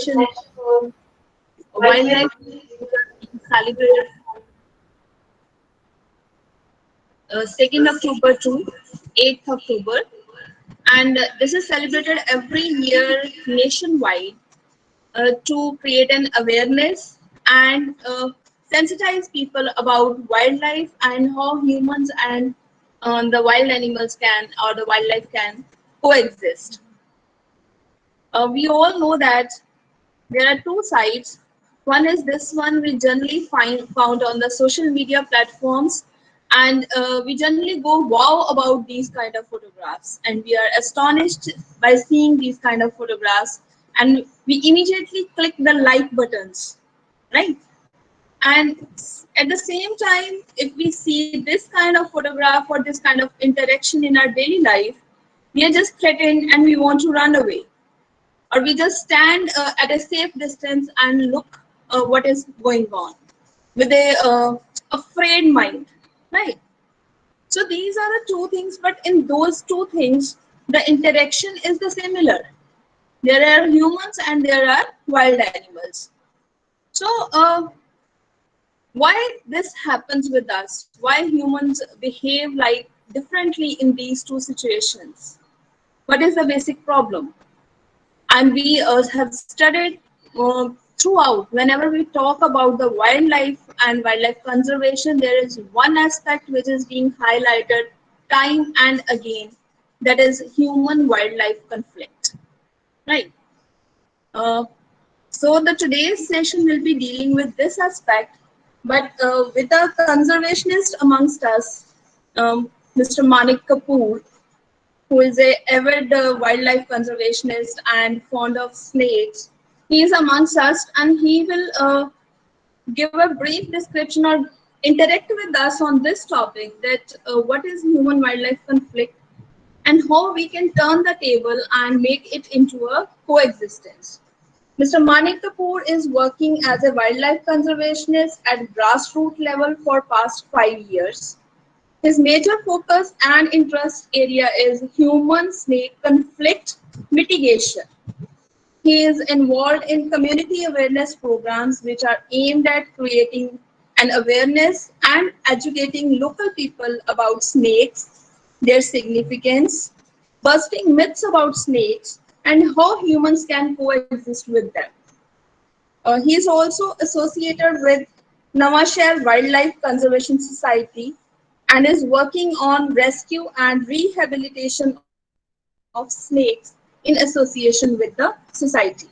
International Wildlife is celebrated 2nd October to 8th October, and this is celebrated every year nationwide to create an awareness and sensitize people about wildlife and how humans and the wild animals can or the wildlife can coexist. We all know that there are two sides. One is this one we generally found on the social media platforms, and we generally go wow about these kind of photographs, and we are astonished by seeing these kind of photographs, and we immediately click the like buttons, right? And at the same time, if we see this kind of photograph or this kind of interaction in our daily life, we are just threatened and we want to run away, or we just stand at a safe distance and look what is going on with a afraid mind, right? So these are the two things, but in those two things the interaction is the similar. There are humans and there are wild animals. So why this happens with us, why humans behave like differently in these two situations, what is the basic problem? And we have studied throughout. Whenever we talk about the wildlife and wildlife conservation, there is one aspect which is being highlighted time and again, that is human wildlife conflict, right? uh, so the today's session will be dealing with this aspect, but with a conservationist amongst us, Mr. Manik Kapoor, who is a avid wildlife conservationist and fond of snakes. He is amongst us, and he will give a brief description or interact with us on this topic, that what is human wildlife conflict and how we can turn the table and make it into a coexistence. Mr. Manik Kapoor is working as a wildlife conservationist at grassroots level for past 5 years. His major focus and interest area is human-snake conflict mitigation. He is involved in community awareness programs which are aimed at creating an awareness and educating local people about snakes, their significance, busting myths about snakes, and how humans can coexist with them. He is also associated with Navashehar Wildlife Conservation Society and is working on rescue and rehabilitation of snakes in association with the society.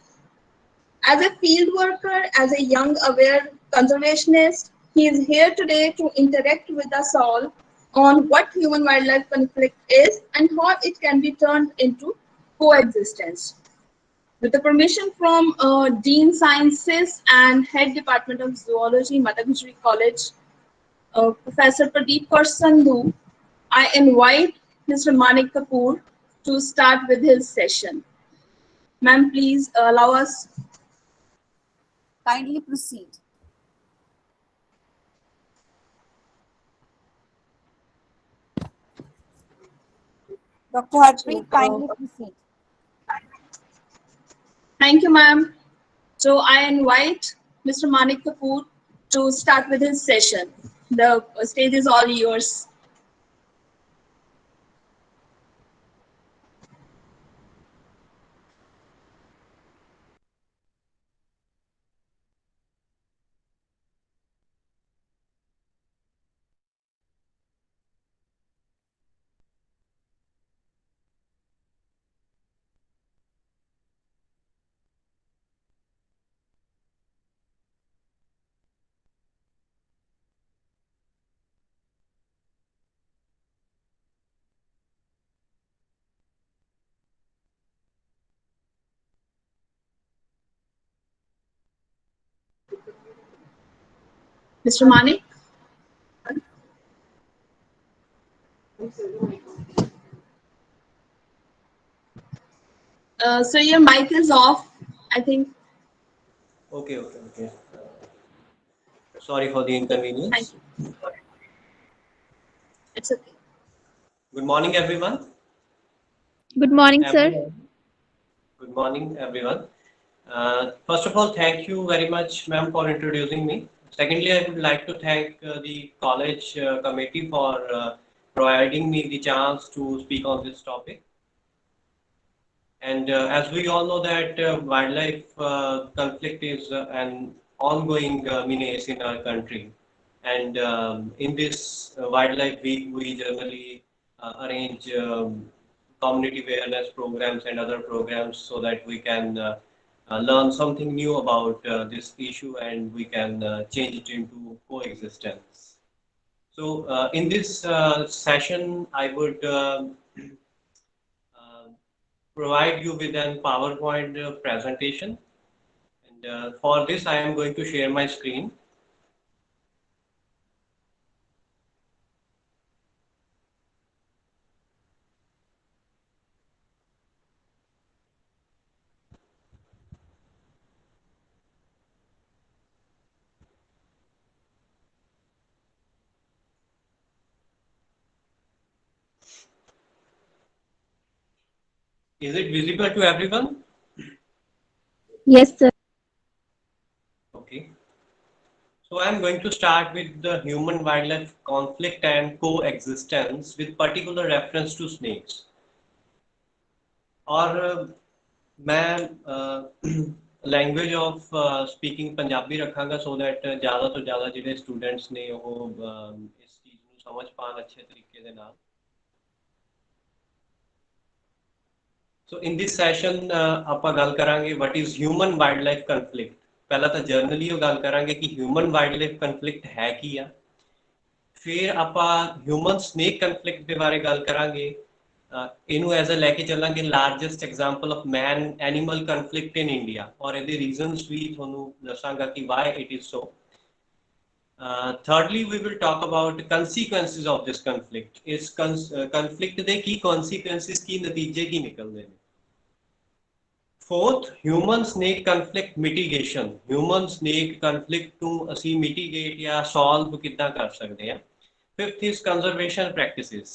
As a field worker, as a young, aware conservationist, he is here today to interact with us all on what human-wildlife conflict is and how it can be turned into coexistence. With the permission from Dean Sciences and Head Department of Zoology, Madhuguri College, Professor Pradeep Kaur Sandhu, I invite Mr. Manik Kapoor to start with his session. Ma'am, please allow us. Kindly proceed. Dr. Harpreet, kindly proceed. Thank you, ma'am. So I invite Mr. Manik Kapoor to start with his session. The stage is all yours. Mr. Manik? So your mic is off, I think. Okay. Sorry for the inconvenience. Thank you. It's okay. Good morning, everyone. Good morning, Am I sir. audible? Good morning, everyone. First of all, thank you very much, ma'am, for introducing me. Secondly, I would like to thank the college committee for providing me the chance to speak on this topic. And as we all know that wildlife conflict is an ongoing menace in our country. And in this wildlife week, we generally arrange community awareness programs and other programs so that we can learn something new about this issue and we can change it into coexistence. So in this session, I would provide you with an PowerPoint presentation. And for this, I am going to share my screen. Is it visible to everyone? Yes, sir. Okay. So I'm going to start with the human-wildlife conflict and coexistence with particular reference to snakes. और मैं language of speaking Punjabi रखांगा so that ज़्यादा तो ज़्यादा ਜਿਹੜੇ students ने वो इस चीज़ ਨੂੰ समझ पान अच्छे तरीके ਦੇ ਨਾਲ। So in this session ਆਪਾਂ ਗੱਲ ਕਰਾਂਗੇ what is human wildlife conflict। ਪਹਿਲਾਂ ਤਾਂ ਜਰਨਲੀ ਉਹ ਗੱਲ ਕਰਾਂਗੇ ਕਿ ਹਿਊਮਨ ਵਾਈਲਡਲਾਈਫ ਕਨਫਲਿਕਟ ਹੈ ਕੀ ਆ, ਫਿਰ ਆਪਾਂ ਹਿਊਮਨ ਸਨੇਕ ਕਨਫਲਿਕਟ ਦੇ ਬਾਰੇ ਗੱਲ ਕਰਾਂਗੇ। ਇਹਨੂੰ ਐਜ਼ ਅ ਲੈ ਕੇ ਚੱਲਾਂਗੇ largest example of man animal conflict in India, ਔਰ ਇਹਦੇ ਰੀਜ਼ਨਸ ਵੀ ਤੁਹਾਨੂੰ ਦੱਸਾਂਗਾ ਕਿ Y it is so. thirdly we will talk about consequences of this conflict। ਇਸ ਕਨਫਲਿਕਟ ਦੇ ਕੀ consequences, ਕੀ ਨਤੀਜੇ ਕੀ ਨਿਕਲਦੇ ਨੇ। Fourth, human snake conflict mitigation। human snake conflict ਨੂੰ ਅਸੀਂ mitigate ਜਾਂ solve ਕਿੱਦਾਂ ਕਰ ਸਕਦੇ ਹਾਂ। Fifth is conservation practices।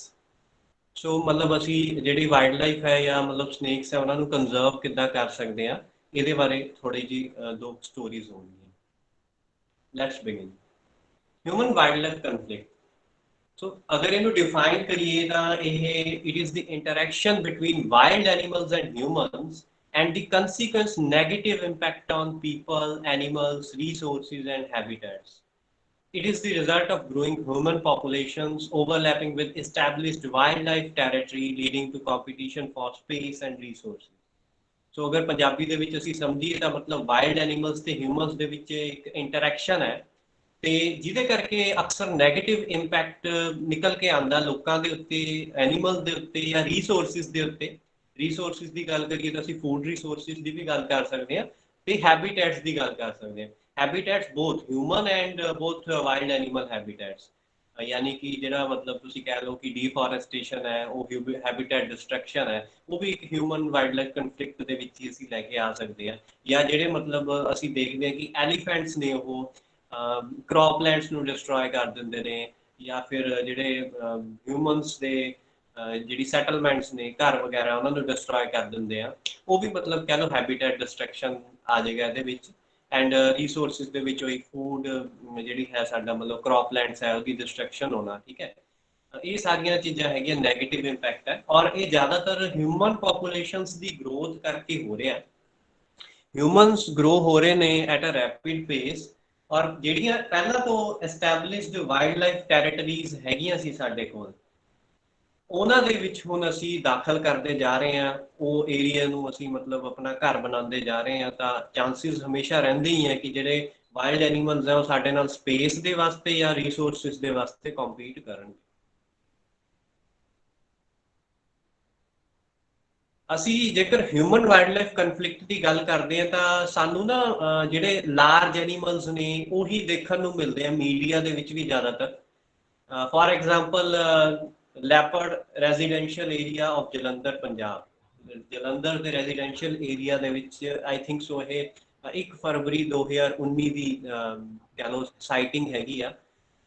ਸੋ ਮਤਲਬ ਅਸੀਂ ਜਿਹੜੀ ਵਾਈਲਡਲਾਈਫ ਹੈ ਜਾਂ ਮਤਲਬ ਸਨੇਕਸ ਹੈ ਉਹਨਾਂ ਨੂੰ ਕੰਜ਼ਰਵ ਕਿੱਦਾਂ ਕਰ ਸਕਦੇ ਹਾਂ, ਇਹਦੇ ਬਾਰੇ ਥੋੜੀ ਜੀ ਦੋ ਸਟੋਰੀਜ਼ ਹੋਣਗੀਆਂ। Let's begin. Human wildlife conflict. So ਅਗਰ ਇਹਨੂੰ ਡਿਫਾਈਨ ਕਰੀਏ ਤਾਂ ਇਹ it is the interaction between wild animals and humans and the consequent negative impact on people, animals, resources and habitats. It is the result of growing human populations overlapping with established wildlife territory leading to competition for space and resources. So अगर पंजाबी ਦੇ ਵਿੱਚ ਅਸੀਂ ਸਮਝੀਏ ਤਾਂ ਮਤਲਬ wild animals ਤੇ humans ਦੇ ਵਿੱਚ ਇੱਕ interaction ਹੈ ਤੇ ਜਿਹਦੇ ਕਰਕੇ ਅਕਸਰ ਨੈਗੇਟਿਵ ਇੰਪੈਕਟ ਨਿਕਲ ਕੇ ਆਉਂਦਾ ਲੋਕਾਂ ਦੇ ਉੱਤੇ, ਐਨੀਮਲ ਦੇ ਉੱਤੇ ਜਾਂ ਰਿਸੋਰਸਿਸ ਦੇ ਉੱਤੇ। ਰਿਸੋਰਸਿਸ ਦੀ ਗੱਲ ਕਰੀਏ ਤਾਂ ਅਸੀਂ ਫੂਡ ਰਿਸੋਰਸਿਸ ਦੀ ਵੀ ਗੱਲ ਕਰ ਸਕਦੇ ਹਾਂ ਤੇ ਹੈਬਿਟੈਟਸ ਦੀ ਗੱਲ ਕਰ ਸਕਦੇ ਹਾਂ। Habitats both human and both wild animal habitats, ਯਾਨੀ ਕਿ ਜਿਹੜਾ ਮਤਲਬ ਤੁਸੀਂ ਕਹਿ ਲਓ ਕਿ ਡੀਫੋਰੈਸਟੇਸ਼ਨ ਹੈ, ਉਹ ਹੈਬਿਟੈਟ ਡਿਸਟਰਕਸ਼ਨ ਹੈ, ਉਹ ਵੀ ਇੱਕ ਹਿਊਮਨ ਵਾਈਲਡਲਾਈਫ ਕਨਫਲਿਕਟ ਦੇ ਵਿੱਚ ਹੀ ਅਸੀਂ ਲੈ ਕੇ ਆ ਸਕਦੇ ਹਾਂ। ਜਾਂ ਜਿਹੜੇ ਮਤਲਬ ਅਸੀਂ ਦੇਖਦੇ ਹਾਂ ਕਿ ਐਲੀਫੈਂਟਸ ਨੇ ਉਹ ਕ੍ਰੌਪਲੈਂਡਸ ਨੂੰ ਡਿਸਟਰੋਏ ਕਰ ਦਿੰਦੇ ਨੇ, ਜਾਂ ਫਿਰ ਜਿਹੜੇ ਹਿਊਮਨਸ ਦੇ ਜਿਹੜੀ ਸੈਟਲਮੈਂਟਸ ਨੇ ਘਰ ਵਗੈਰਾ ਉਹਨਾਂ ਨੂੰ ਡਿਸਟਰੋਏ ਕਰ ਦਿੰਦੇ ਆ, ਉਹ ਵੀ ਮਤਲਬ ਕਹਿ ਲਓ ਹੈਬਿਟੈਟ ਡਿਸਟਰਕਸ਼ਨ ਆ ਜਾਏਗਾ ਇਹਦੇ ਵਿੱਚ। ਐਂਡ ਰਿਸੋਰਸਿਸ ਦੇ ਵਿੱਚ ਉਹੀ ਫੂਡ ਜਿਹੜੀ ਹੈ ਸਾਡਾ ਮਤਲਬ ਕ੍ਰੌਪਲੈਂਡਸ ਹੈ ਉਹਦੀ ਡਿਸਟਰਕਸ਼ਨ ਹੋਣਾ। ਠੀਕ ਹੈ, ਇਹ ਸਾਰੀਆਂ ਚੀਜ਼ਾਂ ਹੈਗੀਆਂ ਨੈਗੇਟਿਵ ਇੰਪੈਕਟ ਹੈ ਔਰ ਇਹ ਜ਼ਿਆਦਾਤਰ ਹਿਊਮਨ ਪੋਪੂਲੇਸ਼ਨਸ ਦੀ ਗਰੋਥ ਕਰਕੇ ਹੋ ਰਿਹਾ। ਹਿਊਮਨਸ ਗਰੋ ਹੋ ਰਹੇ ਨੇ ਐਟ ਅ ਰੈਪਿਡ ਪੇਸ, ਔਰ ਜਿਹੜੀਆਂ ਪਹਿਲਾਂ ਤੋਂ ਐਸਟੈਬਲਿਸ਼ਡ ਵਾਈਲਡਲਾਈਫ ਟੈਰੀਟਰੀਜ਼ ਹੈਗੀਆਂ ਸੀ ਸਾਡੇ ਕੋਲ, ਉਹਨਾਂ ਦੇ ਵਿੱਚ ਹੁਣ ਅਸੀਂ ਦਾਖਲ ਕਰਦੇ ਜਾ ਰਹੇ ਹਾਂ, ਉਹ ਏਰੀਆ ਨੂੰ ਅਸੀਂ ਮਤਲਬ ਆਪਣਾ ਘਰ ਬਣਾਉਂਦੇ ਜਾ ਰਹੇ ਹਾਂ, ਤਾਂ ਚਾਂਸਿਸ ਹਮੇਸ਼ਾ ਰਹਿੰਦੇ ਹੀ ਹੈ ਕਿ ਜਿਹੜੇ ਵਾਈਲਡ ਐਨੀਮਲਸ ਹੈ ਉਹ ਸਾਡੇ ਨਾਲ ਸਪੇਸ ਦੇ ਵਾਸਤੇ ਜਾਂ ਰਿਸੋਰਸਿਸ ਦੇ ਵਾਸਤੇ ਕੰਪੀਟ ਕਰਨਗੇ। ਅਸੀਂ ਜੇਕਰ ਹਿਊਮਨ ਵਾਈਲਡਲਾਈਫ ਕਨਫਲਿਕਟ ਦੀ ਗੱਲ ਕਰਦੇ ਹਾਂ ਤਾਂ ਸਾਨੂੰ ਨਾ ਜਿਹੜੇ ਲਾਰਜ ਐਨੀਮਲਸ ਨੇ ਉਹੀ ਦੇਖਣ ਨੂੰ ਮਿਲਦੇ ਆ ਮੀਡੀਆ ਦੇ ਵਿੱਚ ਵੀ ਜ਼ਿਆਦਾਤਰ। For example leopard residential area of Jalandhar Punjab, Jalandhar ਦੇ ਰੈਜ਼ੀਡੈਂਸ਼ੀਅਲ ਏਰੀਆ ਦੇ ਵਿੱਚ ਆਈ ਥਿੰਕ ਸੋ ਇਹ 1 ਫਰਵਰੀ 2019 ਦੀ ਕਹਿ ਲਓ ਸਾਈਟਿੰਗ ਹੈਗੀ ਆ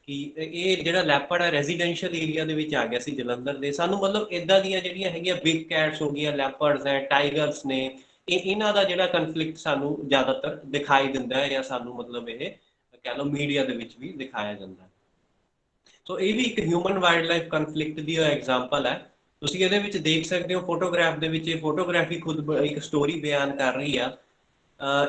ਕਿ ਇਹ ਜਿਹੜਾ ਲੈਪਰਡ ਹੈ ਰੈਜ਼ੀਡੈਂਸ਼ੀਅਲ ਏਰੀਆ ਦੇ ਵਿੱਚ ਆ ਗਿਆ ਸੀ ਜਲੰਧਰ ਦੇ। ਸਾਨੂੰ ਮਤਲਬ ਇਦਾਂ ਦੀਆਂ ਜਿਹੜੀਆਂ ਹੈਗੀਆਂ ਬਿਗ ਕੈਟਸ ਹੋ ਗਈਆਂ, ਲੈਪਰਡਸ ਹੈ, ਟਾਈਗਰਸ ਨੇ, ਇਹਨਾਂ ਦਾ ਜਿਹੜਾ ਕਨਫਲਿਕਟ ਸਾਨੂੰ ਜ਼ਿਆਦਾਤਰ ਦਿਖਾਈ ਦਿੰਦਾ ਹੈ, ਜਾਂ ਸਾਨੂੰ ਮਤਲਬ ਇਹ ਕਹਿ ਲਓ ਮੀਡੀਆ ਦੇ ਵਿੱਚ ਵੀ ਦਿਖਾਇਆ ਜਾਂਦਾ ਹੈ। ਸੋ ਇਹ ਵੀ ਇੱਕ ਹਿਊਮਨ ਵਾਈਲਡ ਲਾਈਫ ਕਨਫਲਿਕਟ ਦੀ ਐਗਜ਼ਾਮਪਲ ਹੈ। ਤੁਸੀਂ ਇਹਦੇ ਵਿੱਚ ਦੇਖ ਸਕਦੇ ਹੋ ਫੋਟੋਗ੍ਰਾਫ ਦੇ ਵਿੱਚ, ਇਹ ਫੋਟੋਗ੍ਰਾਫੀ ਖੁਦ ਇੱਕ ਸਟੋਰੀ ਬਿਆਨ ਕਰ ਰਹੀ ਆ।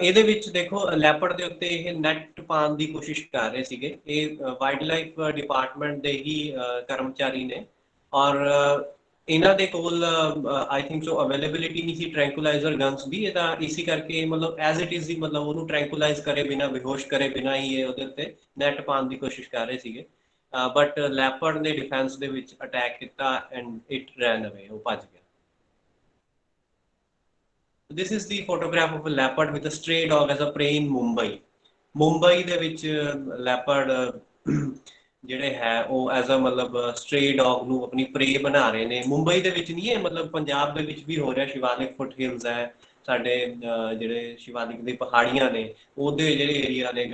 ਇਹਦੇ ਵਿੱਚ ਦੇਖੋ ਲੈਪਰਡ ਦੇ ਉੱਤੇ ਇਹ ਨੈਟ ਪਾਉਣ ਦੀ ਕੋਸ਼ਿਸ਼ ਕਰ ਰਹੇ ਸੀਗੇ। ਇਹ ਵਾਈਲਡ ਲਾਈਫ ਡਿਪਾਰਟਮੈਂਟ ਦੇ ਹੀ ਕਰਮਚਾਰੀ ਨੇ, ਔਰ ਇਹਨਾਂ ਦੇ ਕੋਲ ਆਈ ਥਿੰਕ ਸੋ ਅਵੇਲੇਬਿਲਿਟੀ ਨਹੀਂ ਸੀ ਟ੍ਰੈਂਕੁਲਾਈਜ਼ਰ ਗਨਸ ਦੀ। ਇਹਦਾ ਇਸੇ ਕਰਕੇ ਮਤਲਬ ਐਜ਼ ਇਟ ਇਜ਼ ਹੀ ਮਤਲਬ ਉਹਨੂੰ ਟ੍ਰੈਂਕੁਲਾਈਜ਼ ਕਰੇ ਬਿਨਾ, ਬੇਹੋਸ਼ ਕਰੇ ਬਿਨਾ ਹੀ ਇਹ ਉਹਦੇ ਉੱਤੇ ਨੈਟ ਪਾਉਣ ਦੀ ਕੋਸ਼ਿਸ਼ ਕਰ ਰਹੇ ਸੀਗੇ। ਬਟ ਲੈਪਰਡ ਨੇ ਡਿਫੈਂਸ ਦੇ ਵਿੱਚ ਅਟੈਕ ਕੀਤਾ ਐਂਡ ਇਟ ਰੈਨ ਅਵੇ, ਉਹ ਭੱਜ ਗਿਆ। This is the photograph of a leopard with a stray dog as a prey in Mumbai. Mumbai ਦੇ ਵਿੱਚ ਲੈਪਰਡ ਜਿਹੜੇ ਹੈ ਉਹ ਐਜ਼ ਅ ਮਤਲਬ ਸਟ੍ਰੇ ਡੌਗ ਨੂੰ ਆਪਣੀ ਪ੍ਰੇ ਬਣਾ ਰਹੇ ਨੇ। ਮੁੰਬਈ ਦੇ ਵਿੱਚ ਨਹੀਂ ਹੈ, ਮਤਲਬ ਪੰਜਾਬ ਦੇ ਵਿੱਚ ਵੀ ਹੋ ਰਿਹਾ। ਸ਼ਿਵਾਲਿਕ ਫੁੱਟ ਹਿਲਸ ਹੈ ਸਾਡੇ, ਜਿਹੜੇ ਸ਼ਿਵਾਲਿਕ ਦੀ ਪਹਾੜੀਆਂ ਨੇ ਉਹਦੇ ਜਿਹੜੇ ਏਰੀਆ ਨੇ,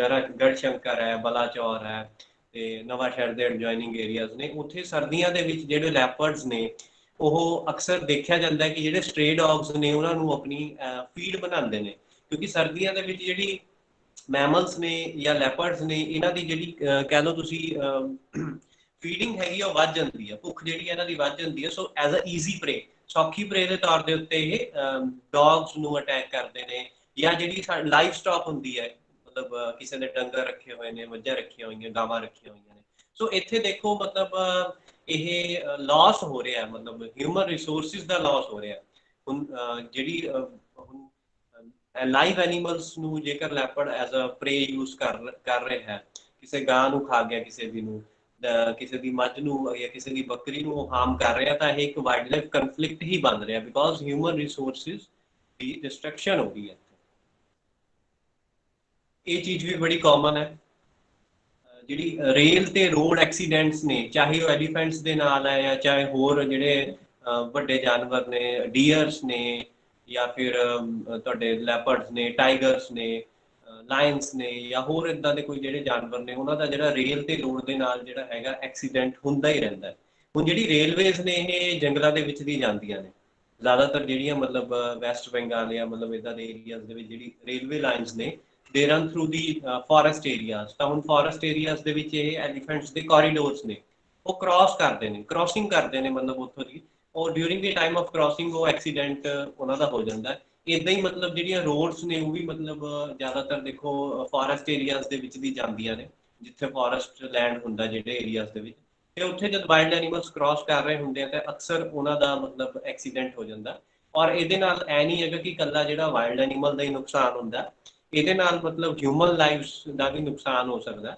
ਗੜਸ਼ੰਕਰ ਹੈ, ਬਲਾਚੌਰ ਹੈ ਤੇ ਨਵਾਂ ਸ਼ਹਿਰ ਦੇ ਐਡਜੋਇਨਿੰਗ ਏਰੀਆਜ਼ ਨੇ, ਉੱਥੇ ਸਰਦੀਆਂ ਦੇ ਵਿੱਚ ਜਿਹੜੇ ਲੈਪਰਡਸ ਨੇ ਉਹ ਅਕਸਰ ਦੇਖਿਆ ਜਾਂਦਾ ਹੈ ਕਿ ਜਿਹੜੇ ਸਟ੍ਰੇ ਡੌਗਸ ਨੇ ਉਹਨਾਂ ਨੂੰ ਆਪਣੀ ਫੀਡ ਬਣਾਉਂਦੇ ਨੇ, ਕਿਉਂਕਿ ਸਰਦੀਆਂ ਦੇ ਵਿੱਚ ਜਿਹੜੀ ਮੈਮਲਸ ਨੇ ਜਾਂ ਲੈਪਰਡਸ ਨੇ ਇਹਨਾਂ ਦੀ ਜਿਹੜੀ ਕਹਿ ਲਓ ਤੁਸੀਂ ਫੀਡਿੰਗ ਹੈਗੀ ਉਹ ਵੱਧ ਜਾਂਦੀ ਹੈ, ਭੁੱਖ ਜਿਹੜੀ ਇਹਨਾਂ ਦੀ ਵੱਧ ਜਾਂਦੀ ਹੈ। ਸੋ ਐਜ਼ ਅ ਈਜ਼ੀ ਪ੍ਰੇ, ਸੌਖੀ ਪ੍ਰੇ ਦੇ ਤੌਰ ਦੇ ਉੱਤੇ ਇਹ ਡੌਗਸ ਨੂੰ ਅਟੈਕ ਕਰਦੇ ਨੇ। ਜਾਂ ਜਿਹੜੀ ਲਾਈਫ ਸਟਾਕ ਹੁੰਦੀ ਹੈ, ਮਤਲਬ ਕਿਸੇ ਨੇ ਡੰਗਰ ਰੱਖੇ ਹੋਏ ਨੇ, ਮੱਝਾਂ ਰੱਖੀਆਂ ਹੋਈਆਂ, ਗਾਵਾਂ ਰੱਖੀਆਂ ਹੋਈਆਂ ਨੇ। ਸੋ ਇੱਥੇ ਦੇਖੋ ਮਤਲਬ ਇਹ ਲਾਸ ਹੋ ਰਿਹਾ, ਮਤਲਬ ਹਿਊਮਨ ਰਿਸੋਰਸਿਸ ਦਾ ਲਾਸ ਹੋ ਰਿਹਾ। ਹੁਣ ਜਿਹੜੀ ਹੁਣ ਲਾਈਵ ਐਨੀਮਲਸ ਨੂੰ ਜੇਕਰ ਲੈਪਰਡ ਐਜ਼ ਅ ਪ੍ਰੇ ਯੂਜ਼ ਕਰ ਰਿਹਾ ਹੈ, ਕਿਸੇ ਗਾਂ ਨੂੰ ਖਾ ਗਿਆ, ਕਿਸੇ ਦੀ ਮੱਝ ਨੂੰ ਜਾਂ ਕਿਸੇ ਦੀ ਬੱਕਰੀ ਨੂੰ ਹਾਰਮ ਕਰ ਰਿਹਾ, ਤਾਂ ਇਹ ਇੱਕ ਵਾਈਲਡ ਲਾਈਫ ਕਨਫਲਿਕਟ ਹੀ ਬਣ ਰਿਹਾ, because human resources the destruction ਹੋ ਗਈ ਹੈ। ਇਹ ਚੀਜ਼ ਵੀ ਬੜੀ ਕਾਮਨ ਹੈ। ਜਿਹੜੀ ਰੇਲ ਤੇ ਰੋਡ ਐਕਸੀਡੈਂਟਸ ਨੇ, ਚਾਹੇ ਉਹ ਐਲੀਫੈਂਟਸ ਦੇ ਨਾਲ ਹੈ ਜਾਂ ਚਾਹੇ ਹੋਰ ਜਿਹੜੇ ਵੱਡੇ ਜਾਨਵਰ ਨੇ, ਡੀਅਰਸ ਨੇ ਜਾਂ ਫਿਰ ਤੁਹਾਡੇ ਲੈਪਰਡਸ ਨੇ, ਟਾਈਗਰਸ ਨੇ, ਲਾਇਨਸ ਨੇ ਜਾਂ ਹੋਰ ਇਦਾਂ ਦੇ ਕੋਈ ਜਿਹੜੇ ਜਾਨਵਰ ਨੇ, ਉਹਨਾਂ ਦਾ ਜਿਹੜਾ ਰੇਲ ਤੇ ਰੋਡ ਦੇ ਨਾਲ ਜਿਹੜਾ ਹੈਗਾ ਐਕਸੀਡੈਂਟ ਹੁੰਦਾ ਹੀ ਰਹਿੰਦਾ। ਹੁਣ ਜਿਹੜੀ ਰੇਲਵੇਜ਼ ਨੇ ਇਹ ਜੰਗਲਾਂ ਦੇ ਵਿੱਚ ਦੀ ਜਾਂਦੀਆਂ ਨੇ ਜ਼ਿਆਦਾਤਰ, ਜਿਹੜੀਆਂ ਮਤਲਬ ਵੈਸਟ ਬੰਗਾਲ ਜਾਂ ਮਤਲਬ ਇਦਾਂ ਦੇ ਏਰੀਆਜ਼ ਦੇ ਵਿੱਚ ਜਿਹੜੀ ਰੇਲਵੇ ਲਾਈਨਸ ਨੇ they run through the forest areas। ਤਾਂ ਹੁਣ ਫੋਰੈਸਟ ਏਰੀਆਜ਼ ਦੇ ਵਿੱਚ ਇਹ ਐਲੀਫੈਂਟਸ ਦੇ ਕੋਰੀਡੋਰਸ ਨੇ, ਉਹ ਕ੍ਰਾਸ ਕਰਦੇ ਨੇ, ਕ੍ਰਾਸਿੰਗ ਕਰਦੇ ਨੇ ਮਤਲਬ ਉੱਥੋਂ ਦੀ, ਔਰ during the time of crossing ਉਹ ਐਕਸੀਡੈਂਟ ਉਹਨਾਂ ਦਾ ਹੋ ਜਾਂਦਾ। ਇਦਾਂ ਹੀ ਮਤਲਬ ਜਿਹੜੀਆਂ ਰੋਡਸ ਨੇ ਉਹ ਵੀ ਮਤਲਬ ਜ਼ਿਆਦਾਤਰ ਦੇਖੋ ਫੋਰੈਸਟ ਏਰੀਆਜ਼ ਦੇ ਵਿੱਚ ਦੀ ਜਾਂਦੀਆਂ ਨੇ, ਜਿੱਥੇ ਫੋਰੈਸਟ ਲੈਂਡ ਹੁੰਦਾ ਜਿਹੜੇ ਏਰੀਆਜ਼ ਦੇ ਵਿੱਚ, ਤੇ ਉੱਥੇ ਜਦ ਵਾਈਲਡ ਐਨੀਮਲਸ ਕ੍ਰਾਸ ਕਰ ਰਹੇ ਹੁੰਦੇ ਆ ਤਾਂ ਅਕਸਰ ਉਹਨਾਂ ਦਾ ਮਤਲਬ ਐਕਸੀਡੈਂਟ ਹੋ ਜਾਂਦਾ। ਔਰ ਇਹਦੇ ਨਾਲ ਐ ਨਹੀਂ ਹੈਗਾ ਕਿ ਇਕੱਲਾ ਜਿਹੜਾ ਵਾਈਲਡ ਐਨੀਮਲ ਦਾ ਹੀ ਨੁਕਸਾਨ ਹੁੰਦਾ, ਇਹਦੇ ਨਾਲ ਮਤਲਬ ਹਿਊਮਨ ਲਾਈਫਸ ਦਾ ਵੀ ਨੁਕਸਾਨ ਹੋ ਸਕਦਾ।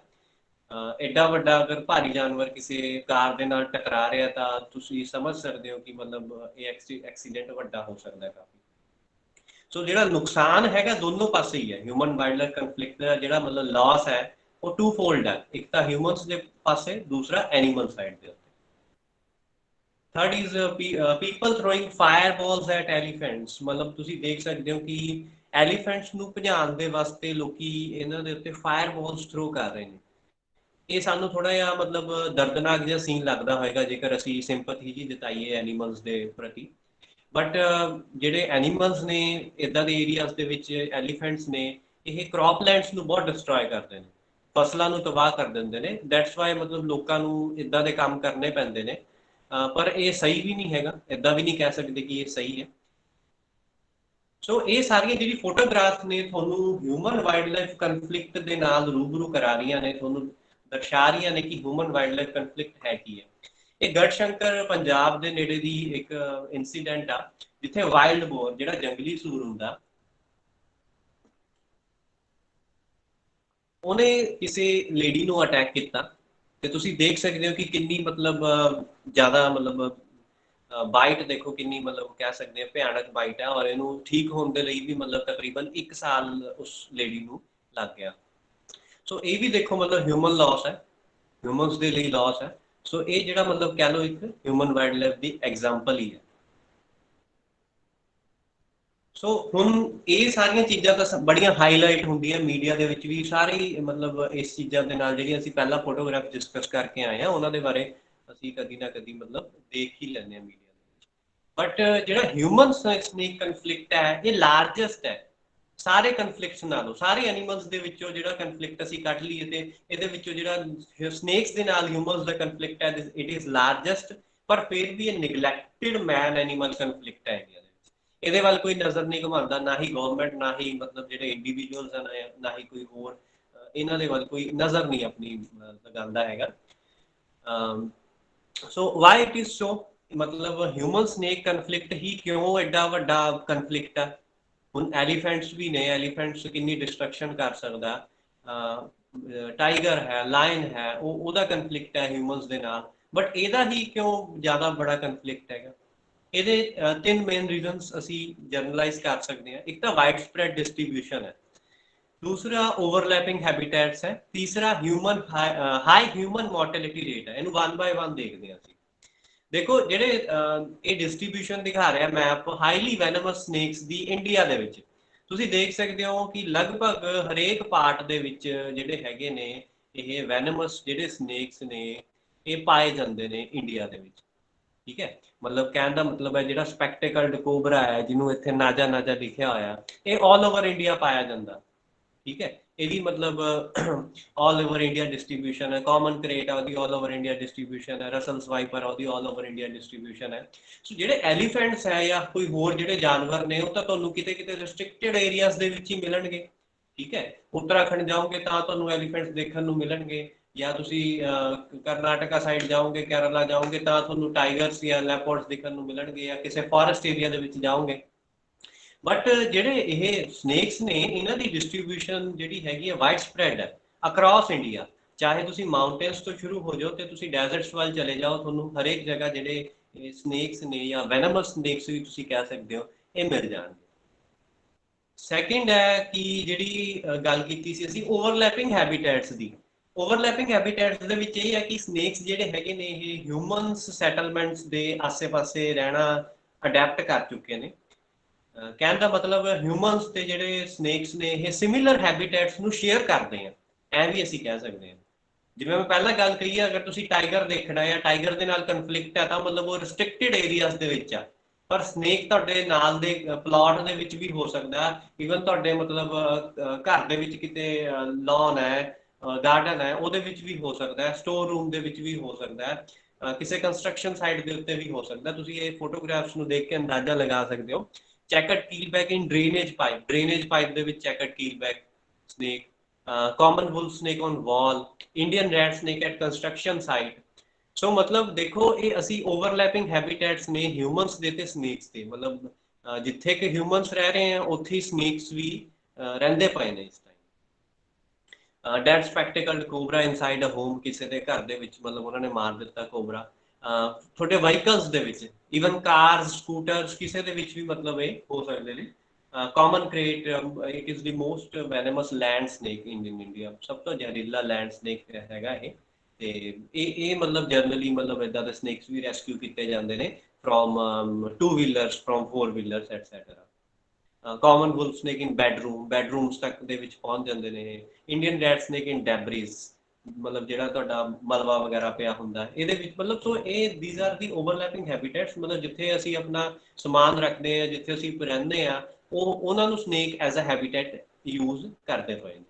ਐਡਾ ਵੱਡਾ ਅਗਰ ਭਾਰੀ ਜਾਨਵਰ ਕਿਸੇ ਕਾਰ ਦੇ ਨਾਲ ਟਕਰਾ ਰਿਹਾ ਤਾਂ ਤੁਸੀਂ ਸਮਝ ਸਕਦੇ ਹੋ ਕਿ ਮਤਲਬ ਇਹ ਐਕਸੀਡੈਂਟ ਵੱਡਾ ਹੋ ਸਕਦਾ ਕਾਫੀ। ਸੋ ਜਿਹੜਾ ਨੁਕਸਾਨ ਹੈਗਾ ਦੋਨੋਂ ਪਾਸੇ ਹੀ ਹੈ। ਹਿਊਮਨ ਵਾਈਲਡ ਲਾਈਫ ਕਨਫਲਿਕਟ ਦਾ ਜਿਹੜਾ ਮਤਲਬ ਲਾਸ ਹੈ ਉਹ ਟੂ ਫੋਲਡ ਹੈ, ਇੱਕ ਤਾਂ ਹਿਊਮਨਸ ਦੇ ਪਾਸੇ, ਦੂਸਰਾ ਐਨੀਮਲ ਸਾਈਡ ਦੇ ਉੱਤੇ। Third is people throwing fireballs at elephants. ਮਤਲਬ ਤੁਸੀਂ ਦੇਖ ਸਕਦੇ ਹੋ ਕਿ ਐਲੀਫੈਂਟਸ ਨੂੰ ਭਜਾਉਣ ਦੇ ਵਾਸਤੇ ਲੋਕੀ ਇਹਨਾਂ ਦੇ ਉੱਤੇ ਫਾਇਰਬਾਲਸ ਥਰੋ ਕਰ ਰਹੇ ਨੇ। ਇਹ ਸਾਨੂੰ ਥੋੜਾ ਜਿਹਾ ਮਤਲਬ ਦਰਦਨਾਕ ਜਿਹਾ ਸੀਨ ਲੱਗਦਾ ਹੋਏਗਾ ਜੇਕਰ ਅਸੀਂ ਸਿੰਪਥੀ ਜੀ ਜਤਾਈਏ ਐਨੀਮਲਸ ਦੇ ਪ੍ਰਤੀ, ਬਟ ਜਿਹੜੇ ਐਨੀਮਲਸ ਨੇ ਇਦਾਂ ਦੇ ਏਰੀਆਜ਼ ਦੇ ਵਿੱਚ, ਐਲੀਫੈਂਟਸ ਨੇ, ਇਹ ਕ੍ਰੌਪਲੈਂਡਸ ਨੂੰ ਬਹੁਤ ਡਿਸਟਰੋਏ ਕਰਦੇ ਨੇ, ਫਸਲਾਂ ਨੂੰ ਤਬਾਹ ਕਰ ਦਿੰਦੇ ਨੇ। ਦੈਟਸ ਵਾਈ ਮਤਲਬ ਲੋਕਾਂ ਨੂੰ ਇਦਾਂ ਦੇ ਕੰਮ ਕਰਨੇ ਪੈਂਦੇ ਨੇ। ਪਰ ਇਹ ਸਹੀ ਵੀ ਨਹੀਂ ਹੈਗਾ, ਇਦਾਂ ਵੀ ਨਹੀਂ ਕਹਿ ਸਕਦੇ ਕਿ ਇਹ ਸਹੀ ਹੈ। ਸੋ ਇਹ ਸਾਰੀਆਂ ਜਿਹੜੀ ਫੋਟੋਗ੍ਰਾਫਸ ਨੇ ਤੁਹਾਨੂੰ ਹਿਊਮਨ ਵਾਈਲਡ ਲਾਈਫ ਕਨਫਲਿਕਟ ਦੇ ਨਾਲ ਰੂਬਰੂ ਕਰਾ ਰਹੀਆਂ ਨੇ, ਤੁਹਾਨੂੰ ਦਰਸਾ ਰਹੀਆਂ ਨੇ ਕਿ ਹਿਊਮਨ ਵਾਈਲਡ ਲਾਈਫ ਕਨਫਲਿਕਟ ਹੈ ਕੀ ਹੈ। ਇਹ ਗੜਸ਼ੰਕਰ ਪੰਜਾਬ ਦੇ ਨੇੜੇ ਦੀ ਇੱਕ ਇਨਸੀਡੈਂਟ ਆ, ਜਿੱਥੇ ਵਾਈਲਡ ਬੋਰ ਜਿਹੜਾ ਜੰਗਲੀ ਸੂਰ ਹੁੰਦਾ, ਉਹਨੇ ਕਿਸੇ ਲੇਡੀ ਨੂੰ ਅਟੈਕ ਕੀਤਾ। ਤੇ ਤੁਸੀਂ ਦੇਖ ਸਕਦੇ ਹੋ ਕਿ ਕਿੰਨੀ ਮਤਲਬ ਜ਼ਿਆਦਾ ਮਤਲਬ ਬਾਈਟ ਦੇਖੋ ਕਿੰਨੀ ਮਤਲਬ ਕਹਿ ਸਕਦੇ ਹਾਂ ਭਿਆਨਕ ਬਾਈਟ ਹੈ, ਔਰ ਇਹਨੂੰ ਠੀਕ ਹੋਣ ਦੇ ਲਈ ਵੀ ਮਤਲਬ ਤਕਰੀਬਨ 1 ਸਾਲ ਉਸ ਲੇਡੀ ਨੂੰ ਲੱਗ ਗਿਆ। ਸੋ ਇਹ ਵੀ ਦੇਖੋ ਮਤਲਬ ਹਿਊਮਨ ਲਾਸ ਹੈ, ਹਿਊਮਨਸ ਦੇ ਲਈ ਲਾਸ ਹੈ। ਸੋ ਇਹ ਜਿਹੜਾ ਮਤਲਬ ਕਹਿ ਲਓ ਇੱਕ ਹਿਊਮਨ ਵਾਈਲਡ ਲਾਈਫ ਦੀ ਐਗਜ਼ਾਮਪਲ ਹੀ ਹੈ। ਸੋ ਹੁਣ ਇਹ ਸਾਰੀਆਂ ਚੀਜ਼ਾਂ ਤਾਂ ਬੜੀਆਂ ਹਾਈਲਾਈਟ ਹੁੰਦੀਆਂ ਮੀਡੀਆ ਦੇ ਵਿੱਚ ਵੀ, ਸਾਰੇ ਮਤਲਬ ਇਸ ਚੀਜ਼ਾਂ ਦੇ ਨਾਲ ਜਿਹੜੀਆਂ ਅਸੀਂ ਪਹਿਲਾਂ ਫੋਟੋਗ੍ਰਾਫ ਡਿਸਕਸ ਕਰਕੇ ਆਏ ਹਾਂ ਉਹਨਾਂ ਦੇ ਬਾਰੇ ਅਸੀਂ ਕਦੀ ਨਾ ਕਦੀ ਮਤਲਬ ਦੇਖ ਹੀ ਲੈਂਦੇ ਹਾਂ ਮੀਡੀਆ ਦੇ ਵਿੱਚ। बट ਜਿਹੜਾ ਹਿਊਮਨ ਸਨੇਕ ਕਨਫਲਿਕਟ ਹੈ ਇਹ ਲਾਰਜੈਸਟ ਹੈ ਸਾਰੇ ਕਨਫਲਿਕਟਸ ਨਾਲੋਂ। ਸਾਰੇ ਐਨੀਮਲਸ ਦੇ ਵਿੱਚੋਂ ਜਿਹੜਾ ਕਨਫਲਿਕਟ ਅਸੀਂ ਕੱਢ ਲਈਏ ਤੇ ਇਹਦੇ ਵਿੱਚੋਂ ਜਿਹੜਾ ਸਨੇਕਸ ਦੇ ਨਾਲ ਹਿਊਮਨਸ ਦਾ ਕਨਫਲਿਕਟ ਹੈ ਇਟ ਇਜ਼ ਲਾਰਜੈਸਟ, ਪਰ ਫਿਰ ਵੀ ਇਹ ਨਿਗਲੈਕਟਡ ਮੈਨ ਐਨੀਮਲ ਕਨਫਲਿਕਟ ਹੈ ਇੰਡੀਆ ਦੇ ਵਿੱਚ। ਇਹਦੇ ਵੱਲ ਕੋਈ ਨਜ਼ਰ ਨਹੀਂ ਘੁਮਾਉਂਦਾ, ਨਾ ਹੀ ਗਵਰਨਮੈਂਟ, ਨਾ ਹੀ ਮਤਲਬ ਜਿਹੜੇ ਇੰਡੀਵਿਜੂਅਲਸ ਹਨ, ਨਾ ਹੀ ਕੋਈ ਹੋਰ ਇਹਨਾਂ ਦੇ ਵੱਲ ਕੋਈ ਨਜ਼ਰ ਨਹੀਂ ਆਪਣੀ ਲਗਾਉਂਦਾ ਹੈਗਾ। ਸੋ ਵਾਈ ਇਟ ਇਜ਼ ਸੋ, ਮਤਲਬ ਹਿਊਮਨ ਸਨੇਕ ਕਨਫਲਿਕਟ ਹੀ ਕਿਉਂ ਐਡਾ ਵੱਡਾ ਕਨਫਲਿਕਟ ਆ। ਹੁਣ ਐਲੀਫੈਂਟਸ ਵੀ ਨੇ, ਐਲੀਫੈਂਟਸ ਕਿੰਨੀ ਡਿਸਟਰਕਸ਼ਨ ਕਰ ਸਕਦਾ, ਟਾਈਗਰ ਹੈ, ਲਾਇਨ ਹੈ, ਉਹਦਾ ਕਨਫਲਿਕਟ ਹੈ ਹਿਊਮਨਸ ਦੇ ਨਾਲ, ਬਟ ਇਹਦਾ ਹੀ ਕਿਉਂ ਜ਼ਿਆਦਾ ਬੜਾ ਕਨਫਲਿਕਟ ਹੈਗਾ। ਇਹਦੇ 3 ਮੇਨ ਰੀਜ਼ਨਸ ਅਸੀਂ ਜਨਰਲਾਈਜ਼ ਕਰ ਸਕਦੇ ਹਾਂ। ਇੱਕ ਤਾਂ ਵਾਈਡ ਸਪਰੈਡ ਡਿਸਟ੍ਰੀਬਿਊਸ਼ਨ ਹੈ, दूसरा ओवरलैपिंग हैबिटेट्स है, तीसरा हाई ह्यूमन मोर्टेलिटी रेट है। ਇਹਨੂੰ 1 ਬਾय 1 ਦੇਖਦੇ ਹਾਂ ਅਸੀਂ। ਦੇਖੋ ਜਿਹੜੇ ਇਹ ਡਿਸਟ੍ਰੀਬਿਊਸ਼ਨ ਦਿਖਾ ਰਿਹਾ ਮੈਪ ਹਾਈਲੀ ਵੈਨਮਸ ਸਨੇਕਸ ਦੀ ਇੰਡੀਆ ਦੇ ਵਿੱਚ, ਤੁਸੀਂ ਦੇਖ ਸਕਦੇ ਹੋ ਕਿ ਲਗਭਗ ਹਰੇਕ ਪਾਰਟ ਦੇ ਵਿੱਚ ਜਿਹੜੇ ਹੈਗੇ ਨੇ ਇਹ ਵੈਨਮਸ ਜਿਹੜੇ ਸਨੇਕਸ ਨੇ ਇਹ ਪਾਏ ਜਾਂਦੇ ਨੇ ਇੰਡੀਆ ਦੇ ਵਿੱਚ। ਠੀਕ ਹੈ, ਮਤਲਬ ਕਹਿਣ ਦਾ ਮਤਲਬ ਹੈ ਜਿਹੜਾ ਸਪੈਕਟੀਕਲਡ ਕੋਬਰਾ ਹੈ ਜਿਹਨੂੰ ਇੱਥੇ ਨਾਜਾ ਨਾਜਾ ਲਿਖਿਆ ਹੋਇਆ, ਇਹ ਆਲ ਓਵਰ ਇੰਡੀਆ ਪਾਇਆ ਜਾਂਦਾ। ठीक है, ਇਹਦੀ ਮਤਲਬ ਆਲ ਓਵਰ ਇੰਡੀਆ ਡਿਸਟ੍ਰੀਬਿਊਸ਼ਨ ਹੈ। ਕਾਮਨ ਕ੍ਰੇਟ ਆ ਉਹਦੀ ਆਲ ਓਵਰ ਇੰਡੀਆ ਡਿਸਟ੍ਰੀਬਿਊਸ਼ਨ ਹੈ। ਰਸਲ ਸਵਾਈਪਰ ਉਹਦੀ ਆਲ ਓਵਰ ਇੰਡੀਆ ਡਿਸਟ੍ਰੀਬਿਊਸ਼ਨ ਹੈ। ਸੋ ਜਿਹੜੇ ਐਲੀਫੈਂਟਸ ਹੈ ਜਾਂ ਕੋਈ ਹੋਰ ਜਿਹੜੇ ਜਾਨਵਰ ਨੇ ਉਹ ਤਾਂ ਤੁਹਾਨੂੰ ਕਿਤੇ ਕਿਤੇ ਰਿਸਟ੍ਰਿਕਟਡ ਏਰੀਆਜ਼ ਦੇ ਵਿੱਚ ਹੀ ਮਿਲਣਗੇ। ਠੀਕ ਹੈ, ਉੱਤਰਾਖੰਡ ਜਾਓਗੇ ਤਾਂ ਤੁਹਾਨੂੰ ਐਲੀਫੈਂਟਸ ਦੇਖਣ ਨੂੰ ਮਿਲਣਗੇ, ਜਾਂ ਤੁਸੀਂ ਕਰਨਾਟਕਾ ਸਾਈਡ ਜਾਓਗੇ, ਕੇਰਲਾ ਜਾਓਗੇ ਤਾਂ ਤੁਹਾਨੂੰ ਟਾਈਗਰਸ ਜਾਂ ਲੈਪਰਡਸ ਦੇਖਣ ਨੂੰ ਮਿਲਣਗੇ, ਜਾਂ ਕਿਸੇ ਫੋਰੈਸਟ ਏਰੀਆ ਦੇ ਵਿੱਚ ਜਾਓਗੇ। ਬਟ ਜਿਹੜੇ ਇਹ ਸਨੇਕਸ ਨੇ ਇਹਨਾਂ ਦੀ ਡਿਸਟ੍ਰੀਬਿਊਸ਼ਨ ਜਿਹੜੀ ਹੈਗੀ ਹੈ ਵਾਈਡ ਸਪਰੈਡ ਹੈ ਅਕ੍ਰੋਸ ਇੰਡੀਆ। ਚਾਹੇ ਤੁਸੀਂ ਮਾਊਂਟੇਨਸ ਤੋਂ ਸ਼ੁਰੂ ਹੋ ਜਾਓ ਤੇ ਤੁਸੀਂ ਡੈਜ਼ਰਟਸ ਵੱਲ ਚਲੇ ਜਾਓ, ਤੁਹਾਨੂੰ ਹਰੇਕ ਜਗ੍ਹਾ ਜਿਹੜੇ ਸਨੇਕਸ ਨੇ ਜਾਂ ਵੈਨਮਸ ਸਨੇਕਸ ਵੀ ਤੁਸੀਂ ਕਹਿ ਸਕਦੇ ਹੋ ਇਹ ਮਿਲ ਜਾਣਗੇ। ਸੈਕਿੰਡ ਹੈ ਕਿ ਜਿਹੜੀ ਗੱਲ ਕੀਤੀ ਸੀ ਅਸੀਂ ਓਵਰਲੈਪਿੰਗ ਹੈਬਿਟੈਟਸ ਦੀ। ਓਵਰਲੈਪਿੰਗ ਹੈਬਿਟੈਟਸ ਦੇ ਵਿੱਚ ਇਹ ਹੈ ਕਿ ਸਨੇਕਸ ਜਿਹੜੇ ਹੈਗੇ ਨੇ ਇਹ ਹਿਊਮਨਸ ਸੈਟਲਮੈਂਟਸ ਦੇ ਆਸੇ-ਪਾਸੇ ਰਹਿਣਾ ਅਡੈਪਟ ਕਰ ਚੁੱਕੇ ਨੇ। ਕਹਿਣ ਦਾ ਮਤਲਬ ਹਿਊਮਨਸ ਤੇ ਜਿਹੜੇ ਸਨੇਕਸ ਨੇ ਇਹ ਸਿਮਿਲਰ ਹੈਬਿਟੈਟਸ ਨੂੰ ਸ਼ੇਅਰ ਕਰਦੇ ਆ, ਐ ਵੀ ਅਸੀਂ ਕਹਿ ਸਕਦੇ ਹਾਂ। ਜਿਵੇਂ ਮੈਂ ਪਹਿਲਾਂ ਗੱਲ ਕਹੀ ਹੈ, ਅਗਰ ਤੁਸੀਂ ਟਾਈਗਰ ਦੇਖਣਾ ਹੈ, ਟਾਈਗਰ ਦੇ ਨਾਲ ਕਨਫਲਿਕਟ ਹੈ ਤਾਂ ਮਤਲਬ ਉਹ ਰਿਸਟ੍ਰਿਕਟਡ ਏਰੀਆਜ਼ ਦੇ ਵਿੱਚ ਆ, ਪਰ ਸਨੇਕ ਤੁਹਾਡੇ ਨਾਲ ਦੇ ਪਲਾਟ ਦੇ ਵਿੱਚ ਵੀ ਹੋ ਸਕਦਾ, ਈਵਨ ਤੁਹਾਡੇ ਮਤਲਬ ਘਰ ਦੇ ਵਿੱਚ ਕਿਤੇ ਲੌਨ ਹੈ, ਗਾਰਡਨ ਹੈ, ਉਹਦੇ ਵਿੱਚ ਵੀ ਹੋ ਸਕਦਾ ਹੈ, ਸਟੋਰ ਰੂਮ ਦੇ ਵਿੱਚ ਵੀ ਹੋ ਸਕਦਾ ਹੈ, ਕਿਸੇ ਕੰਸਟਰਕਸ਼ਨ ਸਾਈਟ ਦੇ ਉੱਤੇ ਵੀ ਹੋ ਸਕਦਾ। ਤੁਸੀਂ ਇਹ ਫੋਟੋਗ੍ਰਾਫਸ ਨੂੰ ਦੇਖ ਕੇ ਅੰਦਾਜ਼ਾ ਲਗਾ ਸਕਦੇ ਹੋ। ਚੈਕਰਡ ਕੀਲਬੈਕ ਇਨ ਡਰੇਨੇਜ ਪਾਈਪ ਦੇ ਵਿੱਚ ਚੈਕਰਡ ਕੀਲਬੈਕ snake, common wolf snake on wall, Indian rat snake at construction site। ਸੋ ਮਤਲਬ ਦੇਖੋ ਇਹ ਅਸੀਂ ਓਵਰਲੈਪਿੰਗ ਹੈਬਿਟੈਟਸ ਨੇ ਹਿਊਮਨਸ ਦੇ ਤੇ ਸਨੇਕਸ ਦੇ, ਮਤਲਬ ਜਿੱਥੇ ਕਿ ਹਿਊਮਨਸ ਰਹਿ ਰਹੇ ਆ ਉੱਥੇ ਸਨੇਕਸ ਵੀ ਰਹਿੰਦੇ ਪਏ ਨੇ ਇਸ ਟਾਈਮ। ਡੈਡ ਸਪੈਕਟੀਕਲਡ ਕੋਬਰਾ ਇਨਸਾਈਡ ਅ ਹੋਮ, ਕਿਸੇ ਦੇ ਘਰ ਦੇ ਵਿੱਚ ਮਤਲਬ ਉਹਨਾਂ ਨੇ ਮਾਰ ਦਿੱਤਾ ਕੋਬਰਾ। ਤੁਹਾਡੇ ਵਹੀਕਲਸ ਦੇ ਵਿੱਚ, ਈਵਨ ਕਾਰਸ, ਸਕੂਟਰਸ, ਕਿਸੇ ਦੇ ਵਿੱਚ ਵੀ ਮਤਲਬ ਇਹ ਹੋ ਸਕਦੇ ਨੇ। Common krait, it is the most venomous land snake in India, ਸਭ ਤੋਂ ਜ਼ਹਿਰੀਲਾ ਲੈਂਡ ਸਨੇਕ ਹੈਗਾ ਇਹ। ਤੇ ਇਹ ਮਤਲਬ ਜਨਰਲੀ ਮਤਲਬ ਇਦਾਂ ਦੇ ਸਨੇਕਸ ਵੀ ਰੈਸਕਿਊ ਕੀਤੇ ਜਾਂਦੇ ਨੇ from 2 wheelers, from 4 wheelers etcetera. Common wolf snake in bedrooms ਤੱਕ ਦੇ ਵਿੱਚ ਪਹੁੰਚ ਜਾਂਦੇ ਨੇ। Indian rat snake in debris, ਮਤਲਬ ਜਿਹੜਾ ਤੁਹਾਡਾ ਮਲਬਾ ਵਗੈਰਾ ਪਿਆ ਹੁੰਦਾ ਇਹਦੇ ਵਿੱਚ, ਮਤਲਬ ਸੋ ਇਹ ਥੀਸ ਆਰ ਦੀ ਓਵਰਲੈਪਿੰਗ ਹੈਬਿਟੈਟਸ। ਮਤਲਬ ਜਿੱਥੇ ਅਸੀਂ ਆਪਣਾ ਸਮਾਨ ਰੱਖਦੇ ਹਾਂ, ਜਿੱਥੇ ਅਸੀਂ ਰਹਿੰਦੇ ਹਾਂ, ਉਹਨਾਂ ਨੂੰ snake as a habitat use ਕਰਦੇ ਪਏ ਨੇ।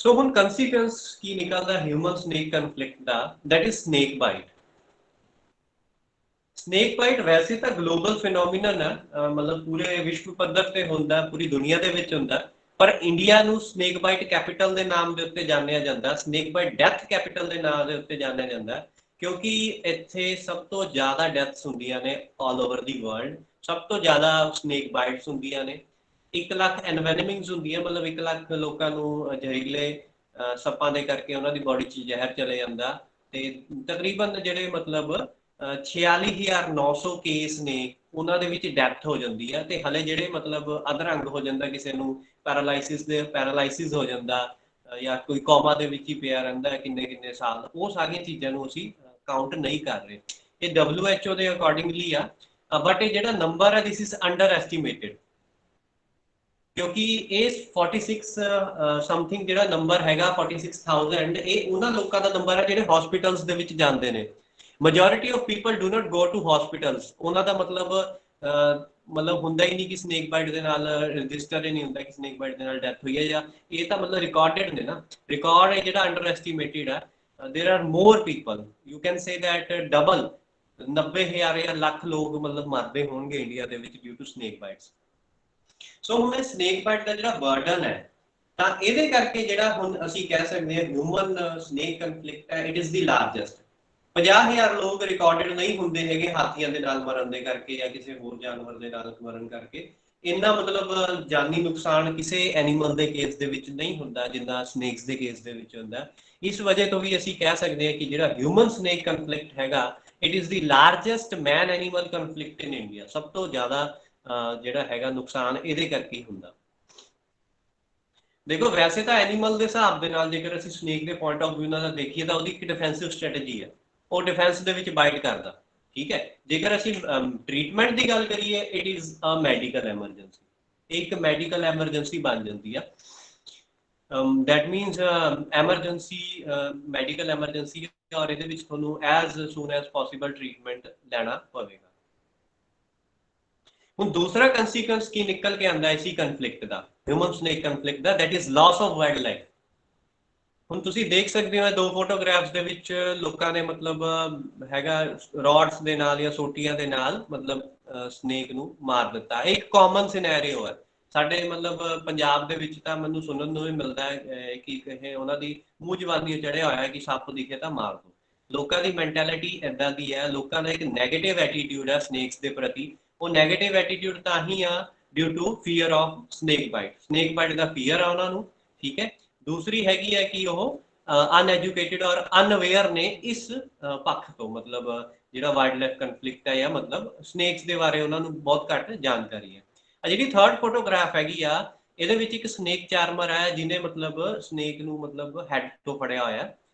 ਸੋ ਹੁਣ ਕੰਸੀਕੁਐਂਸ ਕੀ ਨਿਕਲਦਾ ਹਿਊਮਨ ਸਨੇਕ ਕਨਫਲਿਕਟ ਦਾ, that is snake bite. Snake bite ਵੈਸੇ ਤਾਂ ਗਲੋਬਲ ਫਿਨੋਮੀਨਨ ਹੈ, ਮਤਲਬ ਪੂਰੇ ਵਿਸ਼ਵ ਪੱਧਰ ਤੇ ਹੁੰਦਾ, ਪੂਰੀ ਦੁਨੀਆ ਦੇ ਵਿੱਚ ਹੁੰਦਾ, ਪਰ ਇੰਡੀਆ ਨੂੰ ਸਨੇਕ ਬਾਈਟ ਕੈਪੀਟਲ ਦੇ ਨਾਮ ਦੇ ਉੱਤੇ ਜਾਣਿਆ ਜਾਂਦਾ, ਸਨੇਕ ਬਾਈਟ ਡੈਥ ਕੈਪੀਟਲ ਦੇ ਨਾਮ ਦੇ ਉੱਤੇ ਜਾਣਿਆ ਜਾਂਦਾ, ਕਿਉਂਕਿ ਇੱਥੇ ਸਭ ਤੋਂ ਜ਼ਿਆਦਾ ਡੈਥਸ ਹੁੰਦੀਆਂ ਨੇ ਆਲ ਓਵਰ ਦੀ ਵਰਲਡ। ਸਭ ਤੋਂ ਜ਼ਿਆਦਾ ਸਨੇਕ ਬਾਈਟਸ ਹੁੰਦੀਆਂ ਨੇ, 1 ਲੱਖ ਐਨਵੈਨਮਿੰਗਸ ਹੁੰਦੀਆਂ, ਮਤਲਬ 1 ਲੱਖ ਲੋਕਾਂ ਨੂੰ ਜ਼ਹਿਰੀਲੇ ਸੱਪਾਂ ਦੇ ਕਰਕੇ ਉਹਨਾਂ ਦੀ ਬੋਡੀ 'ਚ ਜ਼ਹਿਰ ਚਲੇ ਜਾਂਦਾ। ਤੇ ਤਕਰੀਬਨ ਜਿਹੜੇ ਮਤਲਬ 46,900 ਕੇਸ ਨੇ ਉਹਨਾਂ ਦੇ ਵਿੱਚ ਡੈਥ ਹੋ ਜਾਂਦੀ ਹੈ। ਤੇ ਹਲੇ ਜਿਹੜੇ ਮਤਲਬ ਅਧਰੰਗ ਹੋ ਜਾਂਦਾ, ਕਿਸੇ ਨੂੰ ਪੈਰਾਲਾਈਸਿਸ ਹੋ ਜਾਂਦਾ, ਜਾਂ ਕੋਈ ਕੋਮਾ ਦੇ ਵਿੱਚ ਹੀ ਪਿਆ ਰਹਿੰਦਾ ਕਿੰਨੇ ਸਾਲ, ਉਹ ਸਾਰੀਆਂ ਚੀਜ਼ਾਂ ਨੂੰ ਅਸੀਂ ਕਾਊਂਟ ਨਹੀਂ ਕਰ ਰਹੇ। ਇਹ WHO ਦੇ ਅਕੋਰਡਿੰਗਲੀ ਆ, ਬਟ ਇਹ ਜਿਹੜਾ ਨੰਬਰ ਹੈ ਦਿਸ ਇਜ਼ ਅੰਡਰ ਐਸਟੀਮੇਟਡ। क्योंकि ये 46 समथिंग ਜਿਹੜਾ ਨੰਬਰ ਹੈਗਾ 46000 ਇਹ ਉਹਨਾਂ ਲੋਕਾਂ ਦਾ ਨੰਬਰ ਹੈ ਜਿਹੜੇ ਹਸਪੀਟਲਸ ਦੇ ਵਿੱਚ ਜਾਂਦੇ ਨੇ। Majority of people do not go to hospitals. ਉਹਨਾਂ ਦਾ ਮਤਲਬ ਹੁੰਦਾ ਹੀ ਨਹੀਂ ਕਿ ਸਨੇਕ ਬਾਈਟ ਦੇ ਨਾਲ ਰਜਿਸਟਰ ਹੀ ਨਹੀਂ ਹੁੰਦਾ ਕਿ ਸਨੇਕ ਬਾਈਟ ਦੇ ਨਾਲ ਡੈਥ ਹੋਈ ਹੈ, ਜਾਂ ਇਹ ਤਾਂ ਮਤਲਬ ਰਿਕਾਰਡਡ ਨੇ ਨਾ। ਰਿਕਾਰਡ ਹੈ ਜਿਹੜਾ ਅੰਡਰ ਐਸਟੀਮੇਟਡ ਹੈ। There are more people, you can say that double 90,000 या ਲੱਖ ਲੋਕ ਮਤਲਬ ਮਰਦੇ ਹੋਣਗੇ ਇੰਡੀਆ ਦੇ ਵਿੱਚ ਡਿਊ ਟੂ ਸਨੇਕ ਬਾਈਟਸ। ਸੋ ਹੁਣ ਸਨੇਕ ਬਾਈਟ ਦਾ ਜਿਹੜਾ ਬਰਡਨ ਹੈ ਤਾਂ ਇਹਦੇ ਕਰਕੇ ਜਿਹੜਾ ਹੁਣ ਅਸੀਂ ਕਹਿ ਸਕਦੇ ਹਾਂ ਹਿਊਮਨ ਸਨੇਕ ਕਨਫਲਿਕਟ ਹੈ, ਇਟ ਇਜ਼ ਦੀ ਲਾਰਜੈਸਟ। 50,000 ਲੋਕ ਰਿਕਾਰਡਡ ਨਹੀਂ ਹੁੰਦੇ ਹੈਗੇ ਹਾਥੀਆਂ ਦੇ ਨਾਲ ਮਰਨ ਦੇ ਕਰਕੇ ਜਾਂ ਕਿਸੇ ਹੋਰ ਜਾਨਵਰ ਦੇ ਨਾਲ ਮਰਨ ਕਰਕੇ। ਇੰਨਾ ਮਤਲਬ ਜਾਨੀ ਨੁਕਸਾਨ ਕਿਸੇ ਐਨੀਮਲ ਦੇ ਕੇਸ ਦੇ ਵਿੱਚ ਨਹੀਂ ਹੁੰਦਾ ਜਿੰਨਾ ਸਨੇਕਸ ਦੇ ਕੇਸ ਦੇ ਵਿੱਚ ਹੁੰਦਾ। ਇਸ ਵਜ੍ਹਾ ਤੋਂ ਵੀ ਅਸੀਂ ਕਹਿ ਸਕਦੇ ਹਾਂ ਕਿ ਜਿਹੜਾ ਹਿਊਮਨ ਸਨੇਕ ਕਨਫਲਿਕਟ ਹੈਗਾ it is the largest man animal conflict in India. ਸਭ ਤੋਂ ਜ਼ਿਆਦਾ ਜਿਹੜਾ ਹੈਗਾ ਨੁਕਸਾਨ ਇਹਦੇ ਕਰਕੇ ਹੀ ਹੁੰਦਾ। ਦੇਖੋ ਵੈਸੇ ਤਾਂ ਐਨੀਮਲ ਦੇ ਹਿਸਾਬ ਦੇ ਨਾਲ ਜੇਕਰ ਅਸੀਂ ਸਨੇਕ ਦੇ ਪੁਆਇੰਟ ਆਫ ਵਿਊ ਨਾਲ ਦੇਖੀਏ ਤਾਂ ਉਹਦੀ ਇੱਕ ਡਿਫੈਂਸਿਵ ਸਟ੍ਰੈਟਜੀ ਹੈ, ਉਹ ਡਿਫੈਂਸ ਦੇ ਵਿੱਚ ਬਾਈਟ ਕਰਦਾ। ਠੀਕ ਹੈ, ਜੇਕਰ ਅਸੀਂ ਟ੍ਰੀਟਮੈਂਟ ਦੀ ਗੱਲ ਕਰੀਏ it is a medical emergency, ਇੱਕ ਮੈਡੀਕਲ ਐਮਰਜੈਂਸੀ ਬਣ ਜਾਂਦੀ ਆ। that means emergency medical emergency ਔਰ ਇਹਦੇ ਵਿੱਚ ਤੁਹਾਨੂੰ as soon as possible treatment ਲੈਣਾ ਪਵੇਗਾ। ਹੁਣ ਦੂਸਰਾ ਕੰਸੀਕੁਐਂਸ ਕੀ ਨਿਕਲ ਕੇ ਆਉਂਦਾ ਇਸੀ conflict the, human snake conflict the, that is loss of wildlife। ਹੁਣ ਤੁਸੀਂ ਦੇਖ ਸਕਦੇ ਹੋ ਦੋ ਫੋਟੋਗ੍ਰਾਫਸ ਦੇ ਵਿੱਚ ਲੋਕਾਂ ਨੇ ਮਤਲਬ ਹੈਗਾ ਰੋਡਸ ਦੇ ਨਾਲ ਜਾਂ ਸੋਟੀਆਂ ਦੇ ਨਾਲ ਮਤਲਬ ਸਨੇਕ ਨੂੰ ਮਾਰ ਦਿੱਤਾ। ਇਹ ਇੱਕ ਕਾਮਨ ਸਿਨੈਰੀਓ ਹੈ ਸਾਡੇ ਮਤਲਬ ਪੰਜਾਬ ਦੇ ਵਿੱਚ ਤਾਂ ਮੈਨੂੰ ਸੁਣਨ ਨੂੰ ਵੀ ਮਿਲਦਾ ਹੈ ਕਿ ਇਹ ਉਹਨਾਂ ਦੀ ਮੂੰਹ ਜ਼ਬਾਨੀ ਚੜਿਆ ਹੋਇਆ ਕਿ ਸੱਪ ਦਿਖੇ ਤਾਂ ਮਾਰ ਦੋ। ਲੋਕਾਂ ਦੀ ਮੈਂਟੈਲਿਟੀ ਏਦਾਂ ਦੀ ਹੈ, ਲੋਕਾਂ ਦਾ ਇੱਕ ਨੈਗੇਟਿਵ ਐਟੀਟਿਊਡ ਹੈ ਸਨੇਕਸ ਦੇ ਪ੍ਰਤੀ। ਉਹ ਨੈਗੇਟਿਵ ਐਟੀਟਿਊਡ ਤਾਂ ਹੀ ਆ due to fear of snake bite. Snake bite ਦਾ ਫੀਅਰ ਆ ਉਹਨਾਂ ਨੂੰ। ਠੀਕ ਹੈ, ਦੂਸਰੀ ਹੈਗੀ ਹੈ ਕਿ ਉਹ ਅਨਐਜੂਕੇਟਿਡ ਔਰ ਅਨਅਵੇਅਰ ਨੇ ਇਸ ਪੱਖ ਤੋਂ, ਮਤਲਬ ਜਿਹੜਾ ਵਾਈਲਡ ਲਾਈਫ ਕਨਫਲਿਕਟ ਹੈ ਜਾਂ ਮਤਲਬ ਸਨੇਕਸ ਦੇ ਬਾਰੇ ਉਹਨਾਂ ਨੂੰ ਬਹੁਤ ਘੱਟ ਜਾਣਕਾਰੀ ਹੈ। ਜਿਹੜੀ ਥਰਡ ਫੋਟੋਗ੍ਰਾਫ ਹੈਗੀ ਆ ਇਹਦੇ ਵਿੱਚ ਇੱਕ ਸਨੇਕ ਚਾਰਮਰ ਹੈ ਜਿਹਨੇ ਮਤਲਬ ਸਨੇਕ ਨੂੰ ਮਤਲਬ ਹੈਡ ਤੋਂ ਫੜਿਆ ਹੋਇਆ।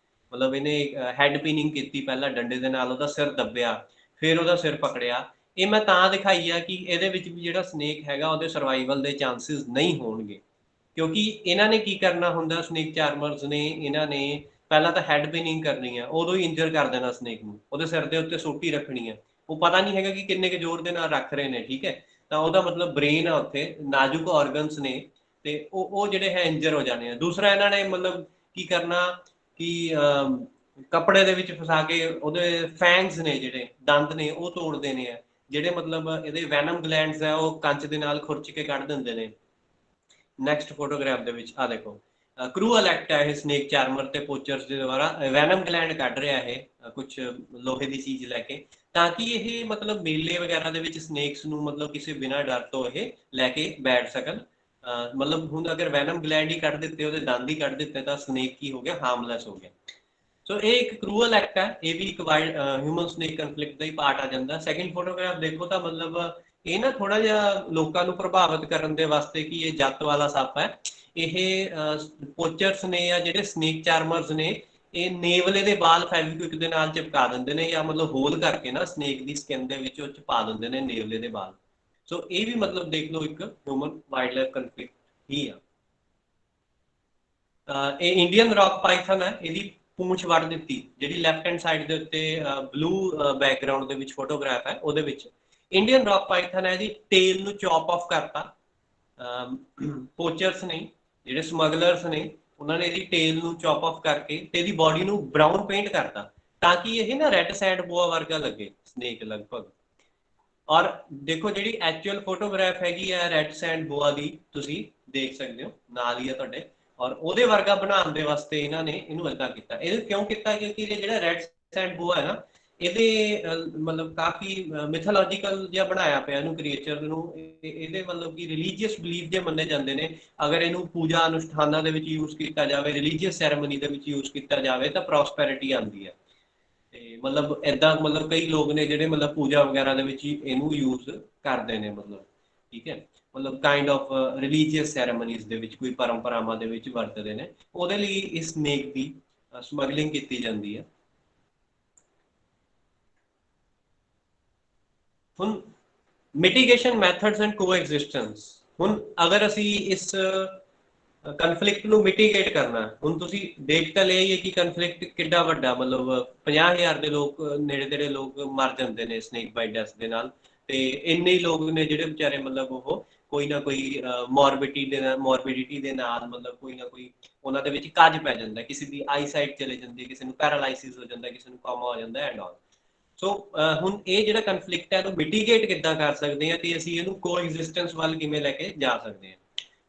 ਮਤਲਬ ਇਹਨੇ ਹੈਡ ਪਿਨਿੰਗ ਕੀਤੀ, ਪਹਿਲਾਂ ਡੰਡੇ ਦੇ ਨਾਲ ਉਹਦਾ ਸਿਰ ਦੱਬਿਆ, ਫਿਰ ਉਹਦਾ ਸਿਰ ਪਕੜਿਆ। ਇਹ ਮੈਂ ਤਾਂ ਦਿਖਾਈ ਆ ਕਿ ਇਹਦੇ ਵਿੱਚ ਵੀ ਜਿਹੜਾ ਸਨੇਕ ਹੈਗਾ ਉਹਦੇ ਸਰਵਾਈਵਲ ਦੇ ਚਾਂਸਿਸ ਨਹੀਂ ਹੋਣਗੇ, ਕਿਉਂਕਿ ਇਹਨਾਂ ਨੇ ਕੀ ਕਰਨਾ ਹੁੰਦਾ ਸਨੇਕ ਚਾਰਮਰਸ ਨੇ, ਇਹਨਾਂ ਨੇ ਪਹਿਲਾਂ ਤਾਂ ਹੈਡ ਪਿਨਿੰਗ ਕਰਨੀ ਆ, ਉਦੋਂ ਹੀ ਇੰਜਰ ਕਰ ਦੇਣਾ ਸਨੇਕ ਨੂੰ, ਉਹਦੇ ਸਿਰ ਦੇ ਉੱਤੇ ਸੋਟੀ ਰੱਖਣੀ ਹੈ। ਉਹ ਪਤਾ ਨਹੀਂ ਹੈਗਾ ਕਿ ਕਿੰਨੇ ਕੁ ਜ਼ੋਰ ਦੇ ਨਾਲ ਰੱਖ ਰਹੇ ਨੇ। ਠੀਕ ਹੈ, ਤਾਂ ਉਹਦਾ ਮਤਲਬ ਬ੍ਰੇਨ ਆ ਉੱਥੇ, ਨਾਜ਼ੁਕ ਆਰਗਨਸ ਨੇ, ਤੇ ਉਹ ਜਿਹੜੇ ਹੈ ਇੰਜਰ ਹੋ ਜਾਣੇ ਆ। ਦੂਸਰਾ ਇਹਨਾਂ ਨੇ ਮਤਲਬ ਕੀ ਕਰਨਾ ਕਿ ਕੱਪੜੇ ਦੇ ਵਿੱਚ ਫਸਾ ਕੇ ਉਹਦੇ ਫੈਂਗਸ ਨੇ, ਜਿਹੜੇ ਦੰਦ ਨੇ, ਉਹ ਤੋੜ ਦੇਣੇ ਆ। ਜਿਹੜੇ ਮਤਲਬ ਇਹਦੇ ਵੈਨਮ ਗਲੈਂਡਸ ਆ ਉਹ ਕੰਚ ਦੇ ਨਾਲ ਖੁਰਚ ਕੇ ਕੱਢ ਦਿੰਦੇ ਨੇ। ਨੈਕਸਟ ਫੋਟੋਗ੍ਰਾਫ ਦੇ ਵਿੱਚ ਆ ਦੇਖੋ ਕਰੂਅਲ ਐਕਟ ਹੈ ਇਹ ਸਨੇਕ ਚਾਰਮਰ ਤੇ ਪੋਚਰਸ ਦੇ ਦੁਆਰਾ। ਵੈਨਮ ਗਲੈਂਡ ਕੱਢ ਰਿਹਾ ਇਹ ਕੁਝ ਲੋਹੇ ਦੀ ਚੀਜ਼ ਲੈ ਕੇ, ਤਾਂ ਕਿ ਇਹ ਮਤਲਬ ਮੇਲੇ ਵਗੈਰਾ ਦੇ ਵਿੱਚ ਸਨੇਕਸ ਨੂੰ ਮਤਲਬ ਕਿਸੇ ਬਿਨਾਂ ਡਰ ਤੋਂ ਇਹ ਲੈ ਕੇ ਬੈਠ ਸਕਣ। ਮਤਲਬ ਹੁਣ ਅਗਰ ਵੈਨਮ ਗਲੈਂਡ ਹੀ ਕੱਢ ਦਿੱਤੇ, ਉਹਦੇ ਦੰਦ ਹੀ ਕੱਢ ਦਿੱਤੇ, ਤਾਂ ਸਨੇਕ ਕੀ ਹੋ ਗਿਆ, ਹਾਰਮਲੈਸ ਹੋ ਗਿਆ। ਸੋ ਇਹ ਇੱਕ ਕਰੂਅਲ ਐਕਟ ਹੈ, ਇਹ ਵੀ ਇੱਕ ਵਾਈਲਡ ਹਿਊਮਨ ਸਨੇਕ ਕਨਫਲਿਕਟ ਦਾ ਹੀ ਪਾਰਟ ਆ ਜਾਂਦਾ। ਸੈਕਿੰਡ ਫੋਟੋਗ੍ਰਾਫ ਦੇਖੋ ਤਾਂ ਮਤਲਬ ਇਹ ਨਾ ਥੋੜਾ ਜਿਹਾ ਲੋਕਾਂ ਨੂੰ ਪ੍ਰਭਾਵਿਤ ਕਰਨ ਦੇ ਵਾਸਤੇ ਕਿ ਇਹ ਜੱਤ ਵਾਲਾ ਸੱਪ ਹੈ। ਇਹ ਪੋਚਰਸ ਨੇ ਜਾਂ ਜਿਹੜੇ ਸਨੇਕ ਚਾਰਮਰਸ ਨੇ, ਇਹ ਨੇਵਲੇ ਦੇ ਬਾਲ ਫੈਵਿਕਵਿਕ ਦੇ ਨਾਲ ਚਿਪਕਾ ਦਿੰਦੇ ਨੇ, ਜਾਂ ਮਤਲਬ ਹੋਲ ਕਰਕੇ ਨਾ ਸਨੇਕ ਦੀ ਸਕਿਨ ਦੇ ਵਿੱਚ ਉਹ ਚਪਾ ਦਿੰਦੇ ਨੇ ਨੇਵਲੇ ਦੇ ਬਾਲ। ਸੋ ਇਹ ਵੀ ਮਤਲਬ ਦੇਖ ਲਓ ਇੱਕ ਹਿਊਮਨ ਵਾਈਲਡ ਲਾਈਫ ਕਨਫਲਿਕਟ ਹੀ ਆ। ਇਹ ਇੰਡੀਅਨ ਰੌਕ ਪਾਈਥਨ ਹੈ, ਇਹਦੀ ਪੂੰਛ ਵੱਢ ਦਿੱਤੀ, ਜਿਹੜੀ ਲੈਫਟ ਹੈਂਡ ਸਾਈਡ ਦੇ ਉੱਤੇ ਬਲੂ ਬੈਕਗ੍ਰਾਉਂਡ ਦੇ ਵਿੱਚ ਫੋਟੋਗ੍ਰਾਫ ਹੈ ਉਹਦੇ ਵਿੱਚ ਇੰਡੀਅਨ ਰੌਕ ਪਾਈਥਨ ਹੈ। ਇਹਦੀ ਟੇਲ ਨੂੰ ਚੌਪ ਆਫ ਕਰਤਾ ਪੋਚਰਸ ਨੇ, ਜਿਹੜੇ ਸਮਗਲਰਸ ਨੇ, ਉਹਨਾਂ ਨੇ ਇਹਦੀ ਟੇਲ ਨੂੰ ਚੌਪ ਆਫ ਕਰਕੇ ਤੇ ਇਹਦੀ ਬਾਡੀ ਨੂੰ ਬਰਾਊਨ ਪੇਂਟ ਕਰਤਾ, ਤਾਂ ਕਿ ਇਹ ਨਾ ਰੈੱਡ ਸੈਂਡ ਬੋਆ ਵਰਗਾ ਲੱਗੇ ਸਨੇਕ ਲਗਭਗ। ਔਰ ਦੇਖੋ ਜਿਹੜੀ ਐਕਚੁਅਲ ਫੋਟੋਗ੍ਰਾਫ ਹੈਗੀ ਹੈ ਰੈੱਡ ਸੈਂਡ ਬੋਆ ਦੀ, ਤੁਸੀਂ ਦੇਖ ਸਕਦੇ ਹੋ ਨਾਲ ਹੀ ਹੈ ਤੁਹਾਡੇ। ਔਰ ਉਹਦੇ ਵਰਗਾ ਬਣਾਉਣ ਦੇ ਵਾਸਤੇ ਇਹਨਾਂ ਨੇ ਇਹਨੂੰ ਏਦਾਂ ਕੀਤਾ। ਇਹ ਕਿਉਂ ਕੀਤਾ, ਕਿਉਂਕਿ ਇਹ ਜਿਹੜਾ ਰੈੱਡ ਸੈਂਡ ਬੋਆ ਹੈ ਨਾ, ਇਹਦੇ ਮਤਲਬ ਕਾਫੀ ਮਿਥੋਲੋਜੀਕਲ ਜਿਹਾ ਬਣਾਇਆ ਪਿਆ ਇਹਨੂੰ ਕ੍ਰੀਏਚਰ ਨੂੰ। ਇਹਦੇ ਮਤਲਬ ਕਿ ਰਿਲੀਜੀਅਸ ਬਿਲੀਫ ਜੇ ਮੰਨੇ ਜਾਂਦੇ ਨੇ, ਅਗਰ ਇਹਨੂੰ ਪੂਜਾ ਅਨੁਸ਼ਠਾਨਾਂ ਦੇ ਵਿੱਚ ਯੂਜ਼ ਕੀਤਾ ਜਾਵੇ, ਰਿਲੀਜੀਅਸ ਸੈਰੇਮਨੀ ਦੇ ਵਿੱਚ ਯੂਜ਼ ਕੀਤਾ ਜਾਵੇ ਤਾਂ ਪ੍ਰੋਸਪੈਰਿਟੀ ਆਉਂਦੀ ਹੈ। ਤੇ ਮਤਲਬ ਏਦਾਂ ਮਤਲਬ ਕਈ ਲੋਕ ਨੇ ਜਿਹੜੇ ਮਤਲਬ ਪੂਜਾ ਵਗੈਰਾ ਦੇ ਵਿੱਚ ਇਹਨੂੰ ਯੂਜ਼ ਕਰਦੇ ਨੇ ਮਤਲਬ। ਠੀਕ ਹੈ, ਮਤਲਬ ਕਾਈਂਡ ਆਫ ਰਿਲੀਜੀਅਸ ਸੈਰੇਮਨੀਜ਼ ਦੇ ਵਿੱਚ ਕੋਈ ਪਰੰਪਰਾਵਾਂ ਦੇ ਵਿੱਚ ਵਰਤਦੇ ਨੇ, ਉਹਦੇ ਲਈ ਇਸ ਸਨੇਕ ਦੀ ਸਮਗਲਿੰਗ ਕੀਤੀ ਜਾਂਦੀ ਹੈ। ਹੁਣ ਮਿਟੀਗੇਸ਼ਨ ਮੈਥਡਸ ਐਂਡ ਕੋਐਗਜ਼ਿਸਟੈਂਸ। ਹੁਣ ਅਗਰ ਅਸੀਂ ਇਸ ਕਨਫਲਿਕਟ ਨੂੰ ਮਿਟੀਗੇਟ ਕਰਨਾ, ਹੁਣ ਤੁਸੀਂ ਦੇਖ ਤਾਂ ਲਿਆ ਹੀ ਹੈ ਕਿ ਕਨਫਲਿਕਟ ਕਿੱਡਾ ਵੱਡਾ, ਮਤਲਬ 50,000 ਦੇ ਲੋਕ ਨੇੜੇ ਤੇੜੇ ਲੋਕ ਮਰ ਜਾਂਦੇ ਨੇ ਸਨੇਕ ਬਾਈਟ ਡੈਥ ਦੇ ਨਾਲ, ਤੇ ਇੰਨੇ ਹੀ ਲੋਕ ਨੇ ਜਿਹੜੇ ਵਿਚਾਰੇ ਮਤਲਬ ਉਹ ਕੋਈ ਨਾ ਕੋਈ ਮੋਰਬਿਡਿਟੀ ਦੇ ਨਾਲ ਮਤਲਬ ਕੋਈ ਨਾ ਕੋਈ ਉਹਨਾਂ ਦੇ ਵਿੱਚ ਕੱਜ ਪੈ ਜਾਂਦਾ, ਕਿਸੇ ਦੀ ਆਈ ਸਾਈਟ ਚਲੇ ਜਾਂਦੀ, ਕਿਸੇ ਨੂੰ ਪੈਰਾਲਾਈਸਿਸ ਹੋ ਜਾਂਦਾ, ਕਿਸੇ ਨੂੰ ਕੋਮਾ ਹੋ ਜਾਂਦਾ ਐਂਡ ਆਲ। ਸੋ ਹੁਣ ਇਹ ਜਿਹੜਾ ਕਨਫਲਿਕਟ ਹੈ ਇਹਨੂੰ ਮਿਟੀਗੇਟ ਕਿੱਦਾਂ ਕਰ ਸਕਦੇ ਹਾਂ ਤੇ ਅਸੀਂ ਇਹਨੂੰ ਕੋਐਗਜ਼ਿਸਟੈਂਸ ਵੱਲ ਕਿਵੇਂ ਲੈ ਕੇ ਜਾ ਸਕਦੇ ਹਾਂ।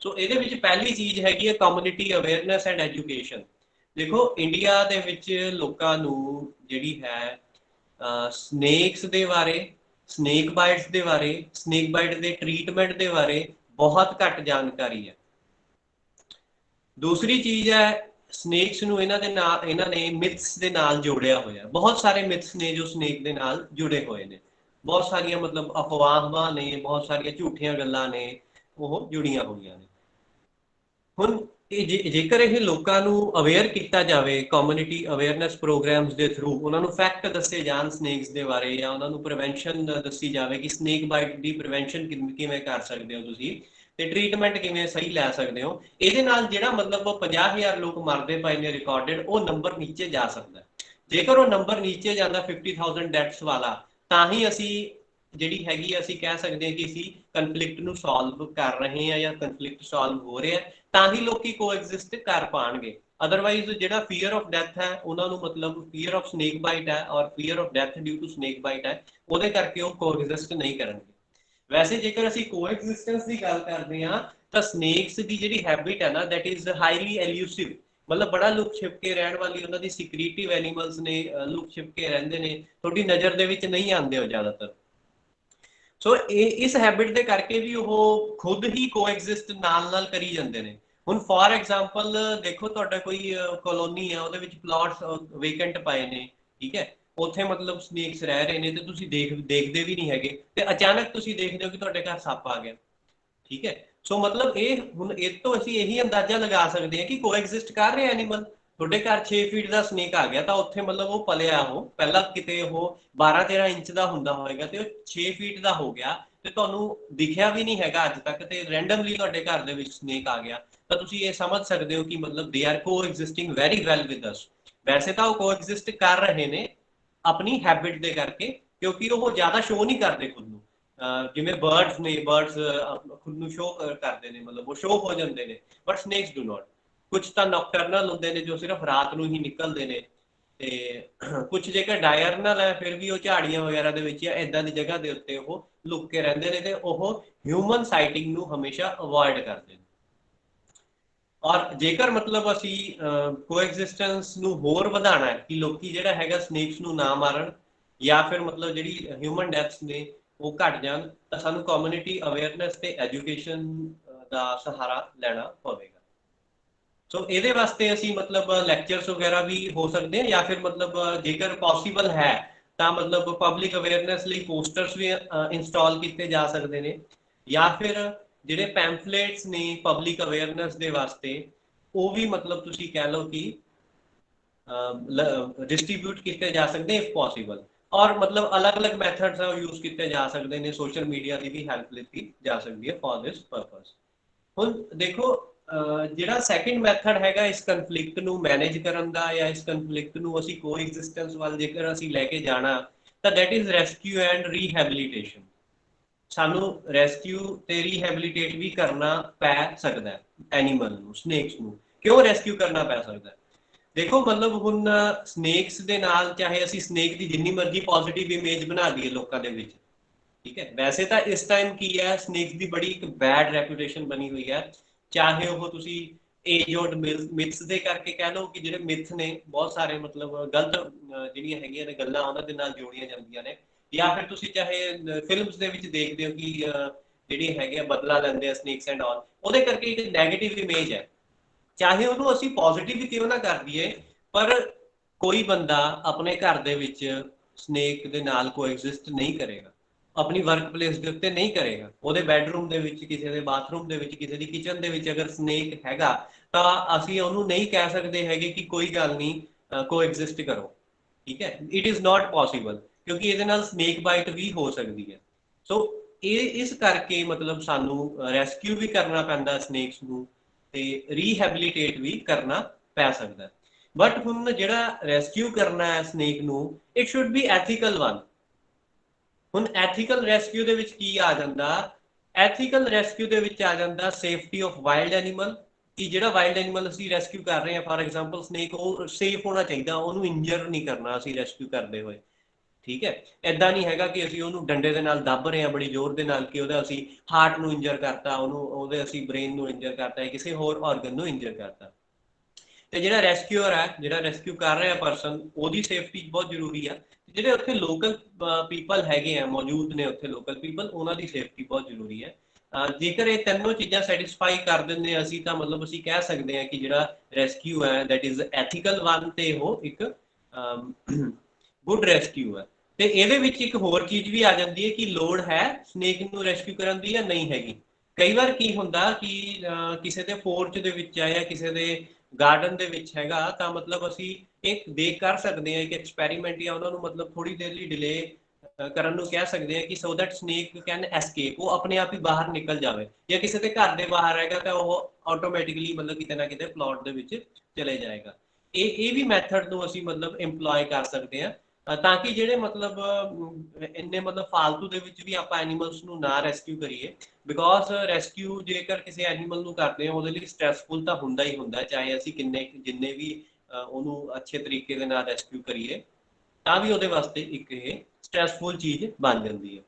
ਸੋ ਇਹਦੇ ਵਿੱਚ ਪਹਿਲੀ ਚੀਜ਼ ਹੈਗੀ ਹੈ ਕਮਿਊਨਿਟੀ ਅਵੇਅਰਨੈਸ ਐਂਡ ਐਜੂਕੇਸ਼ਨ। ਦੇਖੋ ਇੰਡੀਆ ਦੇ ਵਿੱਚ ਲੋਕਾਂ ਨੂੰ ਜਿਹੜੀ ਹੈ ਸਨੇਕਸ ਦੇ ਬਾਰੇ, ਸਨੇਕ ਬਾਈਟਸ ਦੇ ਬਾਰੇ, ਸਨੇਕ ਬਾਈਟ ਦੇ ਟ੍ਰੀਟਮੈਂਟ ਦੇ ਬਾਰੇ ਬਹੁਤ ਘੱਟ ਜਾਣਕਾਰੀ ਹੈ। ਦੂਸਰੀ ਚੀਜ਼ ਹੈ ਸਨੇਕਸ ਨੂੰ ਇਹਨਾਂ ਨੇ ਮਿਥਸ ਦੇ ਨਾਲ ਜੋੜਿਆ ਹੋਇਆ। ਬਹੁਤ ਸਾਰੇ ਮਿਥਸ ਨੇ ਜੋ ਸਨੇਕ ਦੇ ਨਾਲ ਜੁੜੇ ਹੋਏ ਨੇ, ਬਹੁਤ ਸਾਰੀਆਂ ਮਤਲਬ ਅਫਵਾਹਾਂ ਨੇ, ਬਹੁਤ ਸਾਰੀਆਂ ਝੂਠੀਆਂ ਗੱਲਾਂ ਨੇ ਉਹ ਜੁੜੀਆਂ ਹੋਈਆਂ ਨੇ। ਹੁਣ ਜੇਕਰ ਇਹ ਲੋਕਾਂ ਨੂੰ ਅਵੇਅਰ ਕੀਤਾ ਜਾਵੇ ਕਮਿਊਨਿਟੀ ਅਵੇਅਰਨੈਸ ਪ੍ਰੋਗਰਾਮਸ ਦੇ ਥਰੂ, ਉਹਨਾਂ ਨੂੰ ਫੈਕਟ ਦੱਸੇ ਜਾਣ ਸਨੇਕਸ ਦੇ ਬਾਰੇ, ਜਾਂ ਉਹਨਾਂ ਨੂੰ ਪ੍ਰੀਵੈਂਸ਼ਨ ਦੱਸੀ ਜਾਵੇ ਕਿ ਸਨੇਕ ਬਾਈਟ ਦੀ ਪ੍ਰੀਵੈਂਸ਼ਨ ਕਿਵੇਂ ਕਰ ਸਕਦੇ ਹੋ ਤੁਸੀਂ, ਤੇ ਟ੍ਰੀਟਮੈਂਟ ਕਿਵੇਂ ਸਹੀ ਲੈ ਸਕਦੇ ਹੋ, ਇਹਦੇ ਨਾਲ ਜਿਹੜਾ ਮਤਲਬ 50,000 ਲੋਕ ਮਰਦੇ ਪਏ ਨੇ ਰਿਕਾਰਡਡ, ਉਹ ਨੰਬਰ ਨੀਚੇ ਜਾ ਸਕਦਾ। ਜੇਕਰ ਉਹ ਨੰਬਰ ਨੀਚੇ ਜਾਂਦਾ 50,000 ਡੈਥਸ ਵਾਲਾ, ਤਾਂ ਹੀ ਅਸੀਂ ਜਿਹੜੀ ਹੈਗੀ ਅਸੀਂ ਕਹਿ ਸਕਦੇ ਹਾਂ ਕਿ ਅਸੀਂ ਕਨਫਲਿਕਟ ਨੂੰ ਸੋਲਵ ਕਰ ਰਹੇ ਹਾਂ ਜਾਂ ਕਨਫਲਿਕਟ ਸੋਲਵ ਹੋ ਰਿਹਾ, ਤਾਂ ਹੀ ਲੋਕੀ ਕੋਐਗਜ਼ਿਸਟ ਕਰ ਪਾਣਗੇ। ਅਦਰਵਾਈਜ਼ ਜਿਹੜਾ ਫੀਅਰ ਆਫ ਡੈਥ ਹੈ, ਉਹਨਾਂ ਨੂੰ ਮਤਲਬ ਫੀਅਰ ਆਫ ਸਨੇਕ ਬਾਈਟ ਹੈ ਔਰ fear of death due to snake bite ਹੈ, ਉਹਦੇ ਕਰਕੇ ਉਹ ਕੋਐਗਜ਼ਿਸਟ ਨਹੀਂ ਕਰਨਗੇ। ਵੈਸੇ ਜੇਕਰ ਅਸੀਂ ਕੋਐਗਜ਼ਿਸਟੈਂਸ ਦੀ ਗੱਲ ਕਰਦੇ ਹਾਂ ਤਾਂ ਸਨੇਕਸ ਦੀ ਜਿਹੜੀ ਹੈਬਿਟ ਹੈ ਨਾ, ਦੈਟ ਇਜ਼ ਹਾਈਲੀ ਐਲੂਸਿਵ, ਮਤਲਬ ਬੜਾ ਲੁਕ ਛਿਪ ਕੇ ਰਹਿਣ ਵਾਲੀ, ਉਹਨਾਂ ਦੀ ਸਿਕ੍ਰੀਟਿਵ ਐਨੀਮਲਸ ਨੇ, ਲੁਕ ਛਿਪ ਕੇ ਰਹਿੰਦੇ ਨੇ, ਤੁਹਾਡੀ ਨਜ਼ਰ ਦੇ ਵਿੱਚ ਨਹੀਂ ਆਉਂਦੇ ਉਹ ਜ਼ਿਆਦਾਤਰ। ਸੋ ਇਸ ਹੈਬਿਟ ਦੇ ਕਰਕੇ ਵੀ ਉਹ ਖੁਦ ਹੀ ਕੋਐਗਜ਼ਿਸਟ ਨਾਲ ਕਰੀ ਜਾਂਦੇ ਨੇ। ਹੁਣ ਫੋਰ ਐਗਜ਼ਾਮਪਲ ਦੇਖੋ, ਤੁਹਾਡਾ ਕੋਈ ਕਲੋਨੀ ਹੈ, ਉਹਦੇ ਵਿੱਚ ਪਲਾਟਸ ਵੇਕੈਂਟ ਪਏ ਨੇ, ਠੀਕ ਹੈ, ਉੱਥੇ ਮਤਲਬ ਸਨੇਕਸ ਰਹਿ ਰਹੇ ਨੇ, ਤੇ ਤੁਸੀਂ ਦੇਖਦੇ ਵੀ ਨਹੀਂ ਹੈਗੇ, ਤੇ ਅਚਾਨਕ ਤੁਸੀਂ ਦੇਖਦੇ ਹੋ ਕਿ ਤੁਹਾਡੇ ਘਰ ਸੱਪ ਆ ਗਿਆ, ਠੀਕ ਹੈ। ਸੋ ਮਤਲਬ ਇਹ ਹੁਣ ਇਹ ਤੋਂ ਅਸੀਂ ਇਹੀ ਅੰਦਾਜ਼ਾ ਲਗਾ ਸਕਦੇ ਹਾਂ ਕਿ ਕੋਐਗਜ਼ਿਸਟ ਕਰ ਰਹੇ ਐਨੀਮਲ। ਤੁਹਾਡੇ ਘਰ 6 ਫੀਟ ਦਾ ਸਨੇਕ ਆ ਗਿਆ, ਤਾਂ ਉੱਥੇ ਮਤਲਬ ਉਹ ਪਲਿਆ, ਉਹ ਪਹਿਲਾਂ ਕਿਤੇ ਉਹ 12-13 ਇੰਚ ਦਾ ਹੁੰਦਾ ਹੋਏਗਾ, ਤੇ ਉਹ 6 ਫੀਟ ਦਾ ਹੋ ਗਿਆ, ਤੇ ਤੁਹਾਨੂੰ ਦਿਖਿਆ ਵੀ ਨਹੀਂ ਹੈਗਾ ਅੱਜ ਤੱਕ, ਤੇ ਰੈਂਡਮਲੀ ਤੁਹਾਡੇ ਘਰ ਦੇ ਵਿੱਚ ਸਨੇਕ ਆ ਗਿਆ, ਤਾਂ ਤੁਸੀਂ ਇਹ ਸਮਝ ਸਕਦੇ ਹੋ ਕਿ ਮਤਲਬ they are coexisting very well with us. ਵੈਸੇ ਤਾਂ ਉਹ ਕੋਐਗਜ਼ਿਸਟ ਕਰ ਰਹੇ ਨੇ ਆਪਣੀ ਹੈਬਿਟ ਦੇ ਕਰਕੇ, ਕਿਉਂਕਿ ਉਹ ਜ਼ਿਆਦਾ ਸ਼ੋਅ ਨਹੀਂ ਕਰਦੇ ਖੁਦ ਨੂੰ, ਜਿਵੇਂ ਬਰਡਸ ਨੇ, ਬਰਡਸ ਖੁਦ ਨੂੰ ਸ਼ੋਅ ਕਰਦੇ ਨੇ, ਮਤਲਬ ਉਹ ਸ਼ੋਅ ਹੋ ਜਾਂਦੇ ਨੇ, ਬਟ ਸਨੇਕਸ ਡੂ ਨਾਟ। ਕੁਝ ਤਾਂ ਨੌਕਟਰਨਲ ਹੁੰਦੇ ਨੇ ਜੋ ਸਿਰਫ ਰਾਤ ਨੂੰ ਹੀ ਨਿਕਲਦੇ ਨੇ, ਤੇ ਕੁਝ ਜੇਕਰ ਡਾਇਰਨਲ ਹੈ ਫਿਰ ਵੀ ਉਹ ਝਾੜੀਆਂ ਵਗੈਰਾ ਦੇ ਵਿੱਚ ਜਾਂ ਇਦਾਂ ਦੀ ਜਗ੍ਹਾ ਦੇ ਉੱਤੇ ਉਹ ਲੁਕ ਕੇ ਰਹਿੰਦੇ ਨੇ, ਤੇ ਉਹ ਹਿਊਮਨ ਸਾਈਟਿੰਗ ਨੂੰ ਹਮੇਸ਼ਾ ਅਵੋਇਡ ਕਰਦੇ ਨੇ। ਔਰ ਜੇਕਰ ਮਤਲਬ ਅਸੀਂ ਕੋਐਗਜ਼ਿਸਟੈਂਸ ਨੂੰ ਹੋਰ ਵਧਾਉਣਾ ਹੈ ਕਿ ਲੋਕੀ ਜਿਹੜਾ ਹੈਗਾ ਸਨੇਕਸ ਨੂੰ ਨਾ ਮਾਰਨ, ਜਾਂ ਫਿਰ ਮਤਲਬ ਜਿਹੜੀ ਹਿਊਮਨ ਡੈਥਸ ਨੇ ਉਹ ਘਟ ਜਾਣ, ਤਾਂ ਸਾਨੂੰ ਕਮਿਊਨਿਟੀ ਅਵੇਅਰਨੈਸ ਤੇ ਐਜੂਕੇਸ਼ਨ ਦਾ ਸਹਾਰਾ ਲੈਣਾ ਪਵੇਗਾ। ਸੋ ਇਹਦੇ ਵਾਸਤੇ ਅਸੀਂ ਮਤਲਬ ਲੈਕਚਰਸ ਵਗੈਰਾ ਵੀ ਹੋ ਸਕਦੇ ਹਾਂ, ਜਾਂ ਫਿਰ ਮਤਲਬ ਜੇਕਰ ਪੋਸੀਬਲ ਹੈ ਤਾਂ ਮਤਲਬ ਪਬਲਿਕ ਅਵੇਅਰਨੈਸ ਲਈ ਪੋਸਟਰਸ ਵੀ ਇੰਸਟਾਲ ਕੀਤੇ ਜਾ ਸਕਦੇ ਨੇ, ਜਾਂ ਫਿਰ ਜਿਹੜੇ ਪੈਂਫਲੇਟਸ ਨੇ ਪਬਲਿਕ ਅਵੇਅਰਨੈਸ ਦੇ ਵਾਸਤੇ, ਉਹ ਵੀ ਮਤਲਬ ਤੁਸੀਂ ਕਹਿ ਲਓ ਕਿ ਡਿਸਟ੍ਰੀਬਿਊਟ ਕੀਤੇ ਜਾ ਸਕਦੇ ਇਫ ਪੋਸੀਬਲ। ਔਰ ਮਤਲਬ ਅਲੱਗ-ਅਲੱਗ ਮੈਥਡਸ ਯੂਜ਼ ਕੀਤੇ ਜਾ ਸਕਦੇ ਨੇ, ਸੋਸ਼ਲ ਮੀਡੀਆ ਦੀ ਵੀ ਹੈਲਪ ਲਿੱਤੀ ਜਾ ਸਕਦੀ ਹੈ ਫॉर ਦਿਸ ਪਰਪਸ। ਹੁਣ ਦੇਖੋ ਜਿਹੜਾ ਸੈਕਿੰਡ ਮੈਥਡ ਹੈਗਾ ਇਸ ਕਨਫਲਿਕਟ ਨੂੰ ਮੈਨੇਜ ਕਰਨ ਦਾ, ਜਾਂ ਇਸ ਕਨਫਲਿਕਟ ਨੂੰ ਅਸੀਂ ਕੋਐਗਜ਼ਿਸਟੈਂਸ ਵੱਲ ਜੇਕਰ ਅਸੀਂ ਲੈ ਕੇ ਜਾਣਾ, ਤਾਂ that is rescue and rehabilitation. ਸਾਨੂੰ ਰੈਸਕਿਊ ਤੇ ਰੀਹੈਬਿਲਿਟੇਟ ਵੀ ਕਰਨਾ ਪੈ ਸਕਦਾ ਹੈ ਐਨੀਮਲ ਨੂੰ, ਸਨੇਕਸ ਨੂੰ। ਕਿਉਂ ਰੈਸਕਿਊ ਕਰਨਾ ਪੈ ਸਕਦਾ? ਦੇਖੋ ਮਤਲਬ ਹੁਣ ਸਨੇਕਸ ਦੇ ਨਾਲ ਚਾਹੇ ਅਸੀਂ ਸਨੇਕ ਦੀ ਜਿੰਨੀ ਮਰਜ਼ੀ ਪੋਜ਼ਿਟਿਵ ਇਮੇਜ ਬਣਾ ਦਈਏ ਲੋਕਾਂ ਦੇ ਵਿੱਚ, ਠੀਕ ਹੈ, ਵੈਸੇ ਤਾਂ ਇਸ ਟਾਈਮ ਕੀ ਹੈ, ਸਨੇਕਸ ਦੀ ਬੜੀ ਇੱਕ ਬੈਡ ਰੈਪੂਟੇਸ਼ਨ ਬਣੀ ਹੋਈ ਹੈ। ਚਾਹੇ ਉਹ ਤੁਸੀਂ ਏਜ-ਓਲਡ ਮਿਥਸ ਦੇ ਕਰਕੇ ਕਹਿ ਲਓ ਕਿ ਜਿਹੜੇ ਮਿਥ ਨੇ ਬਹੁਤ ਸਾਰੇ ਮਤਲਬ ਗਲਤ ਜਿਹੜੀਆਂ ਹੈਗੀਆਂ ਨੇ ਗੱਲਾਂ ਉਹਨਾਂ ਦੇ ਨਾਲ ਜੋੜੀਆਂ ਜਾਂਦੀਆਂ ਨੇ, ਜਾਂ ਫਿਰ ਤੁਸੀਂ ਚਾਹੇ ਫਿਲਮਸ ਦੇ ਵਿੱਚ ਦੇਖਦੇ ਹੋ ਕਿ ਜਿਹੜੀ ਹੈਗੇ ਆ ਬਦਲਾ ਲੈਂਦੇ ਆ ਸਨੇਕਸ ਐਂਡ ਆਲ, ਉਹਦੇ ਕਰਕੇ ਇੱਕ ਨੈਗੇਟਿਵ ਇਮੇਜ ਹੈ। ਚਾਹੇ ਉਹਨੂੰ ਅਸੀਂ ਪੋਜ਼ਿਟਿਵ ਕਿਉਂ ਨਾ ਕਰ ਦਈਏ, ਪਰ ਕੋਈ ਬੰਦਾ ਆਪਣੇ ਘਰ ਦੇ ਵਿੱਚ ਸਨੇਕ ਦੇ ਨਾਲ ਕੋਐਗਜ਼ਿਸਟ ਨਹੀਂ ਕਰੇਗਾ, ਆਪਣੀ ਵਰਕ ਪਲੇਸ ਦੇ ਉੱਤੇ ਨਹੀਂ ਕਰੇਗਾ, ਉਹਦੇ ਬੈਡਰੂਮ ਦੇ ਵਿੱਚ, ਕਿਸੇ ਦੇ ਬਾਥਰੂਮ ਦੇ ਵਿੱਚ, ਕਿਸੇ ਦੀ ਕਿਚਨ ਦੇ ਵਿੱਚ ਅਗਰ ਸਨੇਕ ਹੈਗਾ, ਤਾਂ ਅਸੀਂ ਉਹਨੂੰ ਨਹੀਂ ਕਹਿ ਸਕਦੇ ਹੈਗੇ ਕਿ ਕੋਈ ਗੱਲ ਨਹੀਂ ਕੋਐਗਜ਼ਿਸਟ ਕਰੋ, ਠੀਕ ਹੈ। ਇਟ ਇਜ਼ ਨਾਟ ਪੋਸੀਬਲ, ਕਿਉਂਕਿ ਇਹਦੇ ਨਾਲ ਸਨੇਕ ਬਾਈਟ ਵੀ ਹੋ ਸਕਦੀ ਹੈ। ਸੋ इस करके मतलब सानू रेस्क्यू भी करना पैंदा स्नेक्स नू ते रीहैबिलिटेट भी करना पै सकदा। बट हुण जिहड़ा रेस्क्यू करना है स्नेक नू, it should be ethical one. हुण एथिकल रेस्क्यू दे विच की आ जांदा, एथिकल रेस्क्यू दे विच आ जांदा सेफ्टी ऑफ वाइल्ड एनीमल, कि जिहड़ा वाइल्ड एनीमल असीं रेस्क्यू कर रहे हैं, फॉर एग्जांपल स्नेक, वो सेफ होना चाहिए, ਉਹਨੂੰ इंजर नहीं करना असीं रेस्क्यू करते हुए। ठीक है, इदां नहीं हैगा कि असीं ਉਹਨੂੰ डंडे दे नाल दब रहे हैं बड़ी जोर दे नाल कि ਉਹਦਾ असीं हार्ट ਨੂੰ इंजर करता, ਉਹਦੇ ਅਸੀਂ ब्रेन ਨੂੰ इंजर करता, ਕਿਸੇ ਹੋਰ ऑर्गन ਨੂੰ इंजर करता। ਤੇ ਜਿਹੜਾ ਰੈਸਕਿਊਅਰ ਹੈ, ਜਿਹੜਾ ਰੈਸਕਿਊ ਕਰ ਰਿਹਾ ਪਰਸਨ, ਉਹਦੀ ਸੇਫਟੀ ਬਹੁਤ ਜ਼ਰੂਰੀ ਆ। ਜਿਹੜੇ ਉੱਥੇ ਲੋਕਲ ਪੀਪਲ ਹੈਗੇ ਆ, ਮੌਜੂਦ ਨੇ ਉੱਥੇ ਲੋਕਲ ਪੀਪਲ, ਉਹਨਾਂ ਦੀ ਸੇਫਟੀ ਬਹੁਤ ਜ਼ਰੂਰੀ ਹੈ। ਜੇਕਰ ਇਹ ਤਿੰਨੋਂ ਚੀਜ਼ਾਂ ਸੈਟੀਸਫਾਈ ਕਰ ਦਿੰਦੇ ਅਸੀਂ ਤਾਂ ਮਤਲਬ ਅਸੀਂ ਕਹਿ ਸਕਦੇ ਹਾਂ ਕਿ ਜਿਹੜਾ ਰੈਸਕਿਊ ਹੈ ਦੈਟ ਇਜ਼ ਐਥੀਕਲ ਵਨ, ਤੇ ਉਹ ਇੱਕ ਗੁੱਡ ਰੈਸਕਿਊ ਹੈ। ਤੇ ਇਹਦੇ ਵਿੱਚ ਇੱਕ ਹੋਰ ਚੀਜ਼ ਵੀ ਆ ਜਾਂਦੀ ਹੈ ਕਿ ਲੋੜ ਹੈ ਸਨੇਕ ਨੂੰ ਰੈਸਕਿਊ ਕਰਨ ਦੀ ਜਾਂ ਨਹੀਂ ਹੈਗੀ। ਕਈ ਵਾਰ ਕੀ ਹੁੰਦਾ ਕਿ ਕਿਸੇ ਦੇ ਪੋਰਚ ਦੇ ਵਿੱਚ ਆ ਜਾਂ ਕਿਸੇ ਦੇ गार्डन ਦੇ ਵਿੱਚ ਹੈਗਾ, ਤਾਂ ਮਤਲਬ ਅਸੀਂ ਇੱਕ ਦੇਖ ਕਰ ਸਕਦੇ ਹਾਂ, ਇੱਕ ਐਕਸਪੈਰੀਮੈਂਟ ਜਾਂ ਉਹਨਾਂ ਨੂੰ ਮਤਲਬ ਥੋੜੀ ਦੇਰ ਲਈ ਡਿਲੇ ਕਰਨ ਨੂੰ ਕਹਿ ਸਕਦੇ ਹਾਂ ਕਿ so that snake can escape, ਉਹ ਆਪਣੇ ਆਪ ਹੀ ਬਾਹਰ ਨਿਕਲ ਜਾਵੇ। ਜਾਂ ਕਿਸੇ ਦੇ ਘਰ ਦੇ ਬਾਹਰ ਹੈਗਾ ਤਾਂ ਉਹ ਆਟੋਮੈਟਿਕਲੀ ਮਤਲਬ ਕਿਤੇ ਨਾ ਕਿਤੇ ਪਲਾਟ ਦੇ ਵਿੱਚ ਚਲੇ ਜਾਏਗਾ। ਇਹ ਵੀ ਮੈਥਡ ਨੂੰ ਅਸੀਂ ਮਤਲਬ ਇੰਪਲੋਏ ਕਰ ਸਕਦੇ ਹਾਂ, ਤਾਂ ਕਿ ਜਿਹੜੇ ਮਤਲਬ ਇੰਨੇ ਮਤਲਬ ਫਾਲਤੂ ਦੇ ਵਿੱਚ ਵੀ ਆਪਾਂ ਐਨੀਮਲਸ ਨੂੰ ਨਾ ਰੈਸਕਿਊ ਕਰੀਏ। ਬਿਕੋਜ਼ ਰੈਸਕਿਊ ਜੇਕਰ ਕਿਸੇ ਐਨੀਮਲ ਨੂੰ ਕਰਦੇ ਹਾਂ ਉਹਦੇ ਲਈ ਸਟ੍ਰੈਸਫੁਲ ਤਾਂ ਹੁੰਦਾ ਹੀ ਹੁੰਦਾ, ਚਾਹੇ ਅਸੀਂ ਜਿੰਨੇ ਵੀ ਉਹਨੂੰ ਅੱਛੇ ਤਰੀਕੇ ਦੇ ਨਾਲ ਰੈਸਕਿਊ ਕਰੀਏ ਤਾਂ ਵੀ ਉਹਦੇ ਵਾਸਤੇ ਇੱਕ ਇਹ ਸਟ੍ਰੈਸਫੁਲ ਚੀਜ਼ ਬਣ ਜਾਂਦੀ ਹੈ।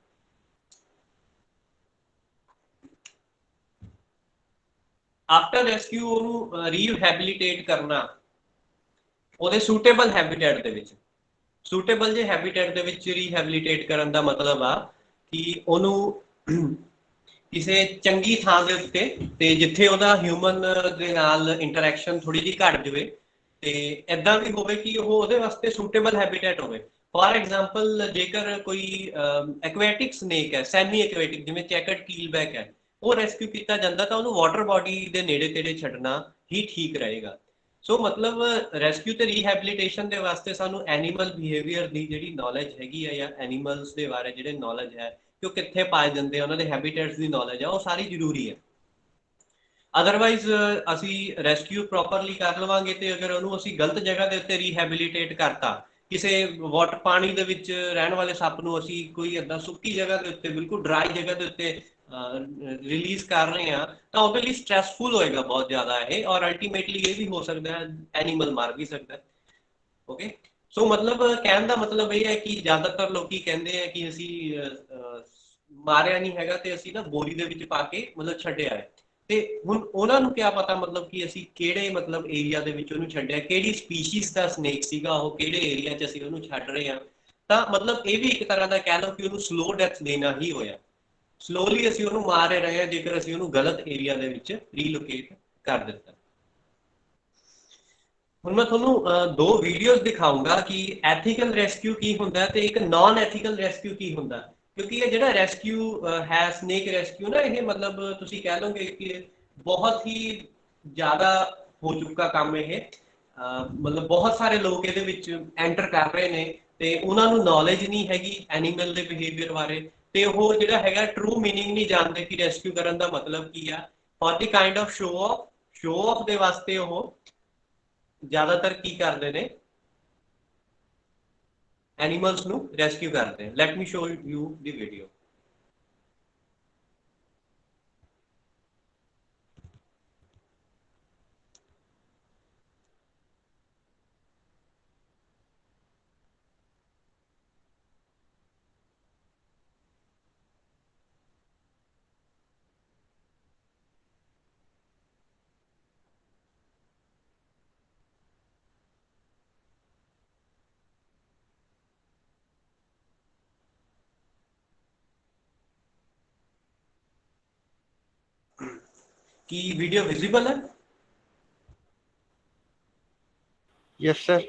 ਆਫਟਰ ਰੈਸਕਿਊ ਉਹਨੂੰ ਰੀਹੈਬਿਲਿਟੇਟ ਕਰਨਾ ਉਹਦੇ ਸੂਟੇਬਲ ਹੈਬਿਟੇਟ ਦੇ ਵਿੱਚ। ਸੂਟੇਬਲ ਜੇ ਹੈਬਿਟੇਟ ਦੇ ਵਿੱਚ ਰੀਹੈਬਿਲਿਟੇਟ ਕਰਨ ਦਾ ਮਤਲਬ ਆ ਕਿ ਉਹਨੂੰ ਕਿਸੇ ਚੰਗੀ ਥਾਂ ਦੇ ਉੱਤੇ, ਤੇ ਜਿੱਥੇ ਉਹਦਾ ਹਿਊਮਨ ਦੇ ਨਾਲ ਇੰਟਰੈਕਸ਼ਨ ਥੋੜੀ ਜਿਹੀ ਘੱਟ ਜਾਵੇ, ਤੇ ਇਦਾਂ ਵੀ ਹੋਵੇ ਕਿ ਉਹ ਉਹਦੇ ਵਾਸਤੇ ਸੂਟੇਬਲ ਹੈਬਿਟੇਟ ਹੋਵੇ। ਫॉर एग्जांपल ਜੇਕਰ ਕੋਈ ਐਕੁਆਟਿਕ ਸਨੇਕ ਹੈ, ਸੈਮੀ ਐਕੁਆਟਿਕ, ਜਿਵੇਂ ਚੈਕਰਡ ਕੀਲਬੈਕ ਹੈ, ਉਹ ਰੈਸਕਿਊ ਕੀਤਾ ਜਾਂਦਾ ਤਾਂ ਉਹਨੂੰ ਵਾਟਰ ਬੋਡੀ ਦੇ ਨੇੜੇ ਤੇੜੇ ਛੱਡਣਾ ਹੀ ਠੀਕ ਰਹੇਗਾ। ਸੋ ਮਤਲਬ ਰੈਸਕਿਊ ਤੇ ਰੀਹੈਬਿਲਿਟੇਸ਼ਨ ਦੇ ਵਾਸਤੇ ਸਾਨੂੰ ਐਨੀਮਲ ਬਿਹੇਵੀਅਰ ਦੀ ਜਿਹੜੀ ਨੌਲੇਜ ਹੈਗੀ ਹੈ, ਜਾਂ ਐਨੀਮਲਸ ਦੇ ਬਾਰੇ ਜਿਹੜੇ ਨੌਲੇਜ ਹੈ ਕਿ ਉਹ ਕਿੱਥੇ ਪਾਏ ਜਾਂਦੇ, ਉਹਨਾਂ ਦੇ ਹੈਬਿਟੇਟਸ ਦੀ ਨੌਲੇਜ ਹੈ, ਉਹ ਸਾਰੀ ਜ਼ਰੂਰੀ ਹੈ। ਅਦਰਵਾਈਜ਼ ਅਸੀਂ ਰੈਸਕਿਊ ਪ੍ਰੋਪਰਲੀ ਕਰ ਲਵਾਂਗੇ ਤੇ ਅਗਰ ਉਹਨੂੰ ਅਸੀਂ ਗਲਤ ਜਗ੍ਹਾ ਦੇ ਉੱਤੇ ਰੀਹੈਬਿਲਿਟੇਟ ਕਰਤਾ, ਕਿਸੇ ਵਾਟਰ ਪਾਣੀ ਦੇ ਵਿੱਚ ਰਹਿਣ ਵਾਲੇ ਸੱਪ ਨੂੰ ਅਸੀਂ ਕੋਈ ਏਦਾਂ ਸੁੱਕੀ ਜਗ੍ਹਾ ਦੇ ਉੱਤੇ, ਬਿਲਕੁਲ ਡਰਾਈ ਜਗ੍ਹਾ ਦੇ ਉੱਤੇ ਰਿਲੀਜ਼ ਕਰ ਰਹੇ ਹਾਂ, ਤਾਂ ਉਹਦੇ ਲਈ ਸਟ੍ਰੈਸਫੁਲ ਹੋਏਗਾ ਬਹੁਤ ਜ਼ਿਆਦਾ ਇਹ, ਔਰ ਅਲਟੀਮੇਟਲੀ ਇਹ ਵੀ ਹੋ ਸਕਦਾ ਹੈ ਐਨੀਮਲ ਮਰ ਵੀ ਸਕਦਾ। ਓਕੇ, ਸੋ ਮਤਲਬ ਕਹਿਣ ਦਾ ਮਤਲਬ ਇਹ ਹੈ ਕਿ ਜ਼ਿਆਦਾਤਰ ਲੋਕੀ ਕਹਿੰਦੇ ਆ ਕਿ ਅਸੀਂ ਮਾਰਿਆ ਨਹੀਂ ਹੈਗਾ ਤੇ ਅਸੀਂ ਨਾ ਬੋਰੀ ਦੇ ਵਿੱਚ ਪਾ ਕੇ ਮਤਲਬ ਛੱਡਿਆ ਹੈ। ਤੇ ਹੁਣ ਉਹਨਾਂ ਨੂੰ ਕਿਆ ਪਤਾ ਮਤਲਬ ਕਿ ਅਸੀਂ ਕਿਹੜੇ ਮਤਲਬ ਏਰੀਆ ਦੇ ਵਿੱਚ ਉਹਨੂੰ ਛੱਡਿਆ, ਕਿਹੜੀ ਸਪੀਸ਼ੀਜ਼ ਦਾ ਸਨੇਕ ਸੀਗਾ ਉਹ, ਕਿਹੜੇ ਏਰੀਆ 'ਚ ਅਸੀਂ ਉਹਨੂੰ ਛੱਡ ਰਹੇ ਹਾਂ। ਤਾਂ ਮਤਲਬ ਇਹ ਵੀ ਇੱਕ ਤਰ੍ਹਾਂ ਦਾ ਕਹਿ ਲਓ ਕਿ ਉਹਨੂੰ ਸਲੋ ਡੈਥ ਦੇਣਾ ਹੀ ਹੋਇਆ, ਸਲੋਲੀ ਅਸੀਂ ਉਹਨੂੰ ਮਾਰ ਰਹੇ ਹਾਂ ਜੇਕਰ ਅਸੀਂ ਉਹਨੂੰ ਗਲਤ ਏਰੀਆ ਦੇ ਵਿੱਚ ਰੀਲੋਕੇਟ ਕਰ ਦਿੱਤਾ। ਹੁਣ ਮੈਂ ਤੁਹਾਨੂੰ ਦੋ ਵੀਡੀਓਜ਼ ਦਿਖਾਊਂਗਾ ਕਿ ਐਥੀਕਲ ਰੈਸਕਿਊ ਕੀ ਹੁੰਦਾ ਤੇ ਇੱਕ ਨਾਨ ਐਥੀਕਲ ਰੈਸਕਿਊ ਕੀ ਹੁੰਦਾ। ਕਿਉਂਕਿ ਇਹ ਜਿਹੜਾ ਰੈਸਕਿਊ ਹੈ ਸਨੇਕ ਰੈਸਕਿਊ ਨਾ, ਇਹ ਮਤਲਬ ਤੁਸੀਂ ਕਹਿ ਲਓਗੇ ਕਿ ਬਹੁਤ ਹੀ ਜ਼ਿਆਦਾ ਹੋ ਚੁੱਕਾ ਕੰਮ ਇਹ। ਮਤਲਬ ਬਹੁਤ ਸਾਰੇ ਲੋਕ ਇਹਦੇ ਵਿੱਚ ਐਂਟਰ ਕਰ ਰਹੇ ਨੇ ਤੇ ਉਹਨਾਂ ਨੂੰ ਨੌਲੇਜ ਨਹੀਂ ਹੈਗੀ ਐਨੀਮਲ ਦੇ ਬਿਹੇਵੀਅਰ ਬਾਰੇ, ਤੇ ਉਹ ਜਿਹੜਾ ਹੈਗਾ ਟਰੂ ਮੀਨਿੰਗ ਨਹੀਂ ਜਾਣਦੇ ਕਿ ਰੈਸਕਿਊ ਕਰਨ ਦਾ ਮਤਲਬ ਕੀ ਆ। For the kind of show off ਦੇ ਵਾਸਤੇ ਉਹ ਜ਼ਿਆਦਾਤਰ ਕੀ ਕਰਦੇ ਨੇ, ਐਨੀਮਲਸ ਨੂੰ ਰੈਸਕਿਊ ਕਰਦੇ। Let me show you the video. की वीडियो विजिबल है? Yes sir.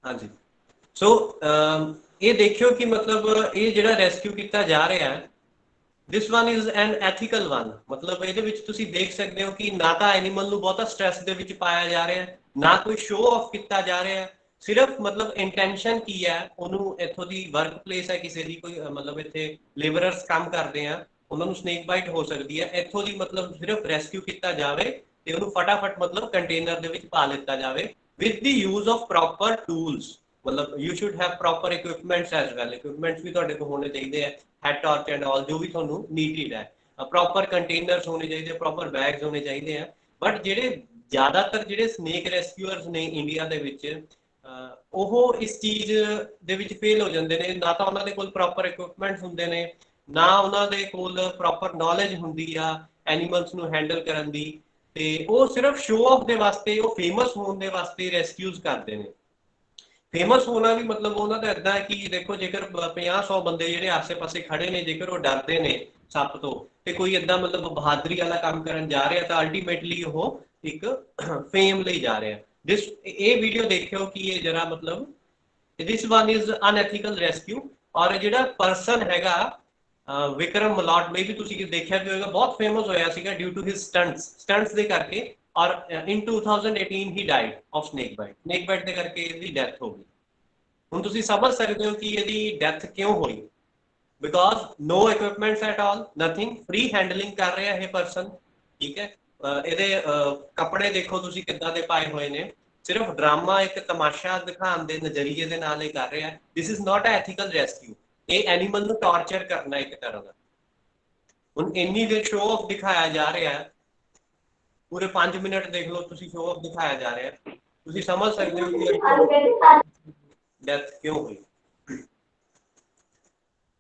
हाँ जी। सो ये देखियो कि मतलब ये ਜਿਹੜਾ ਰੈਸਕਿਊ ਕੀਤਾ ਜਾ ਰਿਹਾ ਹੈ, this one is an ethical one। मतलब ਇਹਦੇ ਵਿੱਚ ਤੁਸੀਂ ਦੇਖ ਸਕਦੇ ਹੋ ਕਿ ਨਾ ਤਾਂ ਐਨੀਮਲ ਨੂੰ ਬਹੁਤਾ ਸਟ੍ਰੈਸ ਦੇ ਵਿੱਚ ਪਾਇਆ ਜਾ ਰਿਹਾ ਹੈ, ਨਾ ਕੋਈ ਸ਼ੋ ਆਫ ਕੀਤਾ ਜਾ ਰਿਹਾ ਹੈ, ਸਿਰਫ ਮਤਲਬ ਇੰਟੈਂਸ਼ਨ ਕੀ ਹੈ, ਉਹਨੂੰ ਇੱਥੋਂ ਦੀ ਵਰਕ ਪਲੇਸ ਹੈ ਕਿਸੇ ਦੀ, ਕੋਈ ਮਤਲਬ ਇੱਥੇ ਲੇਬਰਰਸ ਕੰਮ ਕਰਦੇ ਆ, ਉਹਨਾਂ ਨੂੰ ਸਨੇਕ ਬਾਈਟ ਹੋ ਸਕਦੀ ਹੈ, ਇੱਥੋਂ ਦੀ ਮਤਲਬ ਸਿਰਫ ਰੈਸਕਿਊ ਕੀਤਾ ਜਾਵੇ ਤੇ ਉਹਨੂੰ ਫਟਾਫਟ ਮਤਲਬ ਕੰਟੇਨਰ ਦੇ ਵਿੱਚ ਪਾ ਲਿੱਤਾ ਜਾਵੇ with the use of proper tools. ਮਤਲਬ you should have proper equipments as well, equipments ਵੀ ਤੁਹਾਡੇ ਕੋਲ ਹੋਣੇ ਚਾਹੀਦੇ ਆ, ਹੈਡ ਟਾਰਚ ਐਂਡ ਆਲ ਜੋ ਵੀ ਤੁਹਾਨੂੰ ਨੀਡਡ ਹੈ, ਪ੍ਰੋਪਰ ਕੰਟੇਨਰਸ ਹੋਣੇ ਚਾਹੀਦੇ, ਪ੍ਰੋਪਰ ਬੈਗਸ ਹੋਣੇ ਚਾਹੀਦੇ ਆ। ਬਟ ਜਿਹੜੇ ਜ਼ਿਆਦਾਤਰ ਜਿਹੜੇ ਸਨੇਕ ਰੈਸਕਿਊਅਰਸ ਨੇ ਇੰਡੀਆ ਦੇ ਵਿੱਚ, ਉਹ ਇਸ ਚੀਜ਼ ਦੇ ਵਿੱਚ ਫੇਲ ਹੋ ਜਾਂਦੇ ਨੇ। ਨਾ ਤਾਂ ਉਹਨਾਂ ਦੇ ਕੋਲ ਪ੍ਰੋਪਰ ਇਕਵਿਪਮੈਂਟਸ ਹੁੰਦੇ ਨੇ, ਨਾ ਉਹਨਾਂ ਦੇ ਕੋਲ ਪ੍ਰੋਪਰ ਨੌਲੇਜ ਹੁੰਦੀ ਆ ਐਨੀਮਲਸ ਨੂੰ ਹੈਂਡਲ ਕਰਨ ਦੀ, ਤੇ ਉਹ ਸਿਰਫ ਸ਼ੋਅ ਆਫ ਦੇ ਵਾਸਤੇ, ਉਹ ਫੇਮਸ ਹੋਣ ਦੇ ਵਾਸਤੇ ਰੈਸਕਿਊਜ਼ ਕਰਦੇ ਨੇ। ਫੇਮਸ ਹੋਣਾ ਵੀ ਮਤਲਬ ਉਹਨਾਂ ਦਾ ਇਦਾਂ ਹੈ ਕਿ ਦੇਖੋ ਜੇਕਰ 50-100 ਬੰਦੇ ਜਿਹੜੇ ਆਸੇ-ਪਾਸੇ ਖੜੇ ਨੇ, ਜੇਕਰ ਉਹ ਡਰਦੇ ਨੇ ਸੱਪ ਤੋਂ ਤੇ ਕੋਈ ਇਦਾਂ ਮਤਲਬ ਬਹਾਦਰੀ ਵਾਲਾ ਕੰਮ ਕਰਨ ਜਾ ਰਿਹਾ ਤਾਂ ਅਲਟੀਮੇਟਲੀ ਉਹ ਇੱਕ ਫੇਮ ਲਈ ਜਾ ਰਿਹਾ। ਇਹ ਵੀਡੀਓ ਦੇਖਿਓ ਕਿ ਇਹ ਜਰਾ ਮਤਲਬ this one is unethical rescue. ਔਰ ਜਿਹੜਾ ਪਰਸਨ ਹੈਗਾ ਵਿਕਰਮ ਮਲਾਟ, ਮੇ ਵੀ ਤੁਸੀਂ ਦੇਖਿਆ ਵੀ ਹੋਵੇਗਾ, ਬਹੁਤ ਫੇਮਸ ਹੋਇਆ ਸੀਗਾ ਡਿਊ ਟੂ ਹਿਸ ਸਟੰਟਸ ਦੇ ਕਰਕੇ। ਔਰ ਇਨ 2018 ਹੀ ਡਾਈਡ ਆਫ ਸਨੇਕ ਬਾਈਟ ਦੇ ਕਰਕੇ ਇਹਦੀ ਡੈਥ ਹੋ ਗਈ। ਹੁਣ ਤੁਸੀਂ ਸਮਝ ਸਕਦੇ ਹੋ ਕਿ ਇਹਦੀ ਡੈਥ ਕਿਉਂ ਹੋਈ, because no equipments at all, nothing, free handling ਕਰ ਰਿਹਾ ਇਹ ਪਰਸਨ, ਠੀਕ ਹੈ। ਇਹਦੇ ਕੱਪੜੇ ਦੇਖੋ ਤੁਸੀਂ ਕਿੱਦਾਂ ਦੇ ਪਾਏ ਹੋਏ ਨੇ, ਸਿਰਫ ਡਰਾਮਾ, ਇੱਕ ਤਮਾਸ਼ਾ ਦਿਖਾਉਣ ਦੇ ਨਜ਼ਰੀਏ ਦੇ ਨਾਲ ਇਹ ਕਰ ਰਿਹਾ। This is not ethical rescue, ਇਹ ਐਨੀਮਲ ਨੂੰ ਟਾਰਚਰ ਕਰਨਾ ਇੱਕ ਤਰ੍ਹਾਂ ਦਾ। ਹੁਣ ਇੰਨੀ ਦੇਰ ਸ਼ੋਅ ਆਫ ਦਿਖਾਇਆ ਜਾ ਰਿਹਾ ਹੈ, ਪੂਰੇ 5 ਮਿੰਟ ਦੇਖ ਲਓ ਤੁਸੀਂ, ਸ਼ੋਅ ਆਫ ਦਿਖਾਇਆ ਜਾ ਰਿਹਾ, ਤੁਸੀਂ ਸਮਝ ਸਕਦੇ ਹੋ ਕਿ ਡੈਥ ਕਿਉਂ ਹੋਈ।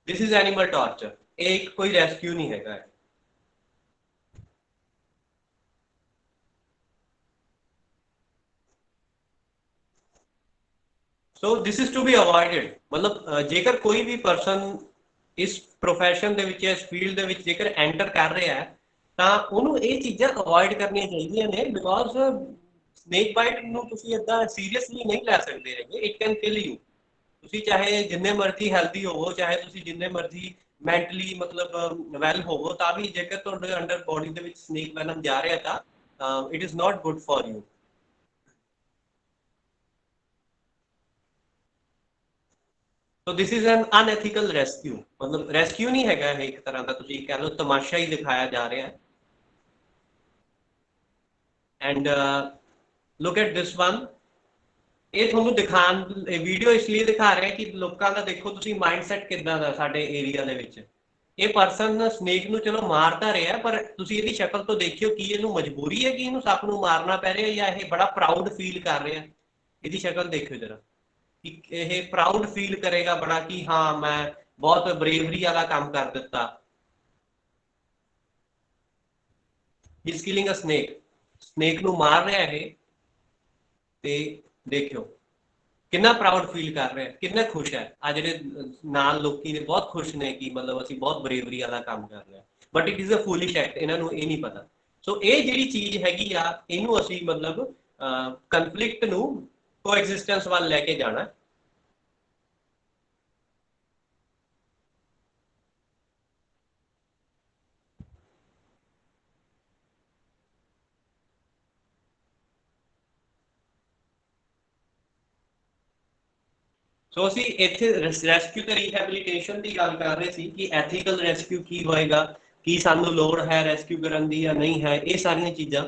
ਦਿਸ ਇਜ਼ ਐਨੀਮਲ ਟਾਰਚਰ, ਇਹ ਕੋਈ ਰੈਸਕਿਊ ਨਹੀਂ ਹੈਗਾ। ਸੋ ਦਿਸ ਇਜ਼ ਟੂ ਬੀ ਅਵੋਇਡਡ। ਮਤਲਬ ਜੇਕਰ ਕੋਈ ਵੀ ਪਰਸਨ ਇਸ ਪ੍ਰੋਫੈਸ਼ਨ ਦੇ ਵਿੱਚ, ਇਸ ਫੀਲਡ ਦੇ ਵਿੱਚ ਜੇਕਰ ਐਂਟਰ ਕਰ ਰਿਹਾ ਹੈ ਤਾਂ ਉਹਨੂੰ ਇਹ ਚੀਜ਼ਾਂ ਅਵੋਇਡ ਕਰਨੀਆਂ ਚਾਹੀਦੀਆਂ ਨੇ, ਬਿਕੋਜ਼ ਸਨੇਕ ਬਾਈਟ ਨੂੰ ਤੁਸੀਂ ਏਦਾਂ ਸੀਰੀਅਸਲੀ ਨਹੀਂ ਲੈ ਸਕਦੇ ਹੈਗੇ। It can kill you. ਤੁਸੀਂ ਚਾਹੇ ਜਿੰਨੇ ਮਰਜ਼ੀ ਹੈਲਦੀ ਹੋਵੋ, ਚਾਹੇ ਤੁਸੀਂ ਜਿੰਨੇ ਮਰਜ਼ੀ ਮੈਂਟਲੀ ਮਤਲਬ ਵੈਲ ਹੋਵੋ, ਤਾਂ ਵੀ ਜੇਕਰ ਤੁਹਾਡੇ ਅੰਡਰ ਬੋਡੀ ਦੇ ਵਿੱਚ ਸਨੇਕ ਵੈਨਮ ਜਾ ਰਿਹਾ ਤਾਂ it is not good for you. So this is an unethical rescue. ਮਤਲਬ ਰੈਸਕਿਊ ਨਹੀਂ ਹੈਗਾ ਇਹ, ਇੱਕ ਤਰ੍ਹਾਂ ਦਾ ਤੁਸੀਂ ਕਹਿ ਲਓ ਤਮਾਸ਼ਾ ਹੀ ਦਿਖਾਇਆ ਜਾ ਰਿਹਾ ਹੈ। And look at this one. ਇਹ ਤੁਹਾਨੂੰ ਦਿਖਾਣ ਵੀਡੀਓ ਇਸ ਲਈ ਦਿਖਾ ਰਿਹਾ ਕਿ ਲੋਕਾਂ ਦਾ ਦੇਖੋ ਤੁਸੀਂ ਮਾਈਂਡਸੈਟ ਕਿੱਦਾਂ ਦਾ ਸਾਡੇ ਏਰੀਆ ਦੇ ਵਿੱਚ। ਇਹ ਪਰਸਨ ਸਨੇਕ ਨੂੰ ਚਲੋ ਮਾਰਦਾ ਰਿਹਾ, ਪਰ ਤੁਸੀਂ ਇਹਦੀ ਸ਼ਕਲ ਤੋਂ ਦੇਖਿਓ ਕਿ ਇਹਨੂੰ ਮਜਬੂਰੀ ਹੈ ਕਿ ਇਹਨੂੰ ਸੱਪ ਨੂੰ ਮਾਰਨਾ ਪੈ ਰਿਹਾ, ਜਾਂ ਇਹ ਬੜਾ ਪ੍ਰਾਊਡ ਫੀਲ ਕਰ ਰਿਹਾ। ਇਹਦੀ ਸ਼ਕਲ ਦੇਖਿਓ ਜਰਾ, ਕਿ ਇਹ ਪ੍ਰਾਊਡ ਫੀਲ ਕਰੇਗਾ ਬੜਾ ਕਿ ਹਾਂ ਮੈਂ ਬਹੁਤ ਬਰੇਵਰੀ ਵਾਲਾ ਕੰਮ ਕਰ ਦਿੱਤਾ। He is killing a snake, snake ਨੂੰ ਮਾਰ ਰਿਹਾ ਇਹ, ਤੇ ਦੇਖਿਓ ਕਿੰਨਾ ਪ੍ਰਾਊਡ ਫੀਲ ਕਰ ਰਿਹਾ, ਕਿੰਨਾ ਖੁਸ਼ ਹੈ। ਆ ਜਿਹੜੇ ਨਾਲ ਲੋਕੀ ਨੇ ਬਹੁਤ ਖੁਸ਼ ਨੇ ਕਿ ਮਤਲਬ ਅਸੀਂ ਬਹੁਤ ਬਰੇਵਰੀ ਵਾਲਾ ਕੰਮ ਕਰ ਰਹੇ ਹਾਂ, but it is a foolish act, ਇਹਨਾਂ ਨੂੰ ਇਹ ਨਹੀਂ ਪਤਾ। ਸੋ ਇਹ ਜਿਹੜੀ ਚੀਜ਼ ਹੈਗੀ ਆ, ਇਹਨੂੰ ਅਸੀਂ ਮਤਲਬ ਕਨਫਲਿਕਟ ਨੂੰ ਕੋਐਗਜ਼ਿਸਟੈਂਸ ਵੱਲ ਲੈ ਕੇ ਜਾਣਾ। ਸੋ ਅਸੀਂ ਇੱਥੇ ਰੈਸਕਿਊ ਤੇ ਰੀਹੈਬਿਲਿਟੇਸ਼ਨ ਦੀ ਗੱਲ ਕਰ ਰਹੇ ਸੀ ਕਿ ਐਥੀਕਲ ਰੈਸਕਿਊ ਕੀ ਹੋਏਗਾ, ਕੀ ਸਾਨੂੰ ਲੋੜ ਹੈ ਰੈਸਕਿਊ ਕਰਨ ਦੀ ਜਾਂ ਨਹੀਂ ਹੈ, ਇਹ ਸਾਰੀਆਂ ਚੀਜ਼ਾਂ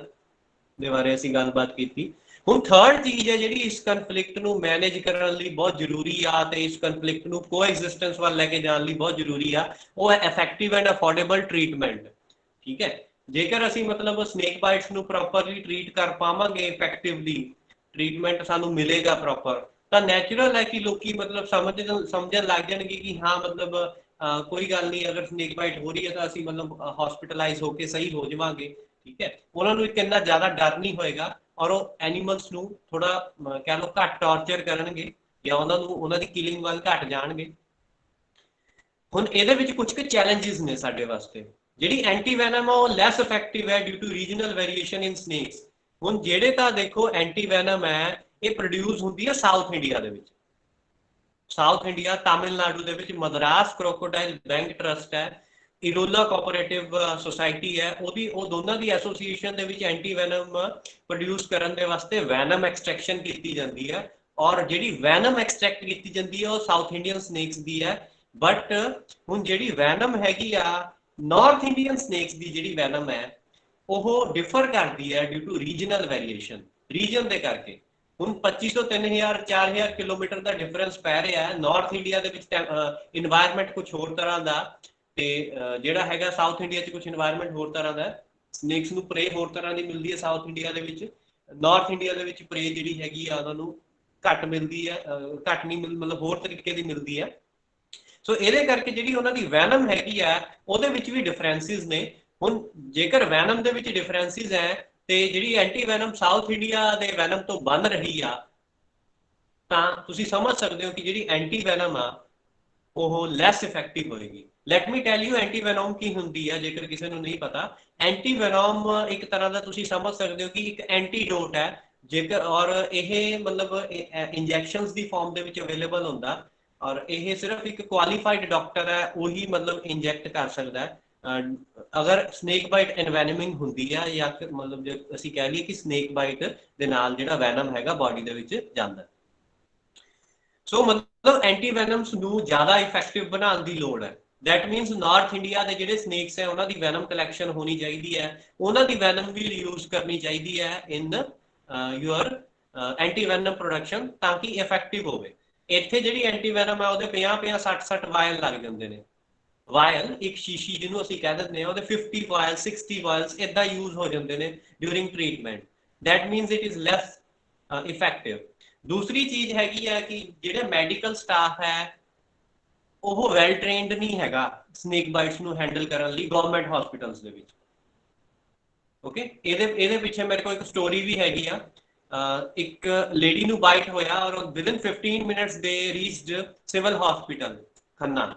ਦੇ ਬਾਰੇ ਅਸੀਂ ਗੱਲਬਾਤ ਕੀਤੀ। ਹੁਣ ਥਰਡ ਚੀਜ਼ ਹੈ ਜਿਹੜੀ ਇਸ ਕਨਫਲਿਕਟ ਨੂੰ ਮੈਨੇਜ ਕਰਨ ਲਈ ਬਹੁਤ ਜ਼ਰੂਰੀ ਆ ਤੇ ਇਸ ਕਨਫਲਿਕਟ ਨੂੰ ਕੋਐਗਜ਼ਿਸਟੈਂਸ ਵੱਲ ਲੈ ਕੇ ਜਾਣ ਲਈ ਬਹੁਤ ਜ਼ਰੂਰੀ ਆ, ਉਹ ਹੈ ਇਫੈਕਟਿਵ ਐਂਡ ਅਫੋਰਡੇਬਲ ਟ੍ਰੀਟਮੈਂਟ। ਠੀਕ ਹੈ, ਜੇਕਰ ਅਸੀਂ ਮਤਲਬ ਸਨੇਕ ਬਾਈਟਸ ਨੂੰ ਪ੍ਰੋਪਰਲੀ ਟ੍ਰੀਟ ਕਰ ਪਾਵਾਂਗੇ, ਇਫੈਕਟਿਵਲੀ ਟ੍ਰੀਟਮੈਂਟ ਸਾਨੂੰ ਮਿਲੇਗਾ ਪ੍ਰੋਪਰ, ਤਾਂ ਨੈਚੁਰਲ ਹੈ ਕਿ ਲੋਕੀ ਮਤਲਬ ਸਮਝਣ ਲੱਗ ਜਾਣਗੇ ਕਿ ਹਾਂ ਮਤਲਬ ਕੋਈ ਗੱਲ ਨਹੀਂ, ਅਗਰ ਸਨੇਕ ਬਾਈਟ ਹੋ ਰਹੀ ਹੈ ਤਾਂ ਅਸੀਂ ਮਤਲਬ ਹਸਪੀਟਲਾਈਜ਼ ਹੋ ਕੇ ਸਹੀ ਹੋ ਜਾਵਾਂਗੇ। ਠੀਕ ਹੈ, ਉਹਨਾਂ ਨੂੰ ਇੱਕ ਇੰਨਾ ਜ਼ਿਆਦਾ ਡਰ ਨਹੀਂ ਹੋਏਗਾ, ਔਰ ਉਹ ਐਨੀਮਲਸ ਨੂੰ ਥੋੜਾ ਕਹਿ ਲਓ ਘੱਟ ਟਾਰਚਰ ਕਰਨਗੇ, ਜਾਂ ਉਹਨਾਂ ਦੀ ਕਿਲਿੰਗ ਵੱਲ ਘੱਟ ਜਾਣਗੇ। ਹੁਣ ਇਹਦੇ ਵਿੱਚ ਕੁਝ ਕੁ ਚੈਲੰਜਸ ਨੇ ਸਾਡੇ ਵਾਸਤੇ। ਜਿਹੜੀ ਐਂਟੀ ਵੈਨਮ ਆ ਉਹ ਲੈਸ ਇਫੈਕਟਿਵ ਹੈ due to regional variation in snakes. ਹੁਣ ਜਿਹੜੇ ਤਾਂ ਦੇਖੋ ਐਂਟੀ ਵੈਨਮ ਹੈ, ਇਹ ਪ੍ਰੋਡਿਊਸ ਹੁੰਦੀ ਹੈ ਸਾਊਥ ਇੰਡੀਆ ਦੇ ਵਿੱਚ। ਸਾਊਥ ਇੰਡੀਆ, ਤਾਮਿਲਨਾਡੂ ਦੇ ਵਿੱਚ ਮਦਰਾਸ ਕ੍ਰੋਕੋਡਾਈਲ ਬੈਂਕ ਟਰਸਟ ਹੈ, ਇਰੋਲਾ ਕੋਆਪਰੇਟਿਵ ਸੁਸਾਇਟੀ ਹੈ, ਉਹ ਦੋਨਾਂ ਦੀ ਐਸੋਸੀਏਸ਼ਨ ਦੇ ਵਿੱਚ ਐਂਟੀ ਵੈਨਮ ਪ੍ਰੋਡਿਊਸ ਕਰਨ ਦੇ ਵਾਸਤੇ ਵੈਨਮ ਐਕਸਟ੍ਰੈਕਸ਼ਨ ਕੀਤੀ ਜਾਂਦੀ ਹੈ, और ਜਿਹੜੀ ਵੈਨਮ ਐਕਸਟ੍ਰੈਕਟ ਕੀਤੀ ਜਾਂਦੀ ਹੈ ਉਹ ਸਾਊਥ ਇੰਡੀਅਨ ਸਨੇਕਸ ਦੀ ਹੈ ਬਟ ਹੁਣ ਜਿਹੜੀ ਵੈਨਮ ਹੈਗੀ ਆ ਨਾਰਥ ਇੰਡੀਅਨ ਸਨੇਕਸ ਦੀ ਜਿਹੜੀ ਵੈਨਮ ਹੈ ਉਹ ਡਿਫਰ ਕਰਦੀ ਹੈ due to regional variation region ਦੇ ਕਰਕੇ ਹੁਣ 2500 3000 4000 ਕਿਲੋਮੀਟਰ ਦਾ ਡਿਫਰੈਂਸ ਪੈ ਰਿਹਾ ਹੈ ਨਾਰਥ ਇੰਡੀਆ ਦੇ ਵਿੱਚ ਇਨਵਾਇਰਨਮੈਂਟ ਕੁਝ ਹੋਰ ਤਰ੍ਹਾਂ ਦਾ ਤੇ ਜਿਹੜਾ ਹੈਗਾ ਸਾਊਥ ਇੰਡੀਆ 'ਚ ਕੁਝ ਇਨਵਾਇਰਨਮੈਂਟ ਹੋਰ ਤਰ੍ਹਾਂ ਦਾ ਸਨੇਕਸ ਨੂੰ ਪ੍ਰੇ ਹੋਰ ਤਰ੍ਹਾਂ ਦੀ ਮਿਲਦੀ ਹੈ ਸਾਊਥ ਇੰਡੀਆ ਦੇ ਵਿੱਚ ਨਾਰਥ ਇੰਡੀਆ ਦੇ ਵਿੱਚ ਪ੍ਰੇ ਜਿਹੜੀ ਹੈਗੀ ਆ ਉਹਨਾਂ ਨੂੰ ਘੱਟ ਮਿਲਦੀ ਹੈ ਘੱਟ ਨਹੀਂ ਮਤਲਬ ਹੋਰ ਤਰੀਕੇ ਦੀ ਮਿਲਦੀ ਹੈ ਸੋ ਇਹਦੇ ਕਰਕੇ ਜਿਹੜੀ ਉਹਨਾਂ ਦੀ ਵੈਨਮ ਹੈਗੀ ਆ ਉਹਦੇ ਵਿੱਚ ਵੀ ਡਿਫਰੈਂਸਿਸ ਨੇ ਹੁਣ ਜੇਕਰ ਵੈਨਮ ਦੇ ਵਿੱਚ ਡਿਫਰੈਂਸਿਸ ਹੈ ਤੇ ਜਿਹੜੀ ਐਂਟੀ ਵੈਨਮ ਸਾਊਥ ਇੰਡੀਆ ਦੇ ਵੈਨਮ ਤੋਂ ਬਣ ਰਹੀ ਆ ਤਾਂ ਤੁਸੀਂ ਸਮਝ ਸਕਦੇ ਹੋ ਕਿ ਜਿਹੜੀ ਐਂਟੀ ਵੈਨਮ ਆ ਉਹ ਲੈਸ ਇਫੈਕਟਿਵ ਹੋਏਗੀ let me tell you anti venom ਕੀ ਹੁੰਦੀ ਹੈ ਜੇਕਰ ਕਿਸੇ ਨੂੰ ਨਹੀਂ ਪਤਾ ਐਂਟੀ ਵੈਨਮ ਇੱਕ ਤਰ੍ਹਾਂ ਦਾ ਤੁਸੀਂ ਸਮਝ ਸਕਦੇ ਹੋ ਕਿ ਇੱਕ ਐਂਟੀਡੋਟ ਹੈ ਜੇਕਰ ਔਰ ਇਹ ਮਤਲਬ ਇੰਜੈਕਸ਼ਨਸ ਦੀ ਫਾਰਮ ਦੇ ਵਿੱਚ ਅਵੇਲੇਬਲ ਹੁੰਦਾ ਔਰ ਇਹ ਸਿਰਫ ਇੱਕ ਕੁਆਲੀਫਾਈਡ ਡਾਕਟਰ ਹੈ ਉਹੀ ਮਤਲਬ ਇੰਜੈਕਟ ਕਰ ਸਕਦਾ ਹੈ ਅਗਰ ਸਨੇਕ ਬਾਈਟ ਐਨਵੈਨਮਿੰਗ ਹੁੰਦੀ ਹੈ ਜਾਂ ਮਤਲਬ ਜੇ ਅਸੀਂ ਕਹਿ ਲਈਏ ਕਿ ਸਨੇਕ ਬਾਈਟ ਦੇ ਨਾਲ ਜਿਹੜਾ ਵੈਨਮ ਹੈਗਾ ਬਾਡੀ ਦੇ ਵਿੱਚ ਜਾਂਦਾ ਸੋ ਮਤਲਬ ਐਂਟੀ ਵੈਨਮਸ ਨੂੰ ਜ਼ਿਆਦਾ ਇਫੈਕਟਿਵ ਬਣਾਉਣ ਦੀ ਲੋੜ ਹੈ that means ਨਾਰਥ ਇੰਡੀਆ ਦੇ ਜਿਹੜੇ ਸਨੇਕਸ ਹੈ ਉਹਨਾਂ ਦੀ ਵੈਨਮ ਕਲੈਕਸ਼ਨ ਹੋਣੀ ਚਾਹੀਦੀ ਹੈ ਉਹਨਾਂ ਦੀ ਵੈਨਮ ਵੀ ਯੂਜ਼ ਕਰਨੀ ਚਾਹੀਦੀ ਹੈ ਇਨ ਯੂਅਰ ਐਂਟੀ ਵੈਨਮ ਪ੍ਰੋਡਕਸ਼ਨ ਤਾਂ ਕਿ ਇਫੈਕਟਿਵ ਹੋਵੇ ਇੱਥੇ ਜਿਹੜੀ ਐਂਟੀ ਵੈਨਮ ਹੈ ਉਹਦੇ 50 60 ਵਾਇਲ ਲੱਗ ਜਾਂਦੇ ਨੇ ਵਾਇਲ ਇੱਕ ਸ਼ੀਸ਼ੀ ਜਿਹਨੂੰ ਅਸੀਂ ਕਹਿ ਦਿੰਦੇ ਹਾਂ ਉਹਦੇ 50 ਵਾਇਲ 60 ਵਾਇਲਸ ਇਦਾਂ ਯੂਜ਼ ਹੋ ਜਾਂਦੇ ਨੇ during treatment that means it is less effective ਦੂਸਰੀ ਚੀਜ਼ ਹੈਗੀ ਹੈ ਕਿ ਜਿਹੜੇ ਮੈਡੀਕਲ ਸਟਾਫ ਹੈ ਉਹ ਵੈਲ ਟ੍ਰੇਨਡ ਨਹੀਂ ਹੈਗਾ ਸਨੇਕ ਬਾਈਟਸ ਨੂੰ ਹੈਂਡਲ ਕਰਨ ਲਈ ਗਵਰਨਮੈਂਟ ਹਸਪੀਟਲਸ ਦੇ ਵਿੱਚ ਓਕੇ ਇਹਦੇ ਪਿੱਛੇ ਮੇਰੇ ਕੋਲ ਇੱਕ ਸਟੋਰੀ ਵੀ ਹੈਗੀ ਆ ਇੱਕ ਲੇਡੀ ਨੂੰ ਬਾਈਟ ਹੋਇਆ ਔਰ ਵਿਦਿਨ 15 ਮਿੰਟਸ ਦੇ reached civil hospital Khanna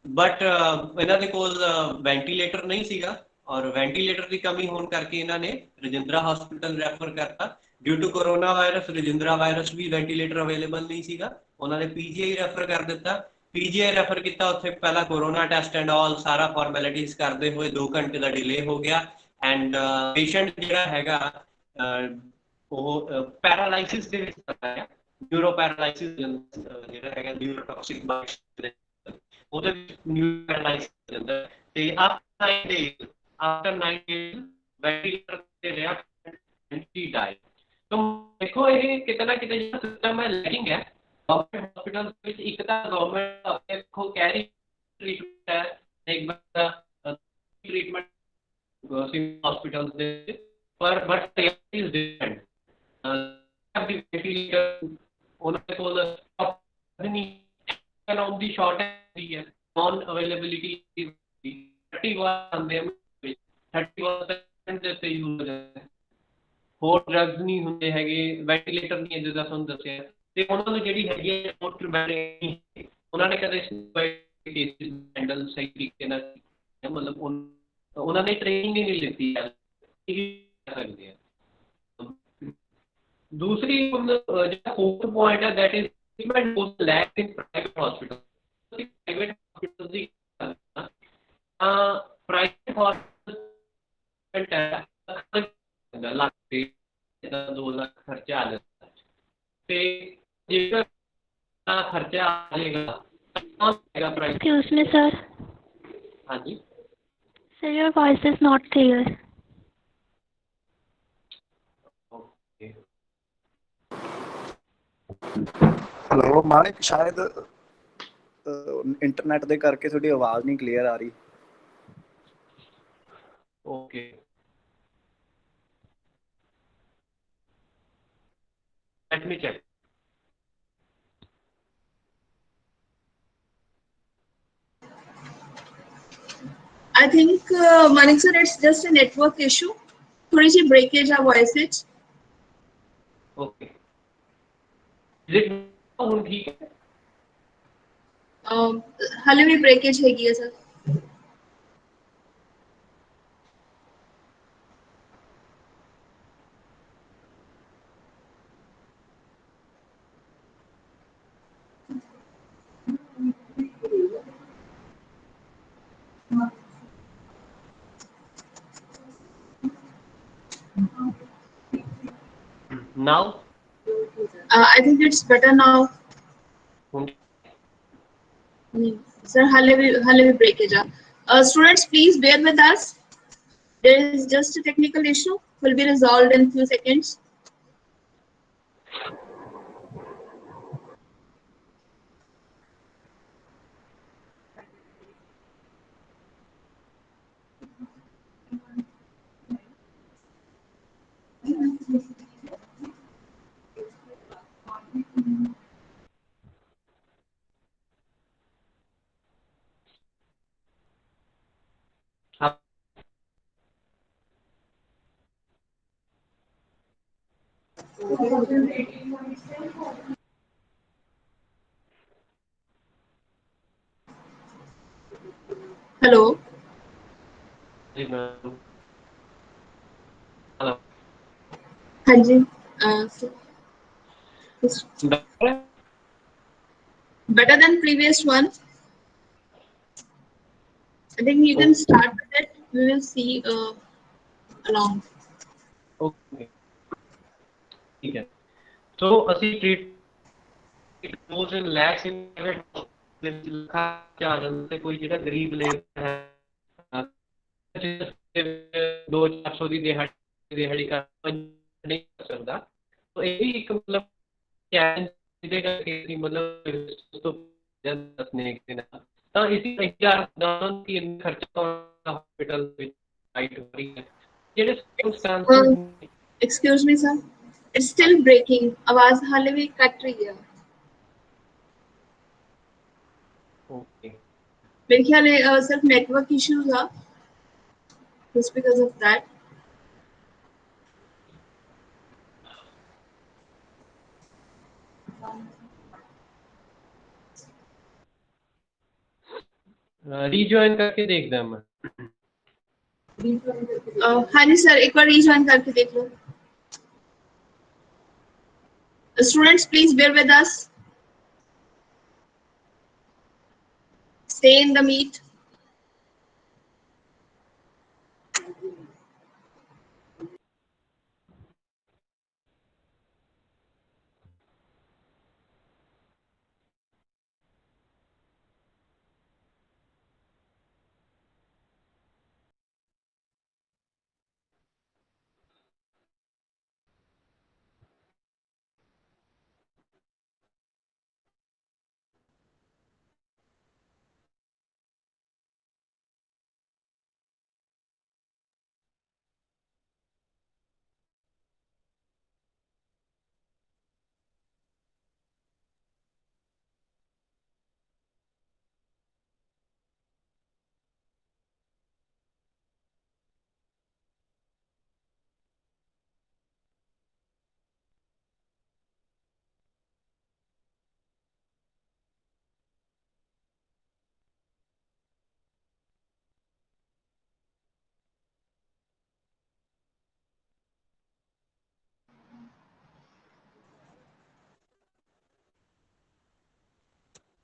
but ਇਹਨਾਂ ਦੇ ਕੋਲ ਵੈਂਟੀਲੇਟਰ ਨਹੀਂ ਸੀਗਾ ਔਰ ਵੈਂਟੀਲੇਟਰ ਦੀ ਕਮੀ ਹੋਣ ਕਰਕੇ ਇਹਨਾਂ ਨੇ ਰਜਿੰਦਰਾ ਹਸਪੀਟਲ ਰੈਫਰ ਕਰਤਾ due to corona virus Rajindra virus ਵੀ ਵੈਂਟੀਲੇਟਰ ਅਵੇਲੇਬਲ ਨਹੀਂ ਸੀਗਾ ਉਹਨਾਂ ਨੇ ਪੀਜੀਆਈ ਰੈਫਰ ਕਰ ਦਿੱਤਾ ਪੀਜੀਆਈ ਰੈਫਰ ਕੀਤਾ ਉੱਥੇ ਪਹਿਲਾਂ ਕੋਰੋਨਾ ਟੈਸਟ ਐਂਡ ਆਲ ਸਾਰਾ ਫਾਰਮੈਲਿਟੀਜ਼ ਕਰਦੇ ਹੋਏ 2 ਘੰਟੇ ਦਾ ਡਿਲੇ ਹੋ ਗਿਆ ਐਂਡ ਪੇਸ਼ੈਂਟ ਜਿਹੜਾ ਹੈਗਾ ਉਹ ਪੈਰਾਲਾਈਸਿਸ ਦੇ ਵਿੱਚ ਆਇਆ ਨਿਊਰੋ ਪੈਰਾਲਾਈਸਿਸ ਜਿਹੜਾ ਹੈਗਾ ਨਿਊਰੋਟੌਕਸਿਕ ਬਾਇਸ ਉਹਦੇ ਵਿੱਚ ਨਿਊਰੋ ਪੈਰਾਲਾਈਸਿਸ ਹੋ ਜਾਂਦਾ ਤੇ after 9 days ਵੈਂਟੀਲੇਟਰ ਤੇ ਰਿਹਾ ਐਂਟੀ ਡਾਇਟ तो देखो ये कितना कितना जो सिस्टम है लैकिंग है गवर्नमेंट हॉस्पिटल ਵਿੱਚ ਇੱਕ ਤਾਂ ਗਵਰਨਮੈਂਟ ਆਪਣੇ ਕੋ ਕੈਰੀ ਟ੍ਰੀਟਮੈਂਟ ਹੈ ਇੱਕ ਬਾਰ ਟ੍ਰੀਟਮੈਂਟ ਸਿਵਲ ਹਸਪੀਟਲ ਦੇ ਪਰ ਬਟ ਇਜ਼ ਡਿਫਰੈਂਟ ਉਹਨਾਂ ਕੋਲ ਨਹੀਂ on ਦੀ ਸ਼ਾਰਟੇਜ ਹੈ ਨॉन ਅਵੇਲੇਬਿਲਿਟੀ 31 ਆਉਂਦੇ 31% ਦੇ ਤੇ ਯੂਜ਼ ਹੋ ਜਾਂਦਾ ਹੋਰ ਡਰੱਗਸ ਨਹੀਂ ਹੁੰਦੇ ਹੈਗੇ ਵੈਂਟੀਲੇਟਰ ਨਹੀਂ ਜਿੱਦਾਂ ਤੁਹਾਨੂੰ ਦੱਸਿਆ ਤੇ ਉਹਨਾਂ ਨੂੰ ਜਿਹੜੀ ਹੈਗੀ ਉਹਨਾਂ ਨੇ ਕਦੇ ਹੈਂਡਲ ਸਹੀ ਤਰੀਕੇ ਨਾਲ ਮਤਲਬ ਉਹਨਾਂ ਨੇ ਟ੍ਰੇਨਿੰਗ ਨਹੀਂ ਲਿੱਤੀ ਸਕਦੇ ਆ ਦੂਸਰੀ ਜਿਹੜਾ ਫੋਰਥ ਪੁਆਇੰਟ ਹੈ that is treatment was lack in private hospital private hospital ਦੀ ਪ੍ਰਾਈਵੇਟ ਹਸਪੀਟਲ ਲੱਖ 2 ਲੱਖ ਖਰਚਾ ਆ ਜਾਂਦਾ ਤੇ ਜੇਕਰ ਖਰਚਾ ਆ ਜਾਏਗਾ Excuse me, sir. ਹਾਂਜੀ Sir, your voice is not clear. Hello ਮਾਨਿਕ ਸ਼ਾਇਦ ਇੰਟਰਨੈਟ ਦੇ ਕਰਕੇ ਤੁਹਾਡੀ ਆਵਾਜ਼ ਨਹੀਂ ਕਲੀਅਰ ਆ ਰਹੀ okay let me check I think Manik sir, it's just a network issue. थोड़ी सी breakage है voice ਵਿੱਚ. okay is it ਹੁਣ ਠੀਕ ਹੈ ਹਾਲੇ ਵੀ breakage ਹੈਗੀ ਹੈ sir. now I think it's better now. Sir, हाले भी breakage है. Students, please bear with us. There is just a technical issue. Will be resolved in few seconds. Hello. hello हाँ जी. Better than previous one. I think you can start with it. We will see along. okay ठीक है. So ਅਸੀਂ treat those in lakhs in क्या ਤੇ ਕੋਈ ਜਿਹੜਾ ਗਰੀਬ labour ਹੈ 200-400 ਦੀ ਦਿਹਾੜੀ ਕਰ ਨਹੀਂ ਕਰ ਸਕਦਾ. तो ਇਹ ਵੀ ਇੱਕ ਮਤਲਬ ਚੈਲੰਜ ਜਿਹਦੇ ਕਰਕੇ ਮਤਲਬ ਉਸ ਤੋਂ ਦੱਸਣੇ ਕਿ ਤਾਂ ਇਸੇ ਤਰ੍ਹਾਂ ਕਿ ਖਰਚਾ ਹਸਪੀਟਲ ਵਿੱਚ ਰਾਈਟ ਹੋ ਰਹੀ ਹੈ ਜਿਹੜੇ circumstances. Excuse me, sir. It's still breaking. आवाज हाले भी कट रही है. ओके मेरे ख्याल है सिर्फ नेटवर्क इश्यू था. Just because of that. Rejoin करके देखते हैं हम. हाँ जी सर, एक बार रीजॉइन करके देख लो. Students, please bear with us. Stay in the meet.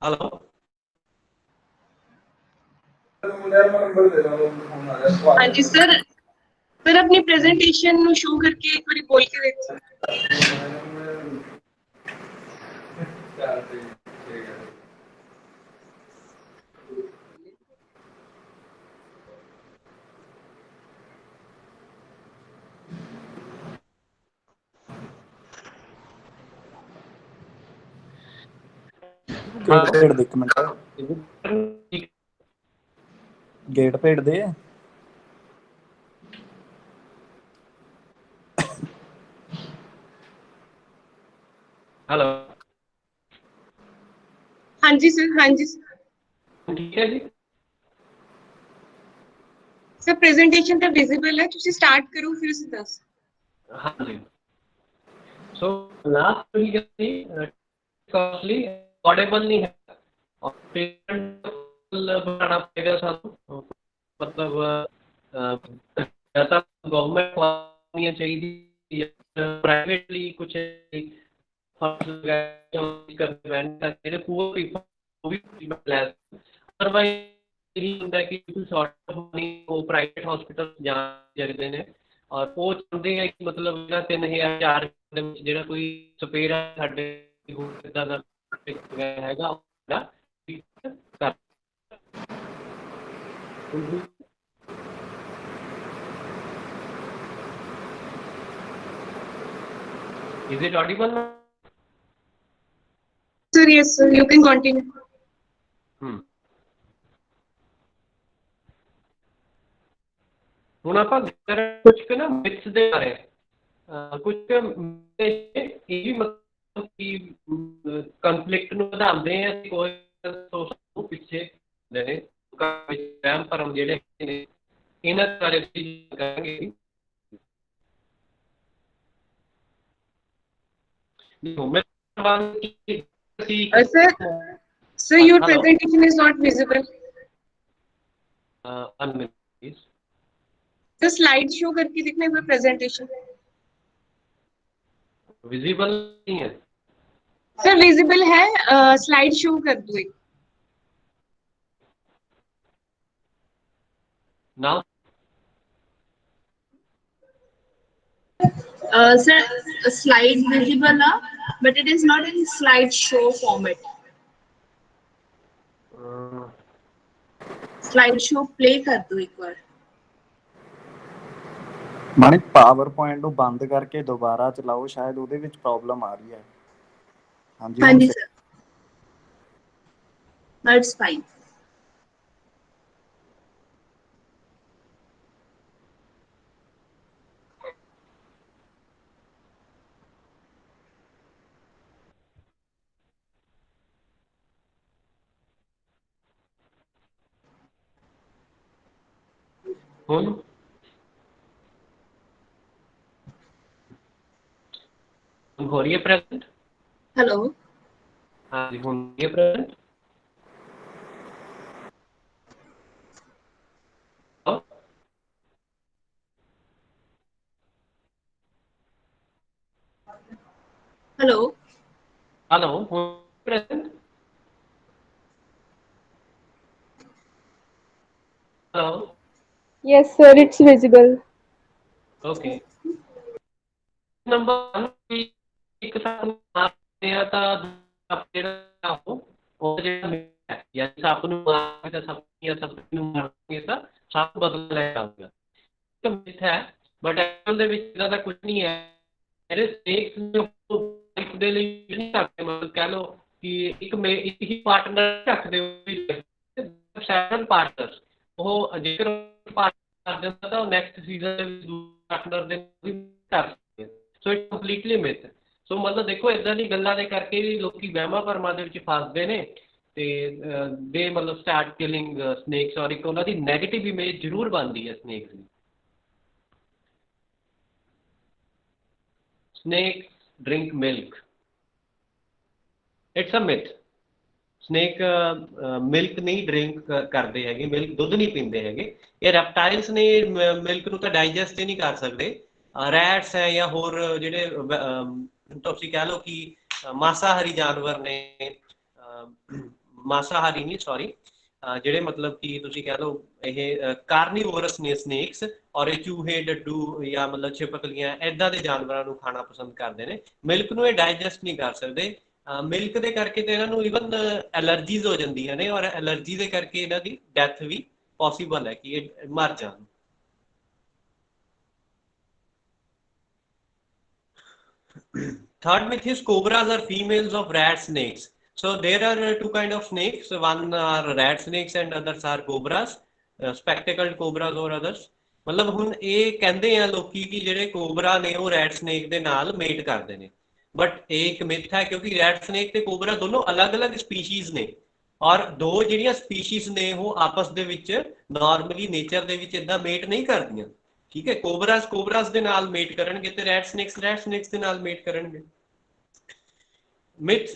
Hello हाँ जी सर. सर अपनी प्रेजेंटेशन ਨੂੰ ਸ਼ੋ ਕਰਕੇ ਇੱਕ ਵਾਰੀ ਬੋਲ ਕੇ ਦੇਖੋ. ਗੇਟ ਭੇੜ ਦੇ ਇੱਕ ਮਿੰਟ. ਗੇਟ ਭੇੜ ਦੇ. हेलो हाँ जी सर. हाँ जी ठीक है जी. ਸਰ ਪ੍ਰੈਜੈਂਟੇਸ਼ਨ ਤਾਂ ਵਿਜ਼ੀਬਲ ਹੈ. ਤੁਸੀਂ ਸਟਾਰਟ ਕਰੋ ਫਿਰ ਅਸੀਂ ਦੱਸ. हाँ जी. सो लास्ट कॉस्टली अफोर्डेबल नहीं है और पेमेंट बनाना पड़ेगा सानू. मतलब गवर्नमेंट होनी चाहिए प्राइवेटली कुछ अदरवाइज यही ਹੁੰਦਾ ਕਿ ਸ਼ਾਰਟ ਹੋਣੀ ਉਹ ਪ੍ਰਾਈਵੇਟ ਹਸਪੀਟਲ ਜਾ ਸਕਦੇ ਨੇ ਔਰ ਉਹ ਚਾਹੁੰਦੇ ਆ ਕਿ ਮਤਲਬ ਇਹਨਾਂ 3000 4 ਦੇ ਵਿੱਚ ਜਿਹੜਾ ਕੋਈ ਸਪੇਅਰ ਸਾਡੇ ਇਦਾਂ ਦਾ ਹੈਗਾ ਉਹਦਾ ਕਰ Is it audible now? Sir, yes, sir. You can continue. ਹੁਣ ਆਪਾਂ ਕੁਝ ਕੁ ਨਾ ਮਿਥਸ ਦੇ ਬਾਰੇ ਕੁਝ ਇਹ ਵੀ ਮਤਲਬ ਕਿ ਕੰਫਲਿਕਟ ਨੂੰ ਵਧਾਉਂਦੇ ਆ ਕੋਈ ਸੋਚ ਪਿੱਛੇ ਨੇ ਵਹਿਮ ਭਰਮ ਜਿਹੜੇ ਨੇ ਇਹਨਾਂ ਬਾਰੇ ਕਰਾਂਗੇ। Sir, your presentation is not visible. The slide show करके दिखने में presentation. विजिबल नहीं है Sir, visible है, slide show कर दो एक. now Sir, a slide visible, but it is not in slideshow format. Slideshow play कर दो एक बार। ਮਾਣੀ ਪਾਵਰ ਪੁਆਇੰਟ ਨੂੰ ਬੰਦ ਕਰਕੇ ਦੁਬਾਰਾ ਚਲਾਓ, ਸ਼ਾਇਦ ਉਹਦੇ ਵਿੱਚ ਪ੍ਰੋਬਲਮ ਆ ਰਹੀ ਹੈ। ਹਾਂਜੀ ਸਰ, that's fine. ਹੁਣ हो रही है प्रेजेंट? हेलो, हाँ जी, हो रही है प्रेजेंट? हेलो, हेलो, हो present? Hello, Yes, sir, it's visible. Okay. Number 1 ਇੱਕ ਸਾਹਮਣੇ ਆ ਤਾਂ ਜਿਹੜਾ ਉਹ ਜਿਹੜਾ ਜਾਂ ਸੱਪ ਨੂੰ ਮਾਰ ਜਾਂ ਸੱਪ ਨੂੰ ਮਾਰਨਗੇ ਤਾਂ ਸੱਪ ਬਦਲ ਲੈ ਆਊਗਾ। ਇੱਕ ਮਿਥ ਹੈ, ਬਟ ਐਕਚੁਅਲ ਦੇ ਵਿੱਚ ਇਹਦਾ ਤਾਂ ਕੁਝ ਨਹੀਂ ਹੈ। ਇਹਦੇ ਸਨੇਕਸ ਲਾਈਫ ਦੇ ਲਈ ਨਹੀਂ ਰੱਖਦੇ, ਮਤਲਬ ਕਹਿ ਲਓ ਕਿ ਇੱਕ ਹੀ ਪਾਰਟਨਰ ਰੱਖਦੇ ਹੋ, 7 ਪਾਰਟਨਰਸ। ਉਹ ਜੇਕਰ ਪਾਰਟਨਰ ਕਰ ਦਿੰਦਾ ਤਾਂ ਉਹ ਨੈਕਸਟ ਸੀਜ਼ਨ ਦੇ ਵਿੱਚ ਪਾਰਟਨਰ ਦੇ ਕਰ ਸਕਦੇ। ਸੋ ਇਟ ਕੰਪਲੀਟਲੀ ਮਿਥ। ਸੋ ਮਤਲਬ ਦੇਖੋ ਇੱਦਾਂ ਦੀ ਗੱਲਾਂ ਦੇ ਕਰਕੇ ਵੀ ਲੋਕੀ ਵਹਿਮਾਂ ਭਰਮਾਂ ਦੇ ਵਿੱਚ ਫਸਦੇ ਨੇ ਤੇ ਦੇ ਮਤਲਬ ਸਟਾਰਟ ਕਿਲਿੰਗ ਸਨੇਕਸ, ਔਰ ਇੱਕ ਉਹਨਾਂ ਦੀ ਨੈਗੇਟਿਵ ਇਮੇਜ ਜ਼ਰੂਰ ਬਣਦੀ ਹੈ ਸਨੇਕਸ ਦੀ। Snakes drink milk, it's a myth. Snake milk ਨਹੀਂ ਡਰਿੰਕ ਕਰਦੇ ਹੈਗੇ, ਮਿਲਕ ਦੁੱਧ ਨਹੀਂ ਪੀਂਦੇ ਹੈਗੇ। ਇਹ ਰੈਪਟਾਈਲਸ ਨੇ ਮਿਲਕ ਨੂੰ ਤਾਂ ਡਾਈਜੈਸਟ ਹੀ ਨਹੀਂ ਕਰ ਸਕਦੇ। ਰੈਟਸ ਹੈ ਜਾਂ ਹੋਰ ਜਿਹੜੇ ਤੁਸੀਂ ਕਹਿ ਲਓ ਕਿ ਮਾਸਾਹਾਰੀ ਜਾਨਵਰ ਨੇ, ਮਾਸਾਹਾਰੀ ਨਹੀਂ ਸੌਰੀ, ਜਿਹੜੇ ਮਤਲਬ ਕਿ ਤੁਸੀਂ ਕਹਿ ਲਓ ਇਹ ਕਾਰਨੀਵੋਰਸ ਨੇ ਸਨੇਕਸ, ਔਰ ਇਹ ਚੂਹੇ ਡੱਡੂ ਜਾਂ ਮਤਲਬ ਛਿਪਕਲੀਆਂ ਇੱਦਾਂ ਦੇ ਜਾਨਵਰਾਂ ਨੂੰ ਖਾਣਾ ਪਸੰਦ ਕਰਦੇ ਨੇ। ਮਿਲਕ ਨੂੰ ਇਹ ਡਾਈਜੈਸਟ ਨਹੀਂ ਕਰ ਸਕਦੇ। ਮਿਲਕ ਦੇ ਕਰਕੇ ਤੇ ਇਹਨਾਂ ਨੂੰ ਇਵਨ ਐਲਰਜੀਜ਼ ਹੋ ਜਾਂਦੀਆਂ ਨੇ, ਔਰ ਐਲਰਜੀ ਦੇ ਕਰਕੇ ਇਹਨਾਂ ਦੀ ਡੈਥ ਵੀ ਪੋਸੀਬਲ ਹੈ ਕਿ ਇਹ ਮਰ ਜਾਣ। Third myth is cobras are females of rat snakes. So there are two kind of snakes. One are rat snakes and others are cobras, spectacled cobras or others. ਮਤਲਬ ਹੁਣ ਇਹ ਕਹਿੰਦੇ ਆ ਲੋਕੀ ਕਿ ਜਿਹੜੇ ਕੋਬਰਾ ਨੇ ਉਹ ਰੈਟ ਸਨੇਕ ਦੇ ਨਾਲ ਮੇਟ ਕਰਦੇ ਨੇ, ਬਟ ਇਹ ਇੱਕ ਮਿਥ ਹੈ ਕਿਉਂਕਿ ਰੈਟ ਸਨੇਕ ਤੇ ਕੋਬਰਾ ਦੋਨੋਂ ਅਲੱਗ-ਅਲੱਗ ਸਪੀਸ਼ੀਜ਼ ਨੇ, ਔਰ ਦੋ ਜਿਹੜੀਆਂ ਸਪੀਸ਼ੀਜ਼ ਨੇ ਉਹ ਆਪਸ ਦੇ ਵਿੱਚ ਨਾਰਮਲੀ ਨੇਚਰ ਦੇ ਵਿੱਚ ਇਦਾਂ ਮੇਟ ਨਹੀਂ ਕਰਦੀਆਂ। ਠੀਕ ਹੈ, ਕੋਬਰਾਸ ਦੇ ਨਾਲ ਮੇਟ ਕਰਨਗੇ ਤੇ ਰੈਟ ਸਨੇਕਸ ਦੇ ਨਾਲ ਮੇਟ ਕਰਨਗੇ। ਮਿਥ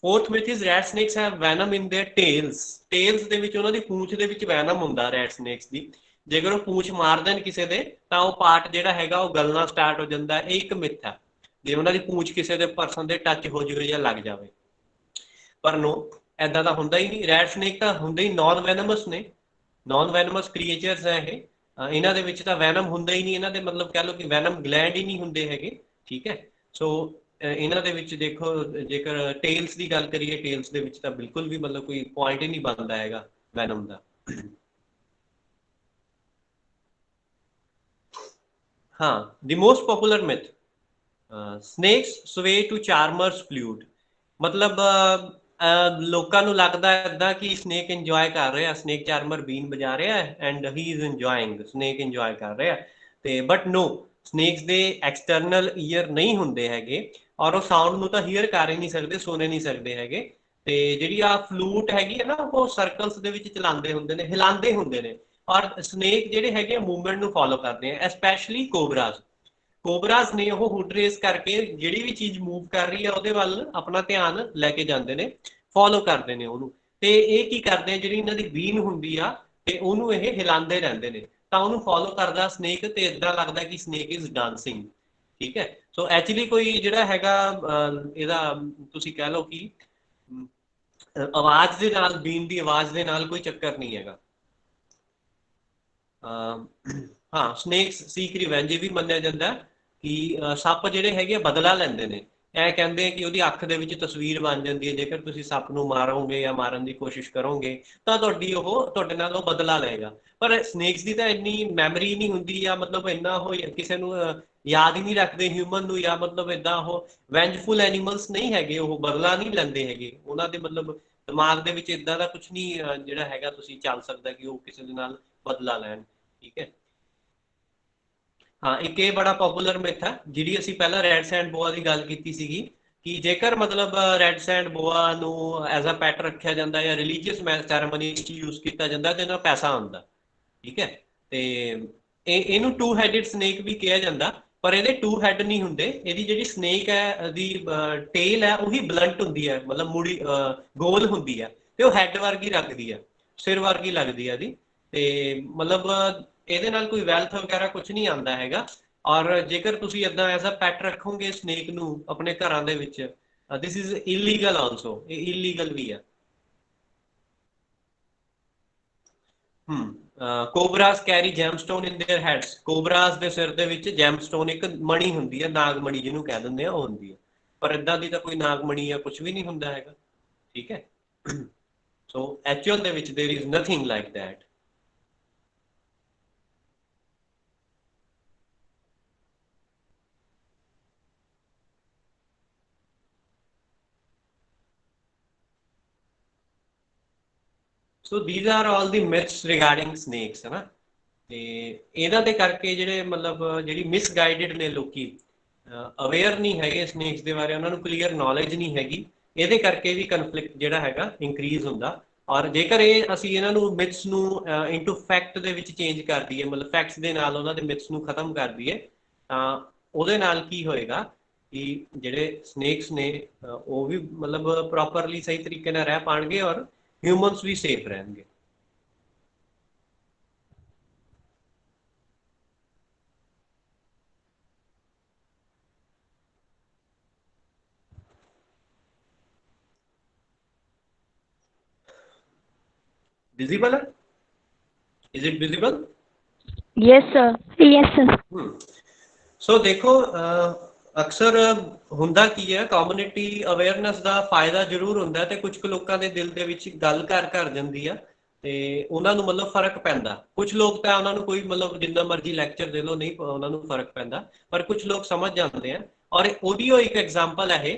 fourth myth is rat snakes have venom in their tails. Tales ਦੇ ਵਿੱਚ ਉਹਨਾਂ ਦੀ ਪੂੰਛ ਦੇ ਵਿੱਚ ਵੈਨਮ ਹੁੰਦਾ ਰੈਟ ਸਨੇਕਸ ਦੀ। ਜੇਕਰ ਉਹ ਪੂੰਛ ਮਾਰ ਦੇਣ ਕਿਸੇ ਦੇ ਤਾਂ ਉਹ ਪਾਰਟ ਜਿਹੜਾ ਹੈਗਾ ਉਹ ਗਲਣਾ ਸਟਾਰਟ ਹੋ ਜਾਂਦਾ। ਇਹ ਇੱਕ ਮਿਥ ਹੈ, ਜੇ ਉਹਨਾਂ ਦੀ ਪੂੰਛ ਕਿਸੇ ਦੇ ਪਰਸਨ ਦੇ ਟੱਚ ਹੋ ਜਾਵੇ ਜਾਂ ਲੱਗ ਜਾਵੇ। ਪਰ ਨੋ, ਐਦਾਂ ਦਾ ਹੁੰਦਾ ਹੀ ਨਹੀਂ। ਰੈਟ ਸਨੇਕ ਤਾਂ ਹੁੰਦੇ ਹੀ ਨॉन ਵੈਨਮਸ ਨੇ, ਨॉन ਵੈਨਮਸ ਕ੍ਰੀਏਚਰਸ ਹੈ ਇਹ। ਇਹਨਾਂ ਦੇ ਵਿੱਚ ਤਾਂ ਵੈਨਮ ਹੁੰਦਾ ਹੀ ਨਹੀਂ, ਇਹਨਾਂ ਦੇ ਮਤਲਬ ਕਹਿ ਲਓ ਕਿ ਵੈਨਮ ਗਲੈਂਡ ਹੀ ਨਹੀਂ ਹੁੰਦੇ ਹੈਗੇ, ਠੀਕ ਹੈ। ਸੋ ਇਹਨਾਂ ਦੇ ਵਿੱਚ ਦੇਖੋ ਜੇਕਰ ਟੇਲਸ ਦੀ ਗੱਲ ਕਰੀਏ, ਟੇਲਸ ਦੇ ਵਿੱਚ ਤਾਂ ਬਿਲਕੁਲ ਵੀ ਮਤਲਬ ਕੋਈ ਪੁਆਇੰਟ ਹੀ ਨਹੀਂ ਬਣਦਾ ਹੈਗਾ ਵੈਨਮ ਦਾ। ਹਾਂ, the most popular myth, snakes sway to charmers flute. ਮਤਲਬ ਲੋਕਾਂ ਨੂੰ ਲੱਗਦਾ ਇਦਾਂ ਕਿ ਸਨੇਕ ਇੰਜੋਏ ਕਰ ਰਿਹਾ, ਸਨੇਕ ਚਾਰਮਰ ਬੀਨ ਵਜਾ ਰਿਹਾ and he is enjoying, snake enjoy ਕਰ ਰਿਹਾ, ਤੇ ਬਟ ਨੋ, ਸਨੇਕਸ ਦੇ ਐਕਸਟਰਨਲ ਈਅਰ ਨਹੀਂ ਹੁੰਦੇ ਹੈਗੇ ਔਰ ਉਹ ਸਾਊਂਡ ਨੂੰ ਤਾਂ ਹੀਅਰ ਕਰ ਹੀ ਨਹੀਂ ਸਕਦੇ, ਸੁਣ ਨਹੀਂ ਸਕਦੇ ਹੈਗੇ। ਤੇ ਜਿਹੜੀ ਆ ਫਲੂਟ ਹੈਗੀ ਹੈ ਨਾ, ਉਹ ਸਰਕਲਸ ਦੇ ਵਿੱਚ ਚਲਾਉਂਦੇ ਹੁੰਦੇ ਨੇ, ਹਿਲਾਉਂਦੇ ਹੁੰਦੇ ਨੇ, ਔਰ ਸਨੇਕ ਜਿਹੜੇ ਹੈਗੇ ਮੂਵਮੈਂਟ ਨੂੰ ਫੋਲੋ ਕਰਦੇ ਆ, ਐਸਪੈਸ਼ਲੀ ਕੋਬਰਾਸ। ਕੋਬਰਾਸ ਨੇ ਉਹ ਹੁੱਡ ਰੇਸ ਕਰਕੇ ਜਿਹੜੀ ਵੀ ਚੀਜ਼ ਮੂਵ ਕਰ ਰਹੀ ਹੈ ਉਹਦੇ ਵੱਲ ਆਪਣਾ ਧਿਆਨ ਲੈ ਕੇ ਜਾਂਦੇ ਨੇ, ਫੋਲੋ ਕਰਦੇ ਨੇ ਉਹਨੂੰ। ਤੇ ਇਹ ਕੀ ਕਰਦੇ ਆ, ਜਿਹੜੀ ਇਹਨਾਂ ਦੀ ਬੀਨ ਹੁੰਦੀ ਆ ਤੇ ਉਹਨੂੰ ਇਹ ਹਿਲਾਉਂਦੇ ਰਹਿੰਦੇ ਨੇ, ਤਾਂ ਉਹਨੂੰ ਫੋਲੋ ਕਰਦਾ ਸਨੇਕ, ਤੇ ਇਦਾਂ ਲੱਗਦਾ ਕਿ ਸਨੇਕ ਇਜ਼ ਡਾਂਸਿੰਗ, ਠੀਕ ਹੈ। ਸੋ ਐਕਚੁਅਲੀ ਕੋਈ ਜਿਹੜਾ ਹੈਗਾ ਇਹਦਾ ਤੁਸੀਂ ਕਹਿ ਲਓ ਕਿ ਆਵਾਜ਼ ਦੇ ਨਾਲ, ਬੀਨ ਦੀ ਆਵਾਜ਼ ਦੇ ਨਾਲ ਕੋਈ ਚੱਕਰ ਨਹੀਂ ਹੈਗਾ। ਹਾਂ, ਸਨੇਕਸ ਸੀਕ ਰਿਵੈਂਜ ਵੀ ਮੰਨਿਆ ਜਾਂਦਾ ਕਿ ਸੱਪ ਜਿਹੜੇ ਹੈਗੇ ਬਦਲਾ ਲੈਂਦੇ ਨੇ। ਇਹ ਕਹਿੰਦੇ ਕਿ ਉਹਦੀ ਅੱਖ ਦੇ ਵਿੱਚ ਤਸਵੀਰ ਬਣ ਜਾਂਦੀ ਹੈ, ਜੇਕਰ ਤੁਸੀਂ ਸੱਪ ਨੂੰ ਮਾਰੋਗੇ ਜਾਂ ਮਾਰਨ ਦੀ ਕੋਸ਼ਿਸ਼ ਕਰੋਗੇ ਤਾਂ ਤੁਹਾਡੇ ਨਾਲ ਉਹ ਬਦਲਾ ਲਏਗਾ। ਪਰ ਸਨੇਕਸ ਦੀ ਤਾਂ ਇੰਨੀ ਮੈਮਰੀ ਨਹੀਂ ਹੁੰਦੀ, ਜਾਂ ਮਤਲਬ ਇੰਨਾ ਉਹ ਕਿਸੇ ਨੂੰ ਯਾਦ ਹੀ ਨਹੀਂ ਰੱਖਦੇ ਹਿਊਮਨ ਨੂੰ, ਜਾਂ ਮਤਲਬ ਇਦਾਂ ਉਹ ਵੈਂਜਫੁਲ ਐਨੀਮਲਸ ਨਹੀਂ ਹੈਗੇ, ਉਹ ਬਦਲਾ ਨਹੀਂ ਲੈਂਦੇ ਹੈਗੇ। ਉਹਨਾਂ ਦੇ ਮਤਲਬ ਦਿਮਾਗ ਦੇ ਵਿੱਚ ਇਦਾਂ ਦਾ ਕੁਝ ਨਹੀਂ ਜਿਹੜਾ ਹੈਗਾ ਤੁਸੀਂ ਚੱਲ ਸਕਦਾ ਕਿ ਉਹ ਕਿਸੇ ਦੇ ਨਾਲ ਬਦਲਾ ਲੈਣ, ਠੀਕ ਹੈ। ਹਾਂ, ਇੱਕ ਇਹ ਬੜਾ ਪਪੂਲਰ ਮਿਥ ਹੈ, ਜਿਹੜੀ ਅਸੀਂ ਪਹਿਲਾਂ ਰੈਡ ਸੈਂਡ ਬੋਆ ਦੀ ਗੱਲ ਕੀਤੀ ਸੀਗੀ, ਕਿ ਜੇਕਰ ਮਤਲਬ ਰੈਡ ਸੈਂਡ ਬੋਆ ਨੂੰ ਐਜ਼ ਅ ਪੈਟ ਰੱਖਿਆ ਜਾਂਦਾ ਜਾਂ ਰਿਲੀਜੀਅਸ ਸੈਰੇਮਨੀ 'ਚ ਯੂਜ਼ ਕੀਤਾ ਜਾਂਦਾ ਤੇ ਇਹਨਾਂ ਪੈਸਾ ਆਉਂਦਾ, ਠੀਕ ਹੈ। ਤੇ ਇਹਨੂੰ ਟੂ ਹੈਡਡ ਸਨੇਕ ਵੀ ਕਿਹਾ ਜਾਂਦਾ, ਪਰ ਇਹਦੇ ਟੂ ਹੈਡ ਨਹੀਂ ਹੁੰਦੇ। ਇਹਦੀ ਜਿਹੜੀ ਸਨੇਕ ਹੈ, ਇਹਦੀ ਟੇਲ ਹੈ, ਉਹੀ ਬਲੰਟ ਹੁੰਦੀ ਹੈ, ਮਤਲਬ ਮੁੜੀ ਗੋਲ ਹੁੰਦੀ ਹੈ, ਤੇ ਉਹ ਹੈਡ ਵਰਗੀ ਲੱਗਦੀ ਹੈ, ਸਿਰ ਵਰਗੀ ਲੱਗਦੀ ਹੈ ਇਹਦੀ। ਤੇ ਮਤਲਬ ਇਹਦੇ ਨਾਲ ਕੋਈ ਵੈਲਥ ਵਗੈਰਾ ਕੁਝ ਨਹੀਂ ਆਉਂਦਾ ਹੈਗਾ। ਔਰ ਜੇਕਰ ਤੁਸੀਂ ਇਦਾਂ ਐਜ਼ ਅ ਪੈਟ ਰੱਖੋਗੇ ਸਨੇਕ ਨੂੰ ਆਪਣੇ ਘਰਾਂ ਦੇ ਵਿੱਚ, ਦਿਸ ਇਜ਼ ਇਲੀਗਲ ਆਲਸੋ, ਇਹ ਇਲੀਗਲ ਵੀ ਹੈ। ਕੋਬਰਾਸ ਕੈਰੀ ਜੈਮਸਟੋਨ ਇਨ देयर ਹੈਡਸ। ਕੋਬਰਾਸ ਦੇ ਸਿਰ ਦੇ ਵਿੱਚ ਜੈਮਸਟੋਨ, ਇੱਕ ਮਣੀ ਹੁੰਦੀ ਹੈ, ਨਾਗਮਣੀ ਜਿਹਨੂੰ ਕਹਿ ਦਿੰਦੇ ਆ, ਉਹ ਹੁੰਦੀ ਹੈ। ਪਰ ਇਦਾਂ ਦੀ ਤਾਂ ਕੋਈ ਨਾਗਮਣੀ ਜਾਂ ਕੁਝ ਵੀ ਨਹੀਂ ਹੁੰਦਾ ਹੈਗਾ, ਠੀਕ ਹੈ। ਸੋ ਐਕਚੁਅਲ ਦੇ ਵਿੱਚ there is nothing like that. So these are all the myths regarding snakes, ਹੈ ਨਾ। ਤੇ ਇਹਨਾਂ ਦੇ ਕਰਕੇ ਜਿਹੜੇ ਮਤਲਬ ਜਿਹੜੀ ਮਿਸਗਾਈਡਡ ਨੇ ਲੋਕੀ, ਅਵੇਅਰ ਨਹੀਂ ਹੈਗੇ ਸਨੇਕਸ ਦੇ ਬਾਰੇ, ਉਹਨਾਂ ਨੂੰ ਕਲੀਅਰ ਨੌਲੇਜ ਨਹੀਂ ਹੈਗੀ, ਇਹਦੇ ਕਰਕੇ ਵੀ ਕਨਫਲਿਕਟ ਜਿਹੜਾ ਹੈਗਾ ਇੰਕਰੀਜ਼ ਹੁੰਦਾ। ਔਰ ਜੇਕਰ ਅਸੀਂ ਇਹਨਾਂ ਨੂੰ ਮਿਥਸ ਨੂੰ ਇਨਟੂ ਫੈਕਟ ਦੇ ਵਿੱਚ ਚੇਂਜ ਕਰ ਦਈਏ, ਮਤਲਬ ਫੈਕਟਸ ਦੇ ਨਾਲ ਉਹਨਾਂ ਦੇ ਮਿਥਸ ਨੂੰ ਖਤਮ ਕਰ ਦਈਏ, ਤਾਂ ਉਹਦੇ ਨਾਲ ਕੀ ਹੋਏਗਾ ਕਿ ਜਿਹੜੇ ਸਨੇਕਸ ਨੇ ਉਹ ਵੀ ਮਤਲਬ ਪ੍ਰੋਪਰਲੀ ਸਹੀ ਤਰੀਕੇ ਨਾਲ ਰਹਿ ਪਾਣਗੇ, ਔਰ ਹਿਊਮਨਸ ਵੀ ਸੇਫ ਰਹਿਣਗੇ। Visible? Is it visible? Yes, sir. Yes, sir. ਸੋ ਦੇਖੋ ਅਕਸਰ ਹੁੰਦਾ ਕੀ ਹੈ, ਕਮਿਊਨਿਟੀ ਅਵੇਅਰਨੈਸ ਦਾ ਫਾਇਦਾ ਜ਼ਰੂਰ ਹੁੰਦਾ, ਤੇ ਕੁਝ ਕੁ ਲੋਕਾਂ ਦੇ ਦਿਲ ਦੇ ਵਿੱਚ ਗੱਲ ਘਰ ਜਾਂਦੀ ਆ, ਤੇ ਉਹਨਾਂ ਨੂੰ ਮਤਲਬ ਫਰਕ ਪੈਂਦਾ। ਕੁਝ ਲੋਕ ਤਾਂ ਉਹਨਾਂ ਨੂੰ ਕੋਈ ਮਤਲਬ ਜਿੰਨਾ ਮਰਜ਼ੀ ਲੈਕਚਰ ਦੇ ਲਓ, ਨਹੀਂ ਉਹਨਾਂ ਨੂੰ ਫਰਕ ਪੈਂਦਾ, ਪਰ ਕੁਝ ਲੋਕ ਸਮਝ ਜਾਂਦੇ ਆ। ਔਰ ਉਹਦੀ ਇੱਕ ਐਗਜ਼ਾਮਪਲ ਹੈ ਇਹ।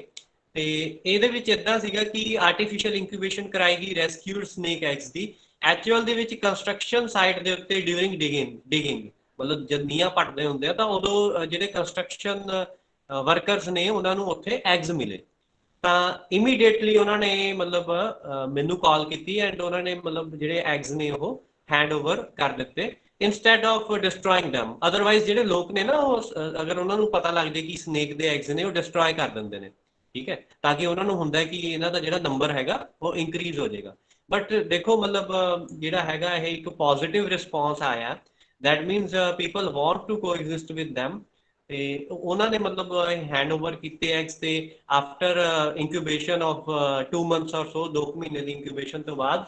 ਤੇ ਇਹਦੇ ਵਿੱਚ ਇਦਾਂ ਸੀਗਾ ਕਿ ਆਰਟੀਫੀਸ਼ੀਅਲ ਇਨਕਿਊਬੇਸ਼ਨ ਕਰਾਈ ਗਈ ਰੈਸਕਿਊਡ ਸਨੇਕ ਐਗਸ ਦੀ। ਐਕਚੁਅਲ ਦੇ ਵਿੱਚ ਕੰਸਟਰਕਸ਼ਨ ਸਾਈਟ ਦੇ ਉੱਤੇ ਡਿਊਰਿੰਗ ਡਿਗਿੰਗ, ਮਤਲਬ ਜਦ ਨੀਹਾਂ ਪੱਟਦੇ ਹੁੰਦੇ ਆ ਤਾਂ ਉਦੋਂ ਜਿਹੜੇ ਕੰਸਟਰਕਸ਼ਨ ਵਰਕਰਸ ਨੇ ਉਹਨਾਂ ਨੂੰ ਉੱਥੇ ਐਗਸ ਮਿਲੇ, ਤਾਂ ਇਮੀਡੀਏਟਲੀ ਉਹਨਾਂ ਨੇ ਮਤਲਬ ਮੈਨੂੰ ਕਾਲ ਕੀਤੀ, ਐਂਡ ਉਹਨਾਂ ਨੇ ਮਤਲਬ ਜਿਹੜੇ ਐਗਸ ਨੇ ਉਹ ਹੈਂਡ ਓਵਰ ਕਰ ਦਿੱਤੇ instead of destroying them. Otherwise ਜਿਹੜੇ ਲੋਕ ਨੇ ਨਾ, ਉਹ ਅਗਰ ਉਹਨਾਂ ਨੂੰ ਪਤਾ ਲੱਗ ਜਾਏ ਕਿ ਸਨੇਕ ਦੇ ਐਗਸ ਨੇ, ਉਹ ਡਿਸਟਰੋਏ ਕਰ ਦਿੰਦੇ ਨੇ, ਠੀਕ ਹੈ, ਤਾਂ ਕਿ ਉਹਨਾਂ ਨੂੰ ਹੁੰਦਾ ਕਿ ਇਹਨਾਂ ਦਾ ਜਿਹੜਾ ਨੰਬਰ ਹੈਗਾ ਉਹ ਇਨਕਰੀਜ਼ ਹੋ ਜਾਏਗਾ। ਬਟ ਦੇਖੋ ਮਤਲਬ ਜਿਹੜਾ ਹੈਗਾ ਇਹ ਇੱਕ ਪੋਜ਼ਿਟਿਵ ਰਿਸਪੌਂਸ ਆਇਆ, that means people want to coexist with them, ਤੇ ਉਹਨਾਂ ਨੇ ਮਤਲਬ ਹੈਂਡ ਓਵਰ ਕੀਤੇ ਐਗਸ, ਤੇ after incubation of 2 months or so, 2 ਮਹੀਨੇ ਦੀ ਇਨਕਿਊਬੇਸ਼ਨ ਤੋਂ ਬਾਅਦ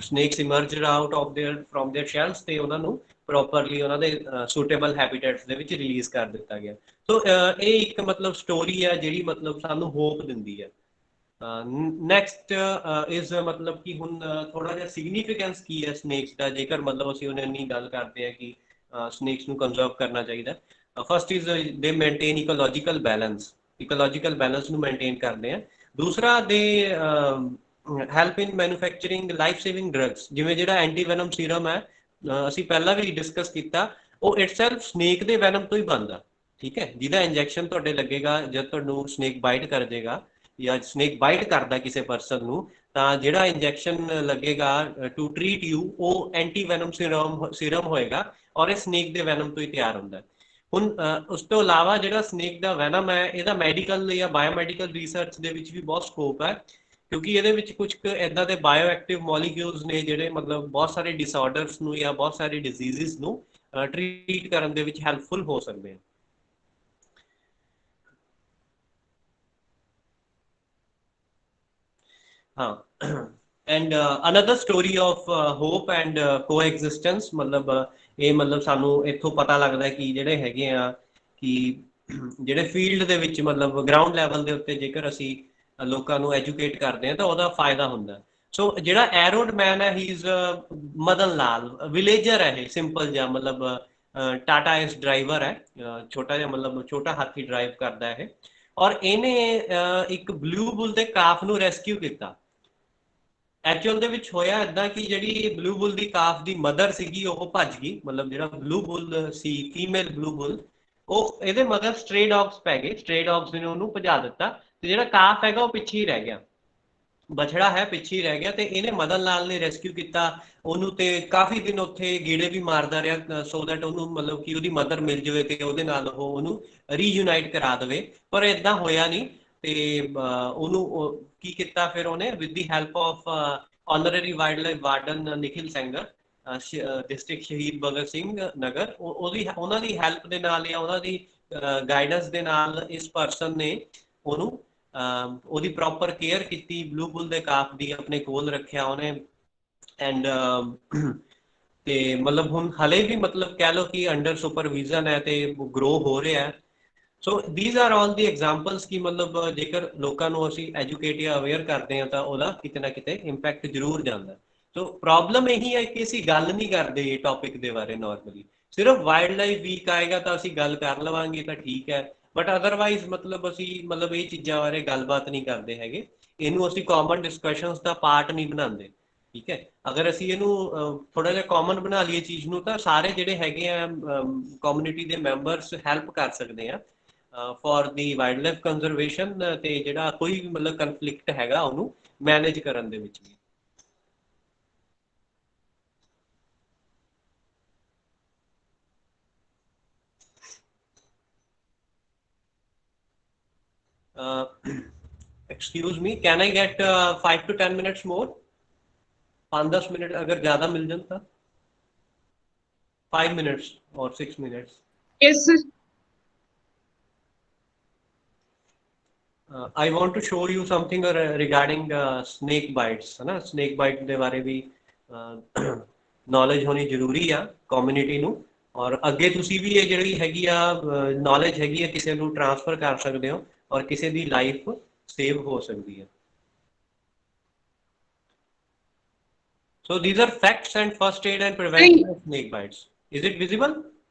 snakes emerged out of from their shells ਤੇ ਉਹਨਾਂ ਨੂੰ ਪ੍ਰੋਪਰਲੀ ਉਹਨਾਂ ਦੇ ਸੁਟੇਬਲ ਹੈਬਿਟੇਟਸ ਦੇ ਵਿੱਚ ਰਿਲੀਜ਼ ਕਰ ਦਿੱਤਾ ਗਿਆ। ਸੋ ਇਹ ਇੱਕ ਮਤਲਬ ਸਟੋਰੀ ਹੈ ਜਿਹੜੀ ਮਤਲਬ ਸਾਨੂੰ ਹੋਪ ਦਿੰਦੀ ਹੈ। ਨੈਕਸਟ ਇਜ਼ ਮਤਲਬ ਕਿ ਹੁਣ ਥੋੜਾ ਜਿਹਾ ਸਿਗਨੀਫਿਕੈਂਸ ਕੀ ਹੈ ਸਨੇਕਸ ਦਾ, ਜੇਕਰ ਮਤਲਬ ਅਸੀਂ ਉਹਨਾਂ ਇੰਨੀ ਗੱਲ ਕਰਦੇ ਹਾਂ ਕਿ ਸਨੇਕਸ ਨੂੰ ਕੰਜ਼ਰਵ ਕਰਨਾ ਚਾਹੀਦਾ। ਫਸਟ ਇਜ਼ ਦੇ ਮੇਨਟੇਨ ਇਕੋਲੋਜੀਕਲ ਬੈਲੈਂਸ ਨੂੰ ਮੇਨਟੇਨ ਕਰਦੇ ਆ। ਦੂਸਰਾ ਦੇ ਹੈਲਪ ਇਨ ਮੈਨੂਫੈਕਚਰਿੰਗ ਲਾਈਫ ਸੇਵਿੰਗ ਡਰੱਗਸ, ਜਿਵੇਂ ਜਿਹੜਾ ਐਂਟੀਵੈਨਮ ਸੀਰਮ ਹੈ ਅਸੀਂ ਪਹਿਲਾਂ ਵੀ ਡਿਸਕਸ ਕੀਤਾ, ਉਹ ਇਟਸੈਲਫ ਸਨੇਕ ਦੇ ਵੈਨਮ ਤੋਂ ਹੀ ਬਣਦਾ, ਠੀਕ ਹੈ, ਜਿਹਦਾ ਇੰਜੈਕਸ਼ਨ ਤੁਹਾਡੇ ਲੱਗੇਗਾ ਜਦ ਤੁਹਾਨੂੰ ਸਨੇਕ ਬਾਈਟ ਕਰ ਜਾਏਗਾ ਜਾਂ ਸਨੇਕ ਬਾਈਟ ਕਰਦਾ ਕਿਸੇ ਪਰਸਨ ਨੂੰ, ਤਾਂ ਜਿਹੜਾ ਇੰਜੈਕਸ਼ਨ ਲੱਗੇਗਾ ਟੂ ਟ੍ਰੀਟ ਯੂ ਉਹ ਐਂਟੀਵੈਨਮ ਸੀਰਮ ਹੋਏਗਾ ਔਰ ਇਹ ਸਨੇਕ ਦੇ ਵੈਨਮ ਤੋਂ ਹੀ ਤਿਆਰ ਹੁੰਦਾ। ਹੁਣ ਉਸ ਤੋਂ ਇਲਾਵਾ ਜਿਹੜਾ ਸਨੇਕ ਦਾ ਵੈਨਮ ਹੈ ਇਹਦਾ ਮੈਡੀਕਲ ਜਾਂ ਬਾਇਓਮੈਡੀਕਲ ਰਿਸਰਚ ਦੇ ਵਿੱਚ ਵੀ ਬਹੁਤ ਸਕੋਪ ਹੈ, ਕਿਉਂਕਿ ਇਹਦੇ ਵਿੱਚ ਕੁਝ ਇੱਦਾਂ ਦੇ ਬਾਇਓ ਐਕਟਿਵ ਮੋਲੀਕਿਊਲਸ ਨੇ ਜਿਹੜੇ ਮਤਲਬ ਬਹੁਤ ਸਾਰੇ ਡਿਸਆਰਡਰਸ ਨੂੰ ਜਾਂ ਬਹੁਤ ਸਾਰੇ ਡਿਜ਼ੀਜ਼ਸ ਨੂੰ ਟ੍ਰੀਟ ਕਰਨ ਦੇ ਵਿੱਚ ਹੈਲਪਫੁਲ ਹੋ ਸਕਦੇ ਹਨ। हाँ, and another story of hope and coexistence, मतलब ਇਹ ਮਤਲਬ ਸਾਨੂੰ ਇੱਥੋਂ ਪਤਾ ਲੱਗਦਾ ਕਿ ਜਿਹੜੇ ਹੈਗੇ ਆ ਕਿ ਜਿਹੜੇ ਫੀਲਡ ਦੇ ਵਿੱਚ ਮਤਲਬ ਗਰਾਊਂਡ ਲੈਵਲ ਦੇ ਉੱਤੇ ਜੇਕਰ ਅਸੀਂ ਲੋਕਾਂ ਨੂੰ ਐਜੂਕੇਟ ਕਰਦੇ ਹਾਂ ਤਾਂ ਉਹਦਾ ਫਾਇਦਾ ਹੁੰਦਾ। ਸੋ ਜਿਹੜਾ ਐਰੋਡ ਮੈਨ ਹੈ, ਹੀ ਇਜ਼ ਮਦਨ ਲਾਲ, ਵਿਲੇਜਰ ਹੈ, ਇਹ ਸਿੰਪਲ ਜਿਹਾ ਮਤਲਬ ਟਾਟਾ ਇਸ ਡਰਾਈਵਰ ਹੈ, ਛੋਟਾ ਜਿਹਾ ਮਤਲਬ ਛੋਟਾ ਹਾਥੀ ਡਰਾਈਵ ਕਰਦਾ ਹੈ, ਔਰ ਇਹਨੇ ਇੱਕ ਬਲੂ ਬੁੱਲ ਦੇ ਕਾਫ ਨੂੰ ਰੈਸਕਿਊ ਕੀਤਾ। ਐਕਚੁਅਲ ਦੇ ਵਿੱਚ ਹੋਇਆ ਇਦਾਂ ਕਿ ਜਿਹੜੀ ਬਲੂ ਬੁੱਲ ਦੀ ਕਾਫ ਦੀ ਮਦਰ ਸੀਗੀ ਉਹ ਭੱਜ ਗਈ, ਮਤਲਬ ਜਿਹੜਾ ਬਲੂ ਬੁੱਲ ਸੀ ਫੀਮੇਲ ਬਲੂ ਬੁੱਲ, ਉਹ ਇਹਦੇ ਮਗਰ ਸਟ੍ਰੇ ਡੌਗਸ ਪੈ ਗਏ, ਸਟ੍ਰੇ ਡੌਗਸ ਨੇ ਉਹਨੂੰ ਭਜਾ ਦਿੱਤਾ ਤੇ ਜਿਹੜਾ ਕਾਫ ਹੈਗਾ ਉਹ ਪਿੱਛੇ ਹੀ ਰਹਿ ਗਿਆ, ਬਛੜਾ ਹੈ ਪਿੱਛੇ ਹੀ ਰਹਿ ਗਿਆ। ਤੇ ਇਹਨੇ ਮਦਨ ਲਾਲ ਨੇ ਰੈਸਕਿਊ ਕੀਤਾ ਉਹਨੂੰ ਤੇ ਕਾਫੀ ਦਿਨ ਉੱਥੇ ਗੇੜੇ ਵੀ ਮਾਰਦਾ ਰਿਹਾ ਸੋ ਦੈਟ ਉਹਨੂੰ ਮਤਲਬ ਕਿ ਉਹਦੀ ਮਦਰ ਮਿਲ ਜਾਵੇ ਤੇ ਉਹਦੇ ਨਾਲ ਉਹ ਉਹਨੂੰ ਰੀਯੂਨਾਈਟ ਕਰਾ ਦੇਵੇ, ਪਰ ਇਦਾਂ ਹੋਇਆ ਨਹੀਂ। ਤੇ ਉਹਨੂੰ ਕੀ ਕੀਤਾ ਫਿਰ ਉਹਨੇ, with the help of honorary wild life warden Nikhil Sengar, district Shaheed Bhagat Singh Nagar, ਉਹਨਾਂ ਦੀ ਹੈਲਪ ਦੇ ਨਾਲ ਜਾਂ ਉਹਨਾਂ ਦੀ ਗਾਈਡੈਂਸ ਦੇ ਨਾਲ ਇਸ ਪਰਸਨ ਨੇ ਉਹਨੂੰ ਉਹਦੀ ਪ੍ਰੋਪਰ ਕੇਅਰ ਕੀਤੀ, ਬਲੂ ਬੁੱਲ ਦੇ ਕਾਫ ਦੀ ਆਪਣੇ ਕੋਲ ਰੱਖਿਆ ਉਹਨੇ। ਐਂਡ ਤੇ ਮਤਲਬ ਹੁਣ ਹਲੇ ਵੀ ਮਤਲਬ ਕਹਿ ਲਓ ਕਿ ਅੰਡਰ ਸੁਪਰਵਿਜ਼ਨ ਹੈ ਤੇ ਗਰੋ ਹੋ ਰਿਹਾ ਹੈ। ਸੋ these are all the examples ਕਿ ਮਤਲਬ ਜੇਕਰ ਲੋਕਾਂ ਨੂੰ ਅਸੀਂ ਐਜੂਕੇਟ ਜਾਂ ਅਵੇਅਰ ਕਰਦੇ ਹਾਂ ਤਾਂ ਉਹਦਾ ਕਿਤੇ ਨਾ ਕਿਤੇ ਇੰਪੈਕਟ ਜ਼ਰੂਰ ਜਾਂਦਾ। ਸੋ ਪ੍ਰੋਬਲਮ ਇਹੀ ਹੈ ਕਿ ਅਸੀਂ ਗੱਲ ਨਹੀਂ ਕਰਦੇ ਇਹ ਟੌਪਿਕ ਦੇ ਬਾਰੇ ਨਾਰਮਲੀ, ਸਿਰਫ ਵਾਈਲਡ ਲਾਈਫ ਵੀਕ ਆਏਗਾ ਤਾਂ ਅਸੀਂ ਗੱਲ ਕਰ ਲਵਾਂਗੇ ਤਾਂ ਠੀਕ ਹੈ, ਬਟ ਅਦਰਵਾਈਜ਼ ਮਤਲਬ ਅਸੀਂ ਮਤਲਬ ਇਹ ਚੀਜ਼ਾਂ ਬਾਰੇ ਗੱਲਬਾਤ ਨਹੀਂ ਕਰਦੇ ਹੈਗੇ, ਇਹਨੂੰ ਅਸੀਂ ਕਾਮਨ ਡਿਸਕਸ਼ਨਸ ਦਾ ਪਾਰਟ ਨਹੀਂ ਬਣਾਉਂਦੇ, ਠੀਕ ਹੈ। ਅਗਰ ਅਸੀਂ ਇਹਨੂੰ ਥੋੜਾ ਜਿਹਾ ਕਾਮਨ ਬਣਾ ਲਈਏ ਚੀਜ਼ ਨੂੰ ਤਾਂ ਸਾਰੇ ਜਿਹੜੇ ਹੈਗੇ ਆ ਕਮਿਊਨਿਟੀ ਦੇ ਮੈਂਬਰਸ ਹੈਲਪ ਕਰ ਸਕਦੇ ਆ for the wildlife conservation, ਤੇ ਜਿਹੜਾ ਕੋਈ ਵੀ ਮਤਲਬ ਕਨਫਲਿਕਟ ਹੈਗਾ ਉਹਨੂੰ ਮੈਨੇਜ ਕਰਨ ਦੇ ਵਿੱਚ ਵੀ। Excuse me, can I get 5 to 10 minutes more? 5-10 minute अगर ज्यादा मिल जाए तो 5 minutes और 6 minutes। Yes sir। I want to show you something regarding snake bites, है ना। snake bite ਦੇ ਬਾਰੇ ਵੀ knowledge ਹੋਣੀ ਜ਼ਰੂਰੀ ਆ ਕਮਿਊਨਿਟੀ ਨੂੰ, ਔਰ ਅੱਗੇ ਤੁਸੀਂ ਵੀ ਇਹ ਜਿਹੜੀ ਹੈਗੀ ਆ knowledge ਹੈਗੀ ਆ ਕਿਸੇ ਨੂੰ ਟ੍ਰਾਂਸਫਰ ਕਰ ਸਕਦੇ ਹੋ ਔਰ ਕਿਸੇ ਦੀ ਲਾਈਫ ਸੇਵ ਹੋ ਸਕਦੀ ਹੈ। So these are facts and first aid and prevention of snake bites. Is it visible?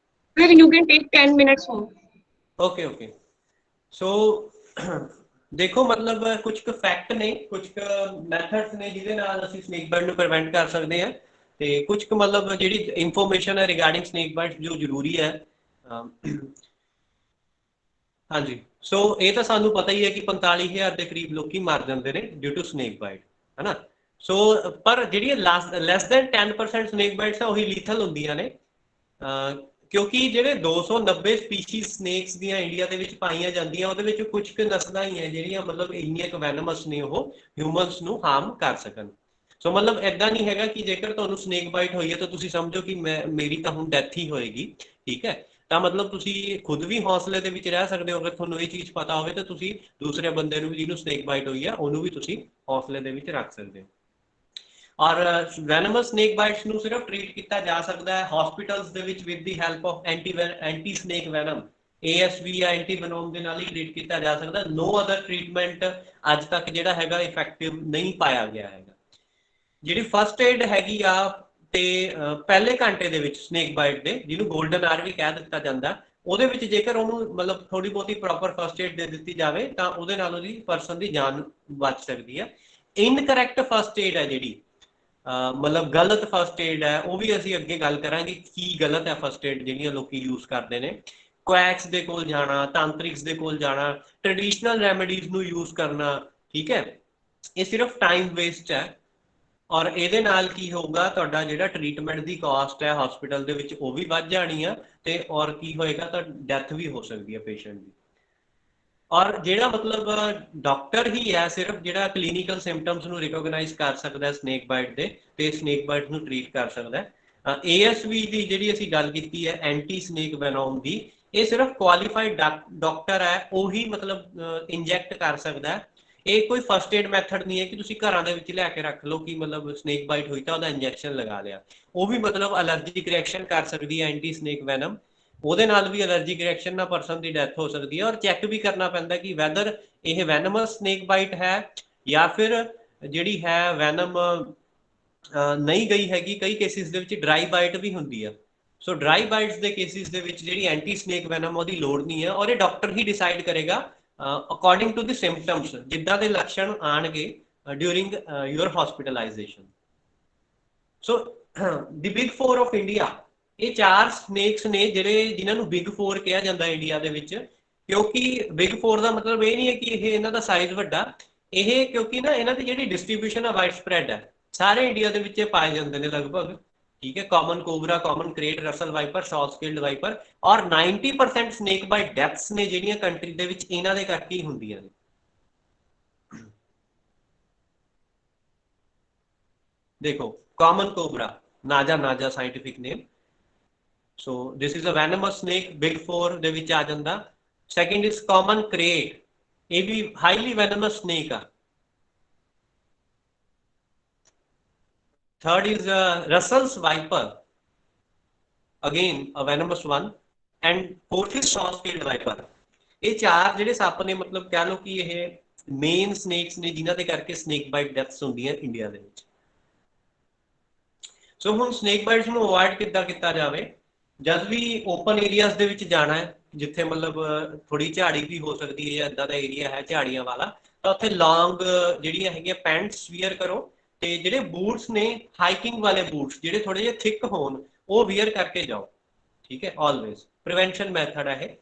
Sir, you can take 10 minutes more. Okay, okay. So देखो मतलब कुछ ਕੁ ਫੈਕਟ ਨੇ, ਕੁਝ ਕੁ ਮੈਥਡਸ ਨੇ ਜਿਹਦੇ ਨਾਲ ਅਸੀਂ ਸਨੇਕ ਬਾਈਟ ਨੂੰ ਪ੍ਰੀਵੈਂਟ ਕਰ ਸਕਦੇ ਹਾਂ, ਤੇ ਕੁਝ ਕੁ ਮਤਲਬ ਜਿਹੜੀ ਇਨਫੋਰਮੇਸ਼ਨ ਹੈ ਰਿਗਾਰਡਿੰਗ ਸਨੇਕ ਬਾਈਟ ਜੋ ਜ਼ਰੂਰੀ ਹੈ। ਹਾਂਜੀ, ਸੋ ਇਹ ਤਾਂ ਸਾਨੂੰ ਪਤਾ ਹੀ ਹੈ ਕਿ 45,000 ਦੇ ਕਰੀਬ ਲੋਕੀ ਮਰ ਜਾਂਦੇ ਨੇ ਡਿਊ ਟੂ ਸਨੇਕ ਬਾਈਟ, ਹੈ ਨਾ। ਸੋ ਪਰ ਜਿਹੜੀਆਂ ਲੈਸ ਦੈਨ 10% ਸਨੇਕ ਬਾਈਟਸ ਆ ਉਹੀ ਲੀਥਲ ਹੁੰਦੀਆਂ ਨੇ, ਕਿਉਂਕਿ ਜਿਹੜੇ 290 ਸਪੀਸੀਜ਼ ਸਨੇਕਸ ਦੀਆਂ ਇੰਡੀਆ ਦੇ ਵਿੱਚ ਪਾਈਆਂ ਜਾਂਦੀਆਂ ਉਹਦੇ ਵਿੱਚ ਕੁਝ ਕੁ ਨਸਲਾਂ ਹੀ ਹੈ ਜਿਹੜੀਆਂ ਮਤਲਬ ਇੰਨੀਆਂ ਕੁ ਵੈਨਮਸ ਨੇ ਉਹ ਹਿਊਮਨਸ ਨੂੰ ਹਾਰਮ ਕਰ ਸਕਣ। ਸੋ ਮਤਲਬ ਏਦਾਂ ਨਹੀਂ ਹੈਗਾ ਕਿ ਜੇਕਰ ਤੁਹਾਨੂੰ ਸਨੇਕ ਬਾਈਟ ਹੋਈ ਹੈ ਤਾਂ ਤੁਸੀਂ ਸਮਝੋ ਕਿ ਮੇਰੀ ਤਾਂ ਹੁਣ ਡੈਥ ਹੀ ਹੋਏਗੀ, ਠੀਕ ਹੈ। ਤਾਂ ਮਤਲਬ ਤੁਸੀਂ ਖੁਦ ਵੀ ਹੌਸਲੇ ਦੇ ਵਿੱਚ ਰਹਿ ਸਕਦੇ ਹੋ, ਅਗਰ ਤੁਹਾਨੂੰ ਇਹ ਚੀਜ਼ ਪਤਾ ਹੋਵੇ ਤਾਂ ਤੁਸੀਂ ਦੂਸਰੇ ਬੰਦੇ ਨੂੰ ਵੀ ਜਿਹਨੂੰ ਸਨੇਕ ਬਾਈਟ ਹੋਈ ਹੈ ਉਹਨੂੰ ਵੀ ਤੁਸੀਂ ਹੌਸਲੇ ਦੇ ਵਿੱਚ ਰੱਖ ਸਕਦੇ ਹੋ। ਔਰ ਵੈਨਮਸ ਸਨੇਕ ਬਾਈਟਸ ਨੂੰ ਸਿਰਫ ਟ੍ਰੀਟ ਕੀਤਾ ਜਾ ਸਕਦਾ ਹੈ ਹਸਪੀਟਲਸ ਦੇ ਵਿੱਚ with the help of anti snake venom ASV ਜਾਂ ਐਂਟੀ ਵੈਨਮ ਦੇ ਨਾਲ ਹੀ ਟ੍ਰੀਟ ਕੀਤਾ ਜਾ ਸਕਦਾ। ਨੋ ਅਦਰ ਟ੍ਰੀਟਮੈਂਟ ਅੱਜ ਤੱਕ ਜਿਹੜਾ ਹੈਗਾ ਇਫੈਕਟਿਵ ਨਹੀਂ ਪਾਇਆ ਗਿਆ ਹੈਗਾ। ਜਿਹੜੀ ਫਸਟ ਏਡ ਹੈਗੀ ਆ ਤੇ ਪਹਿਲੇ ਘੰਟੇ ਦੇ ਵਿੱਚ ਸਨੇਕ ਬਾਈਟ ਦੇ, ਜਿਹਨੂੰ 골ਡਨ ਆਰ ਵੀ ਕਹਿ ਦਿੱਤਾ ਜਾਂਦਾ, ਉਹਦੇ ਵਿੱਚ ਜੇਕਰ ਉਹਨੂੰ ਮਤਲਬ ਥੋੜੀ ਬਹੁਤੀ ਪ੍ਰੋਪਰ ਫਸਟ ਏਡ ਦੇ ਦਿੱਤੀ ਜਾਵੇ ਤਾਂ ਉਹਦੇ ਨਾਲ ਉਹਦੀ ਪਰਸਨ ਦੀ ਜਾਨ ਬਚ ਸਕਦੀ ਹੈ। ਇਨਕਰੈਕਟ ਫਸਟ ਏਡ ਹੈ ਜਿਹੜੀ ਮਤਲਬ ਗਲਤ ਫਸਟ ਏਡ ਹੈ, ਉਹ ਵੀ ਅਸੀਂ ਅੱਗੇ ਗੱਲ ਕਰਾਂਗੇ ਕੀ ਗਲਤ ਹੈ ਫਸਟ ਏਡ ਜਿਹੜੀਆਂ ਲੋਕੀ ਯੂਜ਼ ਕਰਦੇ ਨੇ। ਕੁਐਕਸ ਦੇ ਕੋਲ ਜਾਣਾ, ਤਾਂਤਰਿਕਸ ਦੇ ਕੋਲ ਜਾਣਾ, ਟ੍ਰੈਡੀਸ਼ਨਲ ਰੈਮੇਡੀਜ਼ ਨੂੰ ਯੂਜ਼ ਕਰਨਾ, ਠੀਕ ਹੈ, ਇਹ ਸਿਰਫ ਟਾਈਮ ਵੇਸਟ ਹੈ। ਔਰ ਇਹਦੇ ਨਾਲ ਕੀ ਹੋਊਗਾ, ਤੁਹਾਡਾ ਜਿਹੜਾ ਟ੍ਰੀਟਮੈਂਟ ਦੀ ਕਾਸਟ ਹੈ ਹਸਪੀਟਲ ਦੇ ਵਿੱਚ ਉਹ ਵੀ ਵੱਧ ਜਾਣੀ ਆ, ਤੇ ਔਰ ਕੀ ਹੋਏਗਾ ਤਾਂ ਡੈਥ ਵੀ ਹੋ ਸਕਦੀ ਹੈ ਪੇਸ਼ੈਂਟ ਦੀ। ਔਰ ਜਿਹੜਾ ਮਤਲਬ ਡਾਕਟਰ ਹੀ ਹੈ ਸਿਰਫ ਜਿਹੜਾ ਕਲੀਨਿਕਲ ਸਿੰਪਟਮਸ ਨੂੰ ਰਿਕੋਗਨਾਈਜ਼ ਕਰ ਸਕਦਾ ਸਨੇਕ ਬਾਈਟ ਦੇ ਤੇ ਸਨੇਕ ਬਾਈਟ ਨੂੰ ਟ੍ਰੀਟ ਕਰ ਸਕਦਾ। ASV ਦੀ ਜਿਹੜੀ ਅਸੀਂ ਗੱਲ ਕੀਤੀ ਹੈ ਐਂਟੀ ਸਨੇਕ ਵੈਨੋਮ ਦੀ, ਇਹ ਸਿਰਫ ਕੁਆਲੀਫਾਈਡ ਡਾਕਟਰ ਹੈ ਉਹੀ ਮਤਲਬ ਇੰਜੈਕਟ ਕਰ ਸਕਦਾ। ਇਹ ਕੋਈ ਫਸਟ ਏਡ ਮੈਥਡ ਨਹੀਂ ਹੈ ਕਿ ਤੁਸੀਂ ਘਰਾਂ ਦੇ ਵਿੱਚ ਲਿਆ ਕੇ ਰੱਖ ਲਓ ਕਿ ਮਤਲਬ ਸਨੇਕ ਬਾਈਟ ਹੋਈ ਤਾਂ ਉਹਦਾ ਇੰਜੈਕਸ਼ਨ ਲਗਾ ਲਿਆ। ਉਹ ਵੀ ਮਤਲਬ ਅਲਰਜੀਕ ਰਿਐਕਸ਼ਨ ਕਰ ਸਕਦੀ ਹੈ ਐਂਟੀ ਸਨੇਕ ਵੈਨਮ, ਉਹਦੇ ਨਾਲ ਵੀ ਅਲਰਜੀਕ ਰਿਐਕਸ਼ਨ ਨਾਲ ਪਰਸਨ ਦੀ ਡੈਥ ਹੋ ਸਕਦੀ ਹੈ। ਔਰ ਚੈੱਕ ਵੀ ਕਰਨਾ ਪੈਂਦਾ ਕਿ ਵੈਦਰ ਇਹ ਵੈਨਮਸ ਸਨੇਕ ਬਾਈਟ ਹੈ ਜਾਂ ਫਿਰ ਜਿਹੜੀ ਹੈ ਵੈਨਮ ਨਹੀਂ ਗਈ ਹੈਗੀ। ਕਈ ਕੇਸਿਸ ਦੇ ਵਿੱਚ ਡਰਾਈ ਬਾਈਟ ਵੀ ਹੁੰਦੀ ਆ। ਸੋ ਡਰਾਈ ਬਾਈਟਸ ਦੇ ਕੇਸਿਸ ਦੇ ਵਿੱਚ ਜਿਹੜੀ ਐਂਟੀ ਸਨੇਕ ਵੈਨਮ ਉਹਦੀ ਲੋੜ ਨਹੀਂ ਹੈ, ਔਰ ਇਹ ਡਾਕਟਰ ਹੀ ਡਿਸਾਈਡ ਕਰੇਗਾ ਅਕੋਰਡਿੰਗ ਟੂ ਦੀ ਸਿੰਪਟਮਸ, ਜਿੱਦਾਂ ਦੇ ਲੱਛਣ ਆਣਗੇ during your hospitalisation. So the big 4 of India, ਇਹ 4 ਸਨੇਕਸ ਨੇ ਜਿਹੜੇ ਜਿਨ੍ਹਾਂ ਨੂੰ ਬਿਗ 4 ਕਿਹਾ ਜਾਂਦਾ ਇੰਡੀਆ ਦੇ ਵਿੱਚ, ਕਿਉਂਕਿ ਬਿਗ 4 ਦਾ ਮਤਲਬ ਇਹ ਨਹੀਂ ਹੈ ਕਿ ਇਹ ਇਹਨਾਂ ਦਾ ਸਾਈਜ਼ ਵੱਡਾ, ਇਹ ਕਿਉਂਕਿ ਨਾ ਇਹਨਾਂ ਦੀ ਜਿਹੜੀ ਡਿਸਟ੍ਰੀਬਿਊਸ਼ਨ ਹੈ ਵਾਈਡ ਸਪਰੈਡ ਹੈ, ਸਾਰੇ ਇੰਡੀਆ ਦੇ ਵਿੱਚ ਪਾਏ ਜਾਂਦੇ ਨੇ ਲਗਭਗ, ठीक है। Common cobra, common crate, Russell viper, short scaled viper और 90% स्नेक बाइट डेथ्स ने ਜਿਹੜੀਆਂ ਕੰਟਰੀ ਦੇ ਵਿੱਚ ਇਹਨਾਂ ਦੇ ਕਰਕੇ ਹੀ ਹੁੰਦੀਆਂ ਨੇ। देखो कॉमन कोबरा, नाजा scientific name. So this is a venomous snake, big 4 ਦੇ ਵਿੱਚ ਆ ਜਾਂਦਾ। सेकंड इज कॉमन क्रेट, ਇਹ ਵੀ ਹਾਈਲੀ वेनमस स्नेक ਆ। Third is Russell's viper, again a venomous one, and fourth is short-scaled viper। ਇਹ 4 ਜਿਹੜੇ ਸੱਪ ਨੇ ਮਤਲਬ ਕਹਿ ਲਓ ਕਿ ਇਹ ਮੇਨ ਸਨੇਕਸ ਨੇ ਜਿਨ੍ਹਾਂ ਦੇ ਕਰਕੇ ਸਨੇਕ ਬਾਈਟ ਡੈਥਸ ਹੁੰਦੀਆਂ ਇੰਡੀਆ ਦੇ ਵਿੱਚ। ਸੋ ਹੁਣ ਸਨੇਕ ਬਾਈਟਸ ਨੂੰ ਅਵੋਇਡ ਕਿੱਦਾਂ ਕੀਤਾ ਜਾਵੇ? ਜਦ ਵੀ ਓਪਨ ਏਰੀਆਜ਼ ਦੇ ਵਿੱਚ ਜਾਣਾ ਹੈ ਜਿੱਥੇ ਮਤਲਬ ਥੋੜੀ ਝਾੜੀ ਵੀ ਹੋ ਸਕਦੀ ਹੈ ਜਾਂ ਇਦਾਂ ਦਾ ਏਰੀਆ ਹੈ ਝਾੜੀਆਂ ਵਾਲਾ, ਤਾਂ ਉੱਥੇ ਲੌਂਗ ਜਿਹੜੀਆਂ ਹੈਗੀਆਂ ਪੈਂਟਸ ਵੀਅਰ ਕਰੋ, ਤੇ ਜਿਹੜੇ ਬੂਟਸ ਨੇ ਹਾਈਕਿੰਗ ਵਾਲੇ ਬੂਟਸ ਜਿਹੜੇ ਥੋੜੇ ਜਿਹੇ ਥਿਕ ਹੋਣ ਉਹ ਵੀਅਰ ਕਰਕੇ ਜਾਓ, ਠੀਕ ਹੈ। ਆਲਵੇਜ਼ ਪ੍ਰੀਵੈਂਸ਼ਨ ਮੈਥਡ ਹੈ ਇਹ।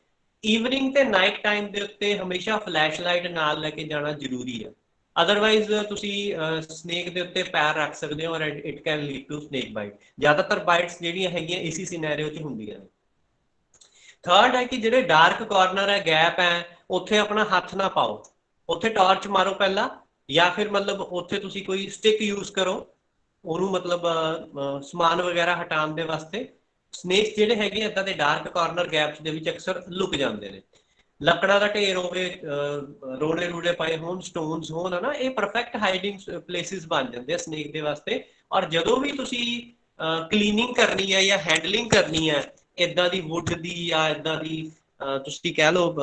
ਈਵਨਿੰਗ ਤੇ ਨਾਈਟ ਟਾਈਮ ਦੇ ਉੱਤੇ ਹਮੇਸ਼ਾ ਫਲੈਸ਼ ਲਾਈਟ ਨਾਲ ਲੈ ਕੇ ਜਾਣਾ ਜ਼ਰੂਰੀ ਹੈ, ਅਦਰਵਾਈਜ਼ ਤੁਸੀਂ ਸਨੇਕ ਦੇ ਉੱਤੇ ਪੈਰ ਰੱਖ ਸਕਦੇ ਹੋ ਔਰ it can lead to snake bite. ਜ਼ਿਆਦਾਤਰ ਬਾਈਟਸ ਜਿਹੜੀਆਂ ਹੈਗੀਆਂ ਇਸੀ ਸਿਨੈਰੀਓ 'ਚ ਹੁੰਦੀਆਂ ਨੇ। ਥਰਡ ਹੈ ਕਿ ਜਿਹੜੇ ਡਾਰਕ ਕਾਰਨਰ ਹੈ, ਗੈਪ ਹੈ, ਉੱਥੇ ਆਪਣਾ ਹੱਥ ਨਾ ਪਾਓ, ਉੱਥੇ ਟਾਰਚ ਮਾਰੋ ਪਹਿਲਾਂ, ਜਾਂ ਫਿਰ ਮਤਲਬ ਉੱਥੇ ਤੁਸੀਂ ਕੋਈ ਸਟਿਕ ਯੂਜ਼ ਕਰੋ ਉਹਨੂੰ ਮਤਲਬ ਸਮਾਨ ਵਗੈਰਾ ਹਟਾਉਣ ਦੇ ਵਾਸਤੇ। ਸਨੇਕਸ ਜਿਹੜੇ ਹੈਗੇ ਇਦਾਂ ਦੇ ਡਾਰਕ ਕਾਰਨਰ ਗੈਪਸ ਦੇ ਵਿੱਚ ਅਕਸਰ ਲੁਕ ਜਾਂਦੇ ਨੇ। ਲੱਕੜਾਂ ਦਾ ਢੇਰ ਹੋਵੇ, ਰੋੜੇ ਰੂੜੇ ਪਏ ਹੋਣ, ਸਟੋਨਸ ਹੋਣ, ਹੈ ਨਾ, ਇਹ ਪਰਫੈਕਟ ਹਾਈਡਿੰਗ ਪਲੇਸਿਸ ਬਣ ਜਾਂਦੇ ਆ ਸਨੇਕ ਦੇ ਵਾਸਤੇ। ਔਰ ਜਦੋਂ ਵੀ ਤੁਸੀਂ ਕਲੀਨਿੰਗ ਕਰਨੀ ਹੈ ਜਾਂ ਹੈਂਡਲਿੰਗ ਕਰਨੀ ਹੈ ਇਦਾਂ ਦੀ ਵੁੱਡ ਦੀ ਜਾਂ ਇਦਾਂ ਦੀ ਤੁਸੀਂ ਕਹਿ ਲਓ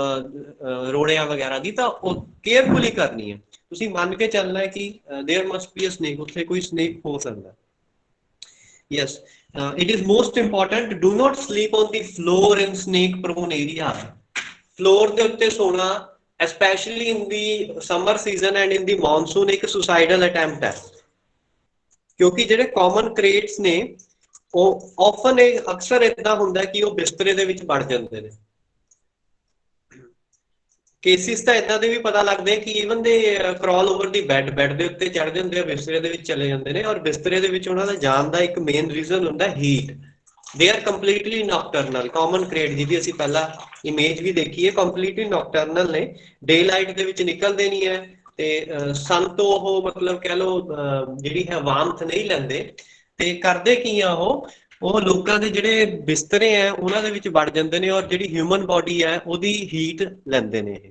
ਰੋੜਿਆਂ ਵਗੈਰਾ ਦੀ, ਤਾਂ ਉਹ ਕੇਅਰਫੁਲੀ ਕਰਨੀ ਹੈ। ਤੁਸੀਂ ਮੰਨ ਕੇ ਚੱਲਣਾ ਹੈ ਕਿ there must be a snake, ਉੱਥੇ ਕੋਈ ਸਨੇਕ ਹੋ ਸਕਦਾ। Yes, it is most important, do not sleep on the floor in snake prone area. Floor ਦੇ ਉੱਤੇ ਸੋਣਾ specially in the summer season and in the monsoon ਇੱਕ suicidal attempt ਹੈ, ਕਿਉਂਕਿ ਜਿਹੜੇ ਕਾਮਨ ਕ੍ਰੇਟਸ ਨੇ ਉਹ ਆਫਨ ਅਕਸਰ ਇਦਾਂ ਹੁੰਦਾ ਕਿ ਉਹ ਬਿਸਤਰੇ ਦੇ ਵਿੱਚ ਵੜ ਜਾਂਦੇ ਨੇ। ਕੇਸਿਸ ਤਾਂ ਇਦਾਂ ਦੇ ਵੀ ਪਤਾ ਲੱਗਦੇ ਕਿ ਈਵਨ ਦੇ ਕ੍ਰੋਲ ਓਵਰ ਦੀ ਬੈੱਡ ਦੇ ਉੱਤੇ ਚੜ੍ਹਦੇ ਹੁੰਦੇ ਆ, ਬਿਸਤਰੇ ਦੇ ਵਿੱਚ ਚਲੇ ਜਾਂਦੇ ਨੇ। ਔਰ ਬਿਸਤਰੇ ਦੇ ਵਿੱਚ ਉਹਨਾਂ ਦਾ ਜਾਣ ਦਾ ਇੱਕ ਮੇਨ ਰੀਜ਼ਨ ਹੁੰਦਾ heat. They are completely nocturnal. Common krait ਜਿਹਦੀ ਅਸੀਂ ਪਹਿਲਾਂ ਇਮੇਜ ਵੀ ਦੇਖੀ ਹੈ, ਕੰਪਲੀਟਲੀ ਨੋਕਟਰਨਲ ਨੇ, ਡੇ ਲਾਈਟ ਦੇ ਵਿੱਚ ਨਿਕਲਦੇ ਨਹੀਂ ਹੈ ਤੇ ਸਨ ਤੋਂ ਉਹ ਮਤਲਬ ਕਹਿ ਲਓ ਜਿਹੜੀ ਹੈ ਵਾਰਮਥ ਨਹੀਂ ਲੈਂਦੇ। ਤੇ ਕਰਦੇ ਕੀ ਆ ਉਹ ਲੋਕਾਂ ਦੇ ਜਿਹੜੇ ਬਿਸਤਰੇ ਆ ਉਹਨਾਂ ਦੇ ਵਿੱਚ ਵੜ ਜਾਂਦੇ ਨੇ ਔਰ ਜਿਹੜੀ ਹਿਊਮਨ ਬੋਡੀ ਹੈ ਉਹਦੀ ਹੀਟ ਲੈਂਦੇ ਨੇ। ਇਹ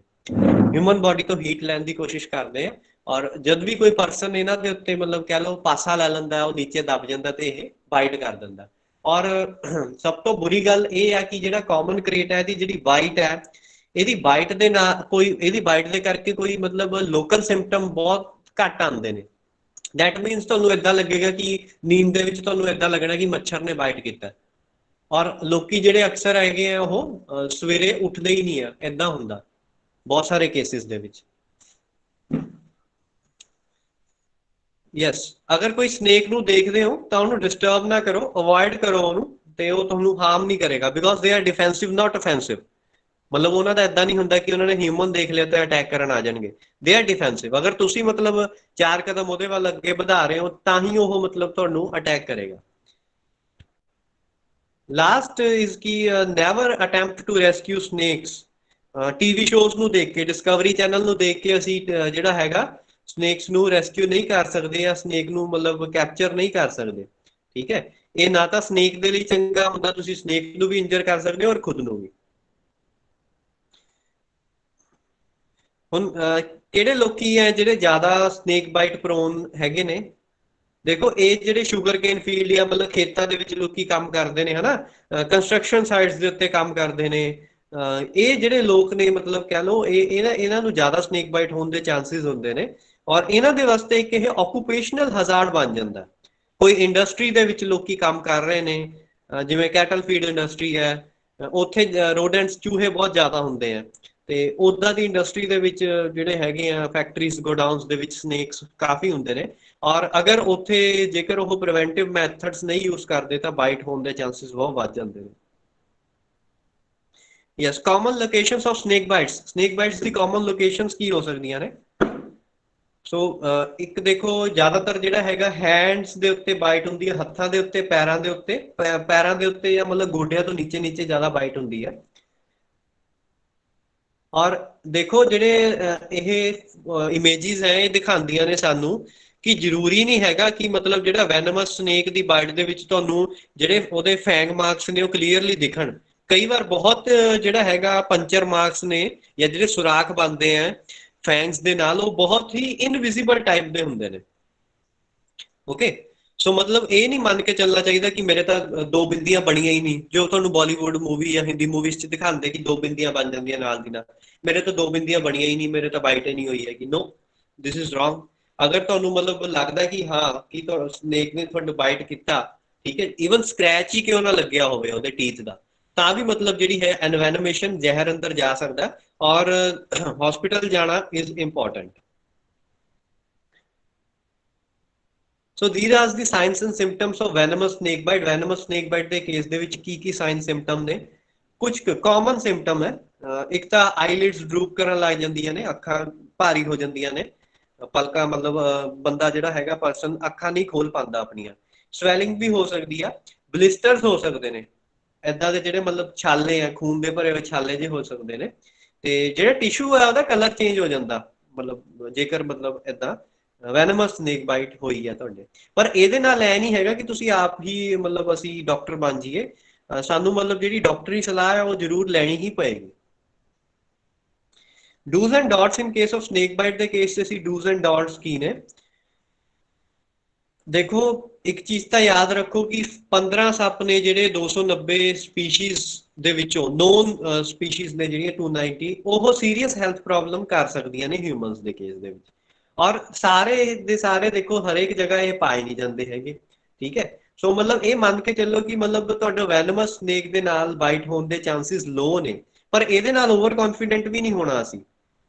ਹਿਊਮਨ ਬੋਡੀ ਤੋਂ ਹੀਟ ਲੈਣ ਦੀ ਕੋਸ਼ਿਸ਼ ਕਰਦੇ ਆ। ਔਰ ਜਦ ਵੀ ਕੋਈ ਪਰਸਨ ਇਹਨਾਂ ਦੇ ਉੱਤੇ ਮਤਲਬ ਕਹਿ ਲਓ ਪਾਸਾ ਲੈ ਲੈਂਦਾ, ਉਹ ਨੀਚੇ ਦਬ ਜਾਂਦਾ ਤੇ ਇਹ ਬਾਈਟ ਕਰ ਦਿੰਦਾ। ਔਰ ਸਭ ਤੋਂ ਬੁਰੀ ਗੱਲ ਇਹ ਹੈ ਕਿ ਜਿਹੜਾ ਕਾਮਨ ਕ੍ਰੇਟ ਹੈ ਇਹਦੀ ਜਿਹੜੀ ਬਾਈਟ ਹੈ, ਇਹਦੀ ਬਾਈਟ ਦੇ ਨਾਲ ਕੋਈ ਇਹਦੀ ਬਾਈਟ ਦੇ ਕਰਕੇ ਕੋਈ ਮਤਲਬ ਲੋਕਲ ਸਿੰਪਟਮ ਬਹੁਤ ਘੱਟ ਆਉਂਦੇ ਨੇ। ਦੈਟ ਮੀਨਸ ਤੁਹਾਨੂੰ ਏਦਾਂ ਲੱਗੇਗਾ ਕਿ ਨੀਂਦ ਦੇ ਵਿੱਚ ਤੁਹਾਨੂੰ ਏਦਾਂ ਲੱਗਣਾ ਕਿ ਮੱਛਰ ਨੇ ਬਾਈਟ ਕੀਤਾ। ਔਰ ਲੋਕੀ ਜਿਹੜੇ ਅਕਸਰ ਹੈਗੇ ਆ ਉਹ ਸਵੇਰੇ ਉੱਠਦੇ ਹੀ ਨਹੀਂ ਆ, ਏਦਾਂ ਹੁੰਦਾ ਬਹੁਤ ਸਾਰੇ ਕੇਸਿਸ ਦੇ ਵਿੱਚ। ਯੈਸ, ਅਗਰ ਕੋਈ ਸਨੇਕ ਨੂੰ ਦੇਖਦੇ ਹੋ ਤਾਂ ਉਹਨੂੰ ਡਿਸਟਰਬ ਨਾ ਕਰੋ, ਅਵੋਇਡ ਕਰੋ ਉਹਨੂੰ, ਤੇ ਉਹ ਤੁਹਾਨੂੰ ਹਾਰਮ ਨਹੀਂ ਕਰੇਗਾ ਬਿਕੋਜ਼ ਦੇ ਆਰ ਡਿਫੈਂਸਿਵ ਨਾਟ ਅਫੈਂਸਿਵ। ਮਤਲਬ ਉਹਨਾਂ ਦਾ ਏਦਾਂ ਨਹੀਂ ਹੁੰਦਾ ਕਿ ਉਹਨਾਂ ਨੇ ਹਿਊਮਨ ਦੇਖ ਲਿਆ ਤਾਂ ਅਟੈਕ ਕਰਨ ਆ ਜਾਣਗੇ, ਦੇ ਆਰ ਡਿਫੈਂਸਿਵ। ਅਗਰ ਤੁਸੀਂ ਮਤਲਬ 4 ਕਦਮ ਉਹਦੇ ਵੱਲ ਅੱਗੇ ਵਧਾ ਰਹੇ ਹੋ ਤਾਂ ਹੀ ਉਹ ਮਤਲਬ ਤੁਹਾਨੂੰ ਅਟੈਕ ਕਰੇਗਾ। ਲਾਸਟ ਇਜ਼ ਕਿ never attempt to rescue snakes. TV shows ਨੂੰ ਦੇਖ ਕੇ, ਡਿਸਕਵਰੀ ਚੈਨਲ ਨੂੰ ਦੇਖ ਕੇ ਅਸੀਂ ਜਿਹੜਾ ਹੈਗਾ ਸਨੇਕਸ ਨੂੰ ਰੈਸਕਿਊ ਨਹੀਂ ਕਰ ਸਕਦੇ ਜਾਂ ਸਨੇਕ ਨੂੰ ਮਤਲਬ ਕੈਪਚਰ ਨਹੀਂ ਕਰ ਸਕਦੇ। ਠੀਕ ਹੈ, ਇਹ ਨਾ ਤਾਂ ਸਨੇਕ ਦੇ ਲਈ ਚੰਗਾ ਹੁੰਦਾ, ਤੁਸੀਂ ਸਨੇਕ ਨੂੰ ਵੀ ਇੰਜਰ ਕਰ ਸਕਦੇ ਹੋ ਔਰ ਖੁਦ ਨੂੰ ਵੀ। ਹੁਣ ਕਿਹੜੇ ਲੋਕੀ ਹੈ ਜਿਹੜੇ ਜ਼ਿਆਦਾ ਸਨੇਕ ਬਾਈਟ ਪ੍ਰੋਨ ਹੈਗੇ ਨੇ? ਦੇਖੋ ਇਹ ਜਿਹੜੇ ਸ਼ੂਗਰ ਕੇਨ ਫੀਲਡ ਜਾਂ ਮਤਲਬ ਖੇਤਾਂ ਦੇ ਵਿੱਚ ਲੋਕੀ ਕੰਮ ਕਰਦੇ ਨੇ ਹਨਾ, ਕੰਸਟਰਕਸ਼ਨ ਸਾਈਟਸ ਦੇ ਉੱਤੇ ਕੰਮ ਕਰਦੇ ਨੇ, ਇਹ ਜਿਹੜੇ ਲੋਕ ਨੇ ਮਤਲਬ ਕਹਿ ਲਓ ਇਹਨਾਂ ਨੂੰ ਜ਼ਿਆਦਾ ਸਨੇਕ ਬਾਈਟ ਹੋਣ ਦੇ ਚਾਂਸਿਸ ਹੁੰਦੇ ਨੇ। ਔਰ ਇਹਨਾਂ ਦੇ ਵਾਸਤੇ ਇੱਕ ਇਹ ਆਕੂਪੇਸ਼ਨਲ ਹਜ਼ਾਰਡ ਬਣ ਜਾਂਦਾ। ਕੋਈ ਇੰਡਸਟਰੀ ਦੇ ਵਿੱਚ ਲੋਕੀ ਕੰਮ ਕਰ ਰਹੇ ਨੇ, ਜਿਵੇਂ ਕੈਟਲ ਫੀਡ ਇੰਡਸਟਰੀ ਹੈ, ਉੱਥੇ ਰੋਡੈਂਟਸ ਚੂਹੇ ਬਹੁਤ ਜ਼ਿਆਦਾ ਹੁੰਦੇ ਆ, ਤੇ ਉਦਾਂ ਦੀ ਇੰਡਸਟਰੀ ਦੇ ਵਿੱਚ ਜਿਹੜੇ ਹੈਗੇ ਆ ਫੈਕਟਰੀਜ਼ ਗੋਡਾਊਨਸ ਦੇ ਵਿੱਚ ਸਨੇਕਸ ਕਾਫੀ ਹੁੰਦੇ ਨੇ। ਔਰ ਅਗਰ ਉੱਥੇ ਜੇਕਰ ਉਹ ਪ੍ਰੀਵੈਂਟਿਵ ਮੈਥਡਸ ਨਹੀਂ ਯੂਜ਼ ਕਰਦੇ ਤਾਂ ਬਾਈਟ ਹੋਣ ਦੇ ਚਾਂਸਿਸ ਬਹੁਤ ਵੱਧ ਜਾਂਦੇ ਨੇ। Yes, common locations of snake bites. Snake bites the common locations ਕੀ ਹੋ ਸਕਦੀਆਂ ਨੇ? ਸੋ ਇੱਕ ਦੇਖੋ ਜ਼ਿਆਦਾਤਰ ਜਿਹੜਾ ਹੈਗਾ ਹੈਂਡਸ ਦੇ ਉੱਤੇ ਬਾਈਟ ਹੁੰਦੀ ਹੈ, ਹੱਥਾਂ ਦੇ ਉੱਤੇ, ਪੈਰਾਂ ਦੇ ਉੱਤੇ, ਪੈਰਾਂ ਦੇ ਉੱਤੇ ਜਾਂ ਮਤਲਬ ਗੋਡਿਆਂ ਤੋਂ ਨੀਚੇ ਨੀਚੇ ਜ਼ਿਆਦਾ ਬਾਈਟ ਹੁੰਦੀ ਹੈ। ਔਰ ਦੇਖੋ ਜਿਹੜੇ ਇਹ ਇਮੇਜਿਸ ਹੈ ਇਹ ਦਿਖਾਉਂਦੀਆਂ ਨੇ ਸਾਨੂੰ ਕਿ ਜ਼ਰੂਰੀ ਨਹੀਂ ਹੈਗਾ ਕਿ ਮਤਲਬ ਜਿਹੜਾ ਵੈਨਮਸ ਸਨੇਕ ਦੀ ਬਾਈਟ ਦੇ ਵਿੱਚ ਤੁਹਾਨੂੰ ਜਿਹੜੇ ਉਹਦੇ ਫੈਂਗ ਮਾਰਕਸ ਨੇ ਉਹ ਕਲੀਅਰਲੀ ਦਿਖਣ। ਕਈ ਵਾਰ ਬਹੁਤ ਜਿਹੜਾ ਹੈਗਾ ਪੰਚਰ ਮਾਰਕਸ ਨੇ ਜਾਂ ਜਿਹੜੇ ਸੁਰਾਖ ਬਣਦੇ ਆ ਫੈਂਗਸ ਦੇ ਨਾਲ, ਉਹ ਬਹੁਤ ਹੀ ਇਨਵਿਜ਼ੀਬਲ ਟਾਈਪ ਦੇ ਹੁੰਦੇ ਨੇ। ਓਕੇ, ਸੋ ਮਤਲਬ ਇਹ ਨਹੀਂ ਮੰਨ ਕੇ ਚੱਲਣਾ ਚਾਹੀਦਾ ਕਿ ਮੇਰੇ ਤਾਂ 2 ਬਿੰਦੀਆਂ ਬਣੀਆਂ ਹੀ ਨਹੀਂ, ਜੋ ਤੁਹਾਨੂੰ ਬਾਲੀਵੁੱਡ ਮੂਵੀ ਜਾਂ ਹਿੰਦੀ ਮੂਵੀਜ਼ 'ਚ ਦਿਖਾਉਂਦੇ ਕਿ 2 ਬਿੰਦੀਆਂ ਬਣ ਜਾਂਦੀਆਂ ਨਾਲ ਦੀ ਨਾਲ। ਮੇਰੇ ਤਾਂ 2 ਬਿੰਦੀਆਂ ਬਣੀਆਂ ਹੀ ਨਹੀਂ, ਮੇਰੇ ਤਾਂ ਬਾਈਟ ਹੀ ਨਹੀਂ ਹੋਈ ਹੈਗੀ। ਨੋ, ਦਿਸ ਇਜ਼ ਰੋਂਗ। ਅਗਰ ਤੁਹਾਨੂੰ ਮਤਲਬ ਲੱਗਦਾ ਕਿ ਹਾਂ ਕਿ ਸਨੇਕ ਨੇ ਤੁਹਾਨੂੰ ਬਾਈਟ ਕੀਤਾ, ਠੀਕ ਹੈ, ਈਵਨ ਸਕ੍ਰੈਚ ਹੀ ਕਿਉਂ ਨਾ ਲੱਗਿਆ ਹੋਵੇ ਉਹਦੇ ਟੀਥ ਦਾ, ਤਾਂ ਵੀ ਮਤਲਬ ਜਿਹੜੀ ਹੈ ਐਨਵੈਨੋਮੇਸ਼ਨ, ਜ਼ਹਿਰ ਅੰਦਰ ਜਾ ਸਕਦਾ ਔਰ ਹਸਪੀਟਲ ਜਾਣਾ is important. So these are the signs and symptoms of venomous snake bite. Venomous snake bite ਦੇ ਕੇਸ ਦੇ ਵਿੱਚ ਕੀ ਸਾਈਨ ਸਿੰਪਟਮ ਨੇ? ਕੁਝ ਕਾਮਨ ਸਿੰਪਟਮ ਹੈ। ਇੱਕ ਤਾਂ ਆਈਲਿਡਸ ਡਰੂਪ ਕਰਨ ਲੱਗ ਜਾਂਦੀਆਂ ਨੇ, ਅੱਖਾਂ ਭਾਰੀ ਹੋ ਜਾਂਦੀਆਂ ਨੇ, ਪਲਕਾਂ ਮਤਲਬ ਬੰਦਾ ਜਿਹੜਾ ਹੈਗਾ ਪਰਸਨ ਅੱਖਾਂ ਨਹੀਂ ਖੋਲ ਪਾਉਂਦਾ ਆਪਣੀਆਂ। ਸਵੈਲਿੰਗ ਵੀ ਹੋ ਸਕਦੀ ਆ, ਬਲਿਸਟਰਸ ਹੋ ਸਕਦੇ ਨੇ, ਏਦਾਂ ਦੇ ਜਿਹੜੇ ਮਤਲਬ ਛਾਲੇ ਆ, ਖੂਨ ਦੇ ਭਰੇ ਹੋਏ ਛਾਲੇ ਜਿਹੇ ਹੋ ਸਕਦੇ ਨੇ, ਤੇ ਜਿਹੜਾ ਟਿਸ਼ੂ ਹੈ ਉਹਦਾ ਕਲਰ ਚੇਂਜ ਹੋ ਜਾਂਦਾ ਮਤਲਬ ਜੇਕਰ ਮਤਲਬ ਏਦਾਂ ਵੈਨਮਸ ਸਨੇਕ ਬਾਈਟ ਹੋਈ ਹੈ ਤੁਹਾਡੇ। ਪਰ ਇਹਦੇ ਨਾਲ ਐ ਨਹੀਂ ਹੈਗਾ ਕਿ ਤੁਸੀਂ ਆਪ ਹੀ ਮਤਲਬ ਅਸੀਂ ਡਾਕਟਰ ਬਣ ਜਾਈਏ, ਸਾਨੂੰ ਮਤਲਬ ਜਿਹੜੀ ਡਾਕਟਰੀ ਸਲਾਹ ਹੈ ਉਹ ਜ਼ਰੂਰ ਲੈਣੀ ਹੀ ਪਏਗੀ। Do's and don'ts in case of snake bite ਦੇ ਕੇਸ 'ਚ ਅਸੀਂ ਡੂਜ਼ ਐਂਡ ਡੌਟਸ ਕੀ ਨੇ? ਦੇਖੋ ਇੱਕ ਚੀਜ਼ ਤਾਂ ਯਾਦ ਰੱਖੋ ਕਿ 15 ਸੱਪ ਨੇ ਜਿਹੜੇ 290 ਸਪੀਸ਼ੀਜ਼ ਦੇ ਵਿੱਚੋਂ ਨੋਨ ਸਪੀਸ਼ੀਜ਼ ਨੇ ਜਿਹੜੀਆਂ 290, ਉਹ ਸੀਰੀਅਸ ਹੈਲਥ ਪ੍ਰੋਬਲਮ ਕਰ ਸਕਦੀਆਂ ਨੇ ਹਿਊਮਨਸ ਦੇ ਕੇਸ ਦੇ ਵਿੱਚ। ਔਰ ਸਾਰੇ ਦੇ ਸਾਰੇ ਦੇਖੋ ਹਰੇਕ ਜਗ੍ਹਾ ਇਹ ਪਾਏ ਨਹੀਂ ਜਾਂਦੇ ਹੈਗੇ, ਠੀਕ ਹੈ। ਸੋ ਮਤਲਬ ਇਹ ਮੰਨ ਕੇ ਚੱਲੋ ਕਿ ਮਤਲਬ ਤੁਹਾਡਾ ਵੈਨਮਸ ਸਨੇਕ ਦੇ ਨਾਲ ਬਾਈਟ ਹੋਣ ਦੇ ਚਾਂਸਿਸ ਲੋ ਨੇ, ਪਰ ਇਹਦੇ ਨਾਲ ਓਵਰ ਕੌਨਫੀਡੈਂਟ ਵੀ ਨਹੀਂ ਹੋਣਾ ਅਸੀਂ,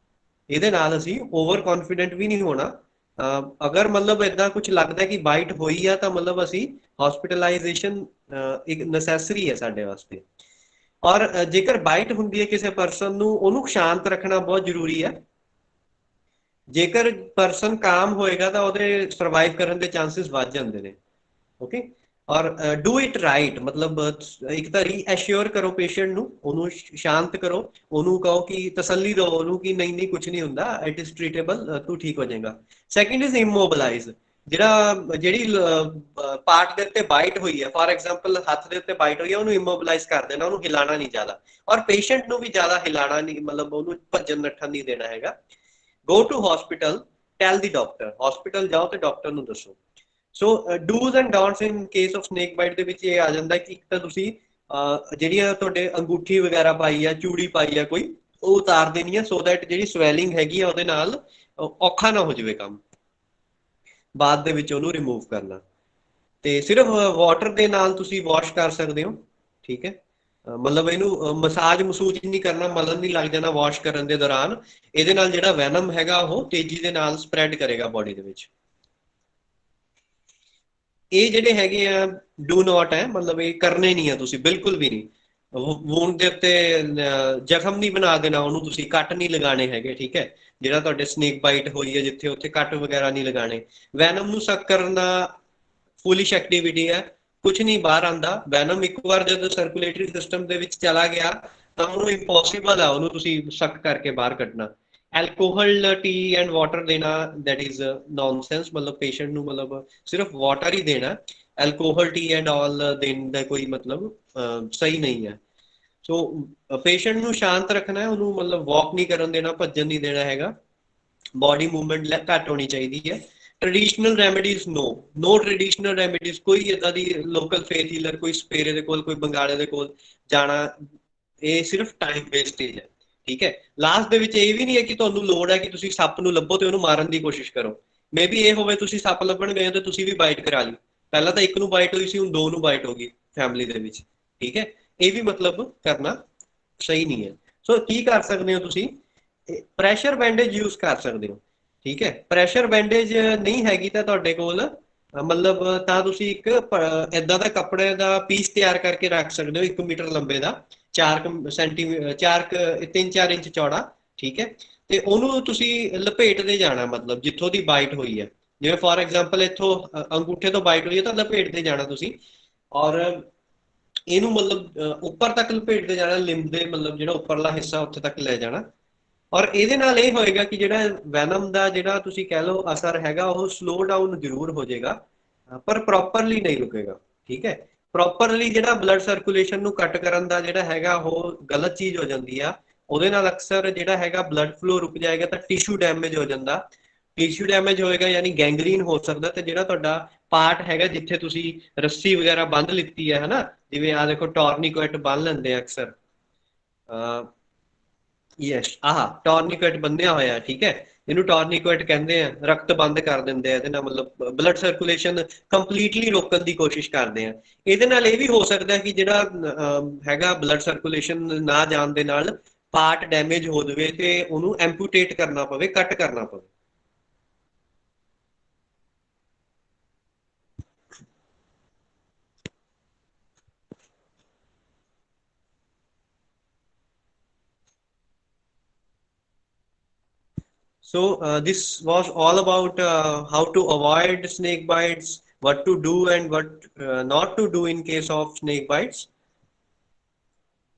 ਇਹਦੇ ਨਾਲ ਅਸੀਂ ਓਵਰ ਕੌਨਫੀਡੈਂਟ ਵੀ ਨਹੀਂ ਹੋਣਾ। ਅਗਰ ਮਤਲਬ ਇਦਾਂ ਕੁਝ ਲੱਗਦਾ ਕਿ ਬਾਈਟ ਹੋਈ ਆ ਤਾਂ ਮਤਲਬ ਅਸੀਂ ਹਸਪੀਟਲਾਈਜੇਸ਼ਨ ਇੱਕ ਨੈਸੈਸਰੀ ਹੈ ਸਾਡੇ ਵਾਸਤੇ। ਔਰ ਜੇਕਰ ਬਾਈਟ ਹੁੰਦੀ ਹੈ ਕਿਸੇ ਪਰਸਨ ਨੂੰ, ਉਹਨੂੰ ਸ਼ਾਂਤ ਰੱਖਣਾ ਬਹੁਤ ਜ਼ਰੂਰੀ ਹੈ। ਜੇਕਰ ਪਰਸਨ ਕਾਮ ਹੋਏਗਾ ਤਾਂ ਉਹਦੇ ਸਰਵਾਈਵ ਕਰਨ ਦੇ ਚਾਂਸਿਸ ਵੱਧ ਜਾਂਦੇ ਨੇ। ਓਕੇ, ਔਰ ਡੂ ਇਟ ਰਾਈਟ, ਮਤਲਬ ਇੱਕ ਤਾਂ ਰੀਐਸ਼ੋਰ ਕਰੋ ਪੇਸ਼ੈਂਟ ਨੂੰ, ਉਹਨੂੰ ਸ਼ਾਂਤ ਕਰੋ, ਉਹਨੂੰ ਕਹੋ ਕਿ ਤਸੱਲੀ ਦਿਓ ਉਹਨੂੰ ਕਿ ਨਹੀਂ ਨਹੀਂ ਕੁਝ ਨਹੀਂ ਹੁੰਦਾ, ਇਟ ਇਜ਼ ਟ੍ਰੀਟੇਬਲ, ਤੂੰ ਠੀਕ ਹੋ ਜਾਏਗਾ। Second is immobilize. ਜਿਹੜੀ ਪਾਰਟ ਦੇ ਉੱਤੇ ਬਾਈਟ ਹੋਈ ਹੈ, ਫਾਰ ਐਗਜ਼ਾਮਪਲ ਹੱਥ ਦੇ ਉੱਤੇ ਬਾਈਟ ਹੋਈ ਹੈ, ਉਹਨੂੰ ਇਮੋਬਿਲਾਈਜ਼ ਕਰ ਦੇਣਾ, ਉਹਨੂੰ ਹਿਲਾਣਾ ਨਹੀਂ ਜ਼ਿਆਦਾ, ਔਰ ਪੇਸ਼ੈਂਟ ਨੂੰ ਵੀ ਜ਼ਿਆਦਾ ਹਿਲਾਣਾ ਨਹੀਂ, ਮਤਲਬ ਉਹਨੂੰ ਭੱਜਣ ਨੱਠਣ ਨਹੀਂ ਦੇਣਾ ਹੈਗਾ। Go to hospital, tell the doctor, hospital ਜਾਓ ਤੇ ਡਾਕਟਰ ਨੂੰ ਦੱਸੋ। So do's and don'ts in case of snake bite ਦੇ ਵਿੱਚ ਇਹ ਆ ਜਾਂਦਾ ਕਿ ਇੱਕ ਤਾਂ ਤੁਸੀਂ ਜਿਹੜੀਆਂ ਤੁਹਾਡੇ ਅੰਗੂਠੀ ਵਗੈਰਾ ਪਾਈ ਆ, ਚੂੜੀ ਪਾਈ ਆ ਕੋਈ, ਉਹ ਉਤਾਰ ਦੇਣੀ ਆ ਸੋ ਦੈਟ ਜਿਹੜੀ ਸਵੈਲਿੰਗ ਹੈਗੀ ਆ ਉਹਦੇ ਨਾਲ ਔਖਾ ਨਾ ਹੋ ਜਾਵੇ ਕੰਮ, ਬਾਅਦ ਦੇ ਵਿੱਚ ਉਹਨੂੰ ਰਿਮੂਵ ਕਰਨਾ। ਤੇ ਸਿਰਫ ਵਾਟਰ ਦੇ ਨਾਲ ਤੁਸੀਂ ਵਾਸ਼ ਕਰ ਸਕਦੇ ਹੋ, ਠੀਕ ਹੈ। ਮਤਲਬ ਇਹਨੂੰ ਮਸਾਜ ਮਸੂਜ ਨਹੀਂ ਕਰਨਾ, ਮਲਣ ਨਹੀਂ ਲੱਗ ਜਾਣਾ ਵਾਸ਼ ਕਰਨ ਦੇ ਦੌਰਾਨ। ਇਹਦੇ ਨਾਲ ਜਿਹੜਾ ਵੈਨਮ ਹੈਗਾ ਉਹ ਤੇਜ਼ੀ ਦੇ ਨਾਲ ਸਪਰੈਡ ਕਰੇਗਾ ਬੋਡੀ ਦੇ ਵਿੱਚ। ਇਹ ਜਿਹੜੇ ਹੈਗੇ ਆ ਡੂ ਨੋਟ ਹੈ, ਮਤਲਬ ਇਹ ਕਰਨੇ ਨਹੀਂ ਆ ਤੁਸੀਂ, ਬਿਲਕੁਲ ਵੀ ਨਹੀਂ। ਵੂੰਡ ਦੇ ਉੱਤੇ ਜ਼ਖਮ ਨਹੀਂ ਬਣਾ ਦੇਣਾ, ਉਹਨੂੰ ਤੁਸੀਂ ਕੱਟ ਨਹੀਂ ਲਗਾਣੇ ਹੈਗੇ, ਠੀਕ ਹੈ। ਜਿਹੜਾ ਤੁਹਾਡੇ ਸਨੇਕ ਬਾਈਟ ਹੋਈ ਹੈ ਜਿੱਥੇ, ਉੱਥੇ ਕੱਟ ਵਗੈਰਾ ਨਹੀਂ ਲਗਾਣੇ। ਵੈਨਮ ਨੂੰ ਸਕ ਕਰਨਾ ਫੁਲਿਸ਼ ਐਕਟੀਵਿਟੀ ਹੈ, ਕੁਝ ਨਹੀਂ ਬਾਹਰ ਆਉਂਦਾ। ਵੈਨਮ ਇੱਕ ਵਾਰ ਜਦੋਂ ਸਰਕੂਲੇਟਰੀ ਸਿਸਟਮ ਦੇ ਵਿੱਚ ਚਲਾ ਗਿਆ ਤਾਂ ਉਹਨੂੰ ਇੰਪੋਸੀਬਲ ਆ ਉਹਨੂੰ ਤੁਸੀਂ ਸਕ ਕਰਕੇ ਬਾਹਰ ਕੱਢਣਾ। ਐਲਕੋਹਲ ਟੀ ਐਂਡ ਵਾਟਰ ਦੇਣਾ ਦੈਟ ਇਜ਼ ਨੌਨਸੈਂਸ, ਮਤਲਬ ਪੇਸ਼ੈਂਟ ਨੂੰ ਮਤਲਬ ਸਿਰਫ ਵਾਟਰ ਹੀ ਦੇਣਾ, ਐਲਕੋਹਲ ਟੀ ਐਂਡ ਆਲ ਦੇਣ ਦਾ ਕੋਈ ਮਤਲਬ ਸਹੀ ਨਹੀਂ ਹੈ। ਸੋ ਪੇਸ਼ੈਂਟ ਨੂੰ ਸ਼ਾਂਤ ਰੱਖਣਾ ਹੈ, ਉਹਨੂੰ ਮਤਲਬ ਵਾਕ ਨਹੀਂ ਕਰਨ ਦੇਣਾ, ਭੱਜਣ ਨਹੀਂ ਦੇਣਾ ਹੈਗਾ, ਬੋਡੀ ਮੂਵਮੈਂਟ ਘੱਟ ਹੋਣੀ ਚਾਹੀਦੀ ਹੈ। ਟ੍ਰੈਡੀਸ਼ਨਲ ਰੈਮੇਡੀਜ਼ ਨੋ ਟ੍ਰੈਡੀਸ਼ਨਲ ਰੈਮੇਡੀਜ਼, ਕੋਈ ਇੱਦਾਂ ਦੀ ਲੋਕਲ ਫੇਥ ਹੀਲਰ, ਕੋਈ ਸਪੇਰੇ ਦੇ ਕੋਲ, ਕੋਈ ਬੰਗਾਲੇ ਦੇ ਕੋਲ ਜਾਣਾ, ਇਹ ਸਿਰਫ ਟਾਈਮ ਵੇਸਟੇਜ ਹੈ, ਠੀਕ ਹੈ। ਲਾਸਟ ਦੇ ਵਿੱਚ ਇਹ ਵੀ ਨਹੀਂ ਹੈ ਕਿ ਤੁਹਾਨੂੰ ਲੋੜ ਹੈ ਕਿ ਤੁਸੀਂ ਸੱਪ ਨੂੰ ਲੱਭੋ ਤੇ ਉਹਨੂੰ ਮਾਰਨ ਦੀ ਕੋਸ਼ਿਸ਼ ਕਰੋ। ਮੇ ਬੀ ਇਹ ਹੋਵੇ ਤੁਸੀਂ ਸੱਪ ਲੱਭਣ ਗਏ ਹੋ ਤੇ ਤੁਸੀਂ ਵੀ ਬਾਈਟ ਕਰਾ ਲਈ, ਪਹਿਲਾਂ ਤਾਂ ਇੱਕ ਨੂੰ ਬਾਈਟ ਹੋਈ ਸੀ, ਹੁਣ 2 ਨੂੰ ਬਾਈਟ ਹੋ ਗਈ ਫੈਮਿਲੀ ਦੇ ਵਿੱਚ, ਠੀਕ ਹੈ। ਇਹ ਵੀ ਮਤਲਬ ਕਰਨਾ ਸਹੀ ਨਹੀਂ ਹੈ। ਸੋ ਕੀ ਕਰ ਸਕਦੇ ਹੋ ਤੁਸੀਂ, ਪ੍ਰੈਸ਼ਰ ਬੈਂਡੇਜ ਯੂਜ਼ ਕਰ ਸਕਦੇ ਹੋ, ਠੀਕ ਹੈ। ਪ੍ਰੈਸ਼ਰ ਬੈਂਡੇਜ ਨਹੀਂ ਹੈਗੀ ਤਾਂ ਤੁਹਾਡੇ ਕੋਲ ਮਤਲਬ ਤਾਂ ਤੁਸੀਂ ਇੱਕ ਏਦਾਂ ਦਾ ਕੱਪੜੇ ਦਾ ਪੀਸ ਤਿਆਰ ਕਰਕੇ ਰੱਖ ਸਕਦੇ ਹੋ 1 ਮੀਟਰ ਲੰਬੇ ਦਾ, 3-4 ਇੰਚ ਚੌੜਾ, ਠੀਕ ਹੈ। ਤੇ ਉਹਨੂੰ ਤੁਸੀਂ ਲਪੇਟਦੇ ਜਾਣਾ, ਮਤਲਬ ਜਿੱਥੋਂ ਦੀ ਬਾਈਟ ਹੋਈ ਹੈ, ਜਿਵੇਂ ਫੋਰ ਐਗਜ਼ਾਮਪਲ ਇੱਥੋਂ ਅੰਗੂਠੇ ਤੋਂ ਬਾਈਟ ਹੋਈ ਹੈ ਤਾਂ ਲਪੇਟਦੇ ਜਾਣਾ ਤੁਸੀਂ, ਔਰ ਇਹਨੂੰ ਮਤਲਬ ਉੱਪਰ ਤੱਕ ਲਪੇਟਦੇ ਜਾਣਾ, ਲਿੰਬ ਦੇ ਮਤਲਬ ਜਿਹੜਾ ਉੱਪਰਲਾ ਹਿੱਸਾ ਉੱਥੇ ਤੱਕ ਲੈ ਜਾਣਾ। ਔਰ ਇਹਦੇ ਨਾਲ ਇਹ ਹੋਏਗਾ ਕਿ ਜਿਹੜਾ ਵੈਨਮ ਦਾ ਜਿਹੜਾ ਤੁਸੀਂ ਕਹਿ ਲਓ ਅਸਰ ਹੈਗਾ ਉਹ ਸਲੋ ਡਾਊਨ ਜ਼ਰੂਰ ਹੋ ਜਾਏਗਾ, ਪਰ ਪ੍ਰੋਪਰਲੀ ਨਹੀਂ ਰੁਕੇਗਾ, ਠੀਕ ਹੈ। ਪ੍ਰੋਪਰਲੀ ਜਿਹੜਾ ਬਲੱਡ ਸਰਕੂਲੇਸ਼ਨ ਨੂੰ ਕੱਟ ਕਰਨ ਦਾ ਜਿਹੜਾ ਹੈਗਾ ਉਹ ਗਲਤ ਚੀਜ਼ ਹੋ ਜਾਂਦੀ ਆ, ਉਹਦੇ ਨਾਲ ਅਕਸਰ ਜਿਹੜਾ ਹੈਗਾ ਬਲੱਡ ਫਲੋ ਰੁਕ ਜਾਏਗਾ ਤਾਂ ਟਿਸ਼ੂ ਡੈਮੇਜ ਹੋ ਜਾਂਦਾ। ਟਿਸ਼ੂ ਡੈਮੇਜ ਹੋਏਗਾ ਯਾਨੀ ਗੈਂਗਰੀਨ ਹੋ ਸਕਦਾ, ਤੇ ਜਿਹੜਾ ਤੁਹਾਡਾ ਪਾਰਟ ਹੈਗਾ ਜਿੱਥੇ ਤੁਸੀਂ ਰੱਸੀ ਵਗੈਰਾ ਬੰਨ ਲਿੱਤੀ ਹੈ ਹਨਾ, ਜਿਵੇਂ ਆ ਦੇਖੋ ਟੋਰਨੀਕੋਇਟ ਬੰਨ ਲੈਂਦੇ ਆ ਅਕਸਰ, ਯੈਸ ਆਹ ਟੋਰਨੀਕੋਇਟ ਬੰਨਿਆ ਹੋਇਆ, ਠੀਕ ਹੈ। ਇਹਨੂੰ ਟੋਰਨੀਕੋਇਟ ਕਹਿੰਦੇ ਆ, ਰਕਤ ਬੰਦ ਕਰ ਦਿੰਦੇ ਆ ਇਹਦੇ ਨਾਲ, ਮਤਲਬ ਬਲੱਡ ਸਰਕੂਲੇਸ਼ਨ ਕੰਪਲੀਟਲੀ ਰੋਕਣ ਦੀ ਕੋਸ਼ਿਸ਼ ਕਰਦੇ ਆ। ਇਹਦੇ ਨਾਲ ਇਹ ਵੀ ਹੋ ਸਕਦਾ ਕਿ ਜਿਹੜਾ ਹੈਗਾ ਬਲੱਡ ਸਰਕੂਲੇਸ਼ਨ ਨਾ ਜਾਣ ਦੇ ਨਾਲ ਪਾਰਟ ਡੈਮੇਜ ਹੋ ਜਾਵੇ ਤੇ ਉਹਨੂੰ ਐਂਪੂਟੇਟ ਕਰਨਾ ਪਵੇ, ਕੱਟ ਕਰਨਾ ਪਵੇ। So this was all about how to avoid snake bites, what to do and what not to do in case of snake bites.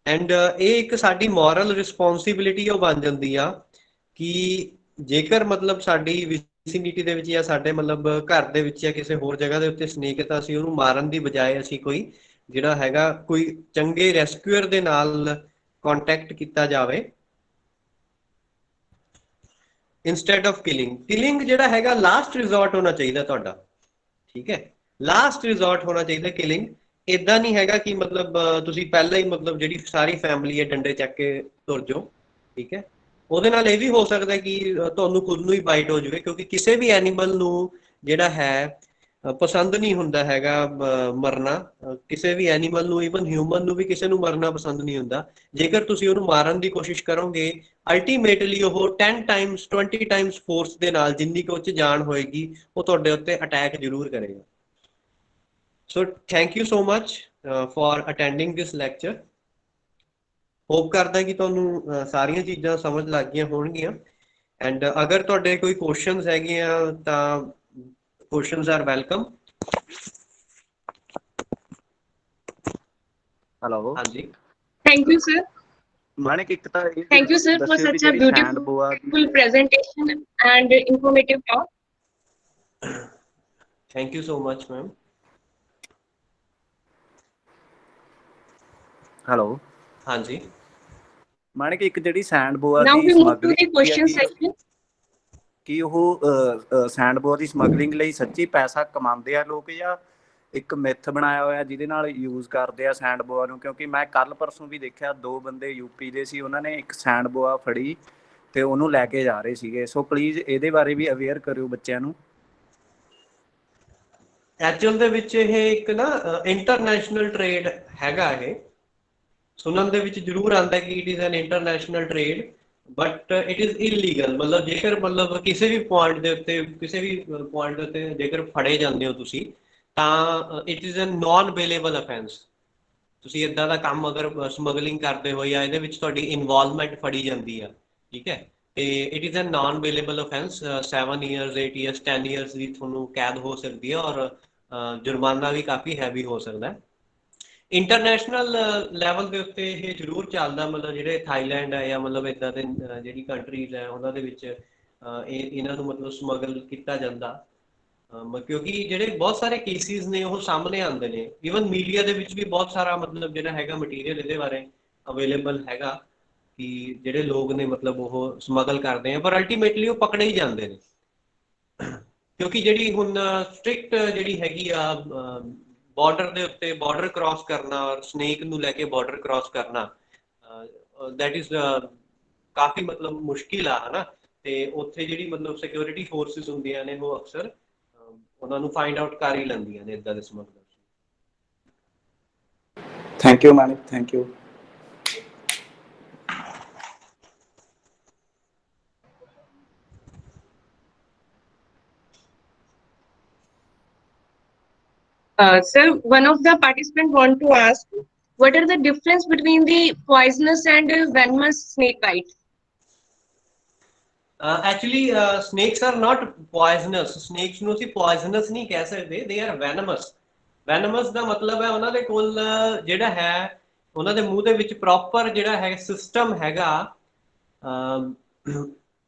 And ਇਹ ਇੱਕ ਸਾਡੀ moral responsibility ਉਹ ਬਣ ਜਾਂਦੀ ਆ ਕਿ ਜੇਕਰ ਮਤਲਬ ਸਾਡੀ ਵਿਸਿਨਿਟੀ ਦੇ ਵਿੱਚ ਜਾਂ ਸਾਡੇ ਮਤਲਬ ਘਰ ਦੇ ਵਿੱਚ ਜਾਂ ਕਿਸੇ ਹੋਰ ਜਗ੍ਹਾ ਦੇ ਉੱਤੇ ਸਨੇਕ ਹੈ ਤਾਂ ਅਸੀਂ ਉਹਨੂੰ ਮਾਰਨ ਦੀ ਬਜਾਏ ਅਸੀਂ ਕੋਈ ਜਿਹੜਾ ਹੈਗਾ ਕੋਈ ਚੰਗੇ ਰੈਸਕਿਊਅਰ ਦੇ ਨਾਲ ਕੰਟੈਕਟ ਕੀਤਾ ਜਾਵੇ ਇੰਸਟੈਡ ਆਫ ਕਿਲਿੰਗ ਜਿਹੜਾ ਹੈਗਾ ਲਾਸਟ ਰਿਜ਼ੋਰਟ ਹੋਣਾ ਚਾਹੀਦਾ ਤੁਹਾਡਾ, ਠੀਕ ਹੈ। ਲਾਸਟ ਰਿਜ਼ੋਰਟ ਹੋਣਾ ਚਾਹੀਦਾ ਕਿਲਿੰਗ। ਇਦਾਂ ਨਹੀਂ ਹੈਗਾ ਕਿ ਮਤਲਬ ਤੁਸੀਂ ਪਹਿਲਾਂ ਹੀ ਮਤਲਬ ਜਿਹੜੀ ਸਾਰੀ ਫੈਮਿਲੀ ਹੈ ਡੰਡੇ ਚੱਕ ਕੇ ਤੁਰ ਜਾਓ, ਠੀਕ ਹੈ। ਉਹਦੇ ਨਾਲ ਇਹ ਵੀ ਹੋ ਸਕਦਾ ਕਿ ਤੁਹਾਨੂੰ ਖੁਦ ਨੂੰ ਹੀ ਬਾਈਟ ਹੋ ਜਾਵੇ, ਕਿਉਂਕਿ ਕਿਸੇ ਵੀ ਐਨੀਮਲ ਨੂੰ ਜਿਹੜਾ ਹੈ ਪਸੰਦ ਨਹੀਂ ਹੁੰਦਾ ਹੈਗਾ ਮਰਨਾ, ਕਿਸੇ ਵੀ ਐਨੀਮਲ ਨੂੰ, ਈਵਨ ਹਿਊਮਨ ਨੂੰ ਵੀ ਕਿਸੇ ਨੂੰ ਮਰਨਾ ਪਸੰਦ ਨਹੀਂ ਹੁੰਦਾ। ਜੇਕਰ ਤੁਸੀਂ ਉਹਨੂੰ ਮਾਰਨ ਦੀ ਕੋਸ਼ਿਸ਼ ਕਰੋਗੇ ਅਲਟੀਮੇਟਲੀ ਉਹ 10 ਟਾਈਮਸ 20 ਟਾਈਮਸ ਫੋਰਸ ਦੇ ਨਾਲ ਜਿੰਨੀ ਕੁ ਉੱਚ ਜਾਨ ਹੋਏਗੀ ਉਹ ਤੁਹਾਡੇ ਉੱਤੇ ਅਟੈਕ ਜ਼ਰੂਰ ਕਰੇਗਾ। So thank you so much for attending this lecture. Hop ਕਰਦਾ ਕਿ ਤੁਹਾਨੂੰ ਸਾਰੀਆਂ ਚੀਜ਼ਾਂ ਸਮਝ ਲੱਗ ਗਈਆਂ ਹੋਣਗੀਆਂ। ਐਂਡ ਅਗਰ ਤੁਹਾਡੇ ਕੋਈ ਕੁਐਸਚਨਸ ਹੈਗੇ ਆ ਤਾਂ questions are welcome. ਹੈਲੋ ਹਾਂਜੀ Thank you, sir. ਮਾਨਿਕ ਇੱਕ ਤਾਂ ਇਹ Thank you, sir, for such a beautiful presentation and informative talk. Thank you so much, ma'am. Hello ਹਾਂਜੀ ਮਾਨਿਕ ਇੱਕ ਜਿਹੜੀ send boa Now the we move to the ਸਮੱਗਰੀ question section. ਕਿ ਉਹ ਸੈਂਡਬੋਆ ਦੀ ਸਮਗਲਿੰਗ ਲਈ ਸੱਚੀ ਪੈਸਾ ਕਮਾਉਂਦੇ ਆ ਲੋਕ, ਜਾਂ ਇੱਕ ਮਿੱਥ ਬਣਾਇਆ ਹੋਇਆ ਜਿਹਦੇ ਨਾਲ ਯੂਜ਼ ਕਰਦੇ ਆ ਸੈਂਡਬੋਆ ਨੂੰ? ਕਿਉਂਕਿ ਮੈਂ ਕੱਲ ਪਰਸੋਂ ਵੀ ਦੇਖਿਆ 2 ਬੰਦੇ ਯੂਪੀ ਦੇ ਸੀ, ਉਹਨਾਂ ਨੇ ਇੱਕ ਸੈਂਡਬੋਆ ਫੜੀ ਤੇ ਉਹਨੂੰ ਲੈ ਕੇ ਜਾ ਰਹੇ ਸੀਗੇ। ਸੋ ਪਲੀਜ਼ ਇਹਦੇ ਬਾਰੇ ਵੀ ਅਵੇਅਰ ਕਰਿਓ ਬੱਚਿਆਂ ਨੂੰ। ਐਕਚੁਅਲ ਦੇ ਵਿੱਚ ਇਹ ਇੱਕ ਨਾ ਇੰਟਰਨੈਸ਼ਨਲ ਟ੍ਰੇਡ ਹੈਗਾ। ਇਹ ਸੁਣਨ ਦੇ ਵਿੱਚ ਜ਼ਰੂਰ ਆਉਂਦਾ ਕਿ it is an international trade, but it is illegal. ਮਤਲਬ ਜੇਕਰ ਮਤਲਬ ਕਿਸੇ ਵੀ ਪੁਆਇੰਟ ਦੇ ਉੱਤੇ ਜੇਕਰ ਫੜੇ ਜਾਂਦੇ ਹੋ ਤੁਸੀਂ, ਤਾਂ it is an non bailable offence. ਤੁਸੀਂ ਇੱਦਾਂ ਦਾ ਕੰਮ ਅਗਰ ਸਮਗਲਿੰਗ ਕਰਦੇ ਹੋ ਜਾਂ ਇਹਦੇ ਵਿੱਚ ਤੁਹਾਡੀ ਇਨਵੋਲਵਮੈਂਟ ਫੜੀ ਜਾਂਦੀ ਆ, ਠੀਕ ਹੈ, ਤੇ it is an non bailable offence. 7 years 8 years 10 years ਦੀ ਤੁਹਾਨੂੰ ਕੈਦ ਹੋ ਸਕਦੀ ਹੈ, ਔਰ ਜੁਰਮਾਨਾ ਵੀ ਕਾਫੀ ਹੈਵੀ ਹੋ ਸਕਦਾ ਹੈ। ਇੰਟਰਨੈਸ਼ਨਲ ਲੈਵਲ ਦੇ ਉੱਤੇ ਇਹ ਜ਼ਰੂਰ ਚੱਲਦਾ। ਮਤਲਬ ਜਿਹੜੇ ਥਾਈਲੈਂਡ ਹੈ ਜਾਂ ਮਤਲਬ ਇੱਦਾਂ ਦੇ ਜਿਹੜੀ ਕੰਟਰੀਜ਼ ਹੈ ਉਹਨਾਂ ਦੇ ਵਿੱਚ ਇਹਨਾਂ ਨੂੰ ਮਤਲਬ ਸਮਗਲ ਕੀਤਾ ਜਾਂਦਾ, ਕਿਉਂਕਿ ਜਿਹੜੇ ਬਹੁਤ ਸਾਰੇ ਕੇਸਿਸ ਨੇ ਉਹ ਸਾਹਮਣੇ ਆਉਂਦੇ ਨੇ। ਈਵਨ ਮੀਡੀਆ ਦੇ ਵਿੱਚ ਵੀ ਬਹੁਤ ਸਾਰਾ ਮਤਲਬ ਜਿਹੜਾ ਹੈਗਾ ਮਟੀਰੀਅਲ ਇਹਦੇ ਬਾਰੇ ਅਵੇਲੇਬਲ ਹੈਗਾ ਕਿ ਜਿਹੜੇ ਲੋਕ ਨੇ ਮਤਲਬ ਉਹ ਸਮਗਲ ਕਰਦੇ ਆ, ਪਰ ਅਲਟੀਮੇਟਲੀ ਉਹ ਪਕੜੇ ਹੀ ਜਾਂਦੇ ਨੇ। ਕਿਉਂਕਿ ਜਿਹੜੀ ਹੁਣ ਸਟ੍ਰਿਕਟ ਜਿਹੜੀ ਹੈਗੀ ਆ ਬਾਰਡਰ ਦੇ ਉੱਤੇ ਬਾਰਡਰ ਕ੍ਰਾਸ ਕਰਨਾ ਔਰ ਸਨੇਕ ਨੂੰ ਲੈ ਕੇ ਬਾਰਡਰ ਕ੍ਰਾਸ ਕਰਨਾ, ਦੈਟ ਇਜ਼ ਕਾਫੀ ਮਤਲਬ ਮੁਸ਼ਕਿਲ ਆ, ਹਨਾ। ਤੇ ਉੱਥੇ ਜਿਹੜੀ ਮਤਲਬ ਸਿਕਿਉਰਿਟੀ ਫੋਰਸਿਸ ਹੁੰਦੀਆਂ ਨੇ ਉਹ ਅਕਸਰ ਉਹਨਾਂ ਨੂੰ ਫਾਈਂਡ ਆਊਟ ਕਰ ਹੀ ਲੈਂਦੀਆਂ ਨੇ ਇੱਦਾਂ ਦੇ smuggler. Thank you Manik, thank you. Sir, one of the participants want to ask, what are the difference between the poisonous and venomous snake bite? Actually, snakes are not poisonous. Snakes ਨੂੰ ਅਸੀਂ poisonous ਨਹੀਂ ਕਹਿ ਸਕਦੇ, they are venomous. Venomous ਦਾ ਮਤਲਬ ਹੈ ਉਹਨਾਂ ਦੇ ਕੋਲ ਜਿਹੜਾ ਹੈ ਉਹਨਾਂ ਦੇ ਮੂੰਹ ਦੇ ਵਿੱਚ ਪ੍ਰੋਪਰ ਜਿਹੜਾ ਹੈ ਸਿਸਟਮ ਹੈਗਾ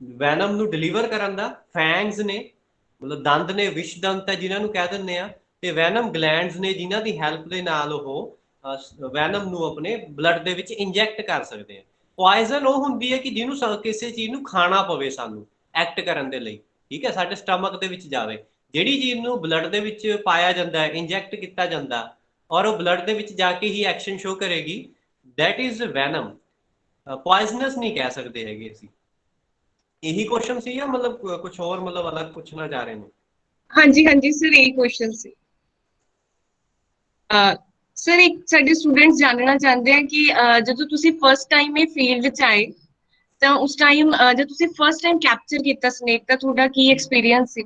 ਵੈਨਮ ਨੂੰ ਡਿਲੀਵਰ ਕਰਨ ਦਾ। ਫੈਂਗਸ ਨੇ, ਮਤਲਬ ਦੰਦ ਨੇ, ਵਿਸ਼ ਦੰਤ ਹੈ ਜਿਨ੍ਹਾਂ ਨੂੰ ਕਹਿ ਦਿੰਦੇ ਆ, ਤੇ ਵੈਨਮ ਗਲੈਂਡਸ ਨੇ ਜਿਨ੍ਹਾਂ ਦੀ ਹੈਲਪ ਦੇ ਨਾਲ ਉਹ ਵੈਨਮ ਨੂੰ ਆਪਣੇ ਬਲੱਡ ਦੇ ਵਿੱਚ ਇੰਜੈਕਟ ਕਰ ਸਕਦੇ ਆ। ਪੋਇਜ਼ਨ ਉਹ ਹੁੰਦੀ ਹੈ ਕਿ ਜਿਹਨੂੰ ਕਿਸੇ ਚੀਜ਼ ਨੂੰ ਖਾਣਾ ਪਵੇ ਸਾਨੂੰ ਐਕਟ ਕਰਨ ਦੇ ਲਈ, ਠੀਕ ਹੈ, ਸਾਡੇ ਸਟਮਕ ਦੇ ਵਿੱਚ ਜਾਵੇ। ਜਿਹੜੀ ਚੀਜ਼ ਨੂੰ ਬਲੱਡ ਦੇ ਵਿੱਚ ਪਾਇਆ ਜਾਂਦਾ ਹੈ, ਇੰਜੈਕਟ ਕੀਤਾ ਜਾਂਦਾ, ਔਰ ਉਹ ਬਲੱਡ ਦੇ ਵਿੱਚ ਜਾ ਕੇ ਹੀ ਐਕਸ਼ਨ ਸ਼ੋ ਕਰੇਗੀ, ਦੈਟ ਇਜ਼ ਵੈਨਮ। ਪੋਇਜ਼ਨਸ ਨਹੀਂ ਕਹਿ ਸਕਦੇ ਹੈਗੇ ਅਸੀਂ। ਇਹੀ ਕੁਐਸਚਨ ਸੀ ਜਾਂ ਮਤਲਬ ਕੁਝ ਹੋਰ ਮਤਲਬ ਅਲੱਗ ਪੁੱਛਣਾ ਚਾਹ ਰਹੇ ਨੇ? ਹਾਂਜੀ ਹਾਂਜੀ ਸਰ, ਇਹੀ ਕੁਐਸਚਨ ਸੀ। ਸਰ, ਇੱਕ ਸਾਡੇ ਸਟੂਡੈਂਟਸ ਜਾਣਨਾ ਚਾਹੁੰਦੇ ਆ ਕਿ ਜਦੋਂ ਤੁਸੀਂ ਫਸਟ ਟਾਈਮ ਇਹ ਫੀਲਡ 'ਚ ਆਏ ਤਾਂ ਉਸ ਟਾਈਮ ਜਦ ਤੁਸੀਂ ਫਸਟ ਟਾਈਮ ਕੈਪਚਰ ਕੀਤਾ ਸਨੇਕ ਤਾਂ ਤੁਹਾਡਾ ਕੀ ਐਕਸਪੀਰੀਅੰਸ ਸੀ?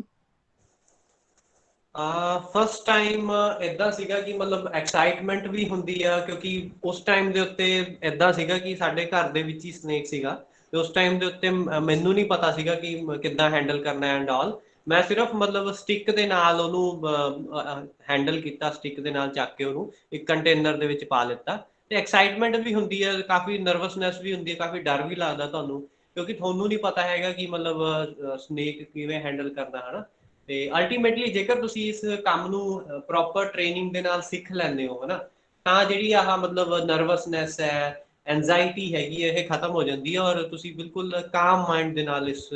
ਫਸਟ ਟਾਈਮ ਇੱਦਾਂ ਸੀਗਾ ਕਿ ਮਤਲਬ ਐਕਸਾਈਟਮੈਂਟ ਵੀ ਹੁੰਦੀ ਆ, ਕਿਉਂਕਿ ਉਸ ਟਾਈਮ ਦੇ ਉੱਤੇ ਇੱਦਾਂ ਸੀਗਾ ਕਿ ਸਾਡੇ ਘਰ ਦੇ ਵਿੱਚ ਹੀ ਸਨੇਕ ਸੀਗਾ, ਤੇ ਉਸ ਟਾਈਮ ਦੇ ਉੱਤੇ ਮੈਨੂੰ ਨਹੀਂ ਪਤਾ ਸੀਗਾ ਕਿ ਕਿੱਦਾਂ ਹੈਂਡਲ ਕਰਨਾ ਐਂਡ ਆਲ। ਮੈਂ ਸਿਰਫ ਮਤਲਬ ਸਟਿੱਕ ਦੇ ਨਾਲ ਉਹਨੂੰ ਹੈਂਡਲ ਕੀਤਾ, ਸਟਿੱਕ ਦੇ ਨਾਲ ਚੱਕ ਕੇ ਉਹਨੂੰ ਇੱਕ ਕੰਟੇਨਰ ਦੇ ਵਿੱਚ ਪਾ ਲਿੱਤਾ। ਤੇ ਐਕਸਾਈਟਮੈਂਟ ਵੀ ਹੁੰਦੀ ਹੈ, ਕਾਫੀ ਨਰਵਸਨੈਸ ਵੀ ਹੁੰਦੀ ਹੈ, ਕਾਫੀ ਡਰ ਵੀ ਲੱਗਦਾ ਤੁਹਾਨੂੰ, ਕਿਉਂਕਿ ਤੁਹਾਨੂੰ ਨਹੀਂ ਪਤਾ ਹੈਗਾ ਕਿ ਮਤਲਬ ਸਨੇਕ ਕਿਵੇਂ ਹੈਂਡਲ ਕਰਨਾ, ਹਨਾ। ਤੇ ਅਲਟੀਮੇਟਲੀ ਜੇਕਰ ਤੁਸੀਂ ਇਸ ਕੰਮ ਨੂੰ ਪ੍ਰੋਪਰ ਟ੍ਰੇਨਿੰਗ ਦੇ ਨਾਲ ਸਿੱਖ ਲੈਂਦੇ ਹੋ, ਹਨਾ, ਤਾਂ ਜਿਹੜੀ ਆਹ ਮਤਲਬ ਨਰਵਸਨੈਸ ਹੈ, ਐਂਜ਼ਾਈਟੀ ਹੈਗੀ ਹੈ, ਇਹ ਖਤਮ ਹੋ ਜਾਂਦੀ ਹੈ, ਔਰ ਤੁਸੀਂ ਬਿਲਕੁਲ ਕਾਮ ਮਾਈਂਡ ਦੇ ਨਾਲ ਇਸ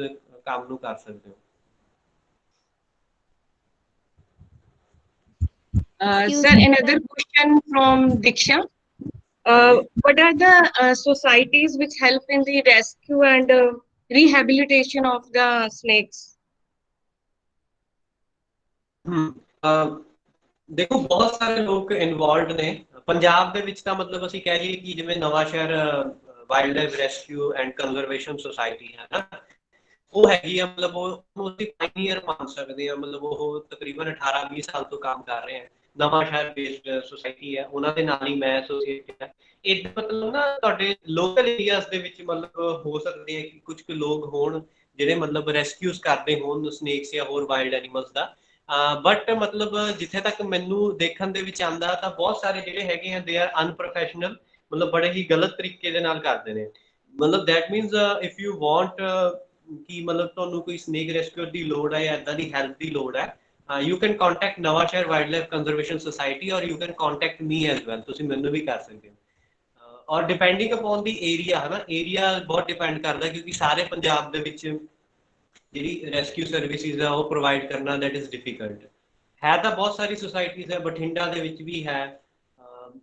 ਕੰਮ ਨੂੰ ਕਰ ਸਕਦੇ ਹੋ। Sir, another question from Diksha. What are the societies which help in the rescue and rehabilitation of the snakes? ਦੇਖੋ, ਬਹੁਤ ਸਾਰੇ ਲੋਕ ਇਨਵੋਲਵਡ ਨੇ। ਪੰਜਾਬ ਦੇ ਵਿੱਚ ਤਾਂ ਮਤਲਬ ਅਸੀਂ ਕਹਿ ਲਈਏ ਕਿ ਜਿਵੇਂ Nawanshahr wildlife rescue and conservation society ਹੈ ਨਾ, ਉਹ ਹੈਗੀ ਆ, ਮਤਲਬ ਉਹਨੂੰ ਅਸੀਂ ਪਾਇਨੀਅਰ ਮੰਨ ਸਕਦੇ ਹਾਂ। ਮਤਲਬ ਉਹ ਤਕਰੀਬਨ 18-20 ਸਾਲ ਤੋਂ ਕੰਮ ਕਰ ਰਹੇ ਹੈ। ਨਵਾਂ ਸ਼ਹਿਰ ਬੇਸਡ ਸੁਸਾਇਟੀ ਹੈ, ਉਹਨਾਂ ਦੇ ਨਾਲ ਹੀ ਮੈਂ ਐਸੋਸੀਏਟਡ ਹੈ। ਇਹ ਮਤਲਬ ਨਾ ਤੁਹਾਡੇ ਲੋਕਲ ਏਰੀਆਜ਼ ਦੇ ਵਿੱਚ ਮਤਲਬ ਹੋ ਸਕਦੇ ਹੈ ਕਿ ਕੁਝ ਕੁ ਲੋਕ ਹੋਣ ਜਿਹੜੇ ਮਤਲਬ ਰੈਸਕਿਊਜ਼ ਕਰਦੇ ਹੋਣ ਸਨੇਕਸ ਜਾਂ ਹੋਰ ਵਾਈਲਡ ਐਨੀਮਲਸ ਦਾ, ਬਟ ਮਤਲਬ ਜਿੱਥੇ ਤੱਕ ਮੈਨੂੰ ਦੇਖਣ ਦੇ ਵਿੱਚ ਆਉਂਦਾ ਤਾਂ ਬਹੁਤ ਸਾਰੇ ਜਿਹੜੇ ਹੈਗੇ ਆ ਦੇ ਆਰ ਅਨਪ੍ਰੋਫੈਸ਼ਨਲ, ਮਤਲਬ ਬੜੇ ਹੀ ਗਲਤ ਤਰੀਕੇ ਦੇ ਨਾਲ ਕਰਦੇ ਨੇ। ਮਤਲਬ that means if you want ਕਿ ਮਤਲਬ ਤੁਹਾਨੂੰ ਕੋਈ ਸਨੇਕ ਰੈਸਕਿਊਰ ਦੀ ਲੋੜ ਹੈ ਜਾਂ ਇੱਦਾਂ ਦੀ ਹੈਲਪ ਦੀ ਲੋੜ ਹੈ, ਯੂ ਕੈਨ ਕੰਟੈਕਟ ਨਵਾਂ ਸ਼ਹਿਰ ਵਾਈਲਡ ਲਾਈਫ ਕੰਜ਼ਰਵੇਸ਼ਨ ਸੁਸਾਇਟੀ, ਔਰ you can contact me as well. ਤੁਸੀਂ ਮੈਨੂੰ ਵੀ ਕਰ ਸਕਦੇ ਹੋ। ਔਰ ਡਿਪੈਂਡਿੰਗ ਅਪੋਨ ਦੀ ਏਰੀਆ, ਹੈ ਨਾ, ਏਰੀਆ ਬਹੁਤ ਡਿਪੈਂਡ ਕਰਦਾ, ਕਿਉਂਕਿ ਸਾਰੇ ਪੰਜਾਬ ਦੇ ਵਿੱਚ ਜਿਹੜੀ ਰੈਸਕਿਊ ਸਰਵਿਸਿਜ਼ ਆ ਉਹ ਪ੍ਰੋਵਾਈਡ ਕਰਨਾ ਦੈਟ ਇਜ਼ ਡਿਫਿਕਲਟ ਹੈ। ਤਾਂ ਬਹੁਤ ਸਾਰੀ ਸੁਸਾਇਟੀਜ਼ ਹੈ, ਬਠਿੰਡਾ ਦੇ ਵਿੱਚ ਵੀ ਹੈ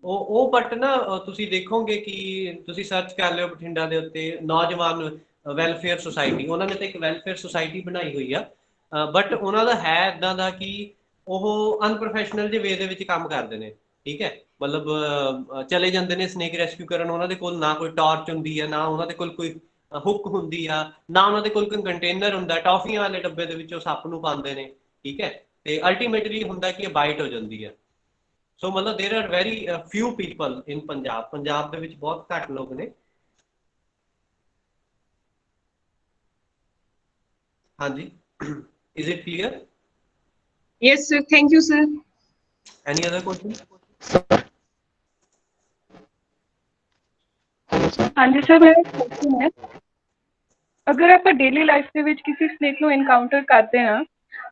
ਉਹ ਬਟ ਨਾ ਤੁਸੀਂ ਦੇਖੋਗੇ ਕਿ ਤੁਸੀਂ ਸਰਚ ਕਰ ਲਿਓ ਬਠਿੰਡਾ ਦੇ ਉੱਤੇ ਨੌਜਵਾਨ ਵੈਲਫੇਅਰ ਸੁਸਾਇਟੀ, ਉਹਨਾਂ ਨੇ ਤਾਂ ਇੱਕ ਵੈਲਫੇਅਰ ਸੁਸਾਇਟੀ ਬਣਾਈ ਹੋਈ ਆ, ਬਟ ਉਹਨਾਂ ਦਾ ਹੈ ਇੱਦਾਂ ਦਾ ਕਿ ਉਹ ਅਨਪ੍ਰੋਫੈਸ਼ਨਲ ਦੇ ਵੇ ਦੇ ਵਿੱਚ ਕੰਮ ਕਰਦੇ ਨੇ। ਠੀਕ ਹੈ, ਮਤਲਬ ਚਲੇ ਜਾਂਦੇ ਨੇ ਸਨੇਕ ਰੈਸਕਿਊ ਕਰਨ, ਉਹਨਾਂ ਦੇ ਕੋਲ ਨਾ ਕੋਈ ਟਾਰਚ ਹੁੰਦੀ ਹੈ, ਨਾ ਉਹਨਾਂ ਦੇ ਕੋਲ ਕੋਈ ਹੁੱਕ ਹੁੰਦੀ ਆ, ਨਾ ਉਹਨਾਂ ਦੇ ਕੋਲ ਕੋਈ ਕੰਟੇਨਰ ਹੁੰਦਾ, ਟੌਫੀਆਂ ਵਾਲੇ ਡੱਬੇ ਦੇ ਵਿੱਚ ਉਹ ਸੱਪ ਨੂੰ ਪਾਉਂਦੇ ਨੇ। ਠੀਕ ਹੈ, ਤੇ ਅਲਟੀਮੇਟਲੀ ਹੁੰਦਾ ਕਿ ਬਾਈਟ ਹੋ ਜਾਂਦੀ ਹੈ। ਸੋ ਮਤਲਬ ਦੇਰ ਆਰ ਵੈਰੀ ਫਿਊ ਪੀਪਲ ਇਨ ਪੰਜਾਬ ਦੇ ਵਿੱਚ ਬਹੁਤ ਘੱਟ ਲੋਕ ਨੇ। ਹਾਂਜੀ, is it clear? Yes, sir. Thank you, sir. Any other question? ਹਾਂਜੀ ਸਰ, ਮੇਰਾ ਕੁਐਸਚਨ ਹੈ, ਅਗਰ ਆਪਾਂ ਡੇਲੀ ਲਾਈਫ ਦੇ ਵਿੱਚ ਕਿਸੇ ਸਨੇਕ ਨੂੰ ਐਨਕਾਊਂਟਰ ਕਰਦੇ ਹਾਂ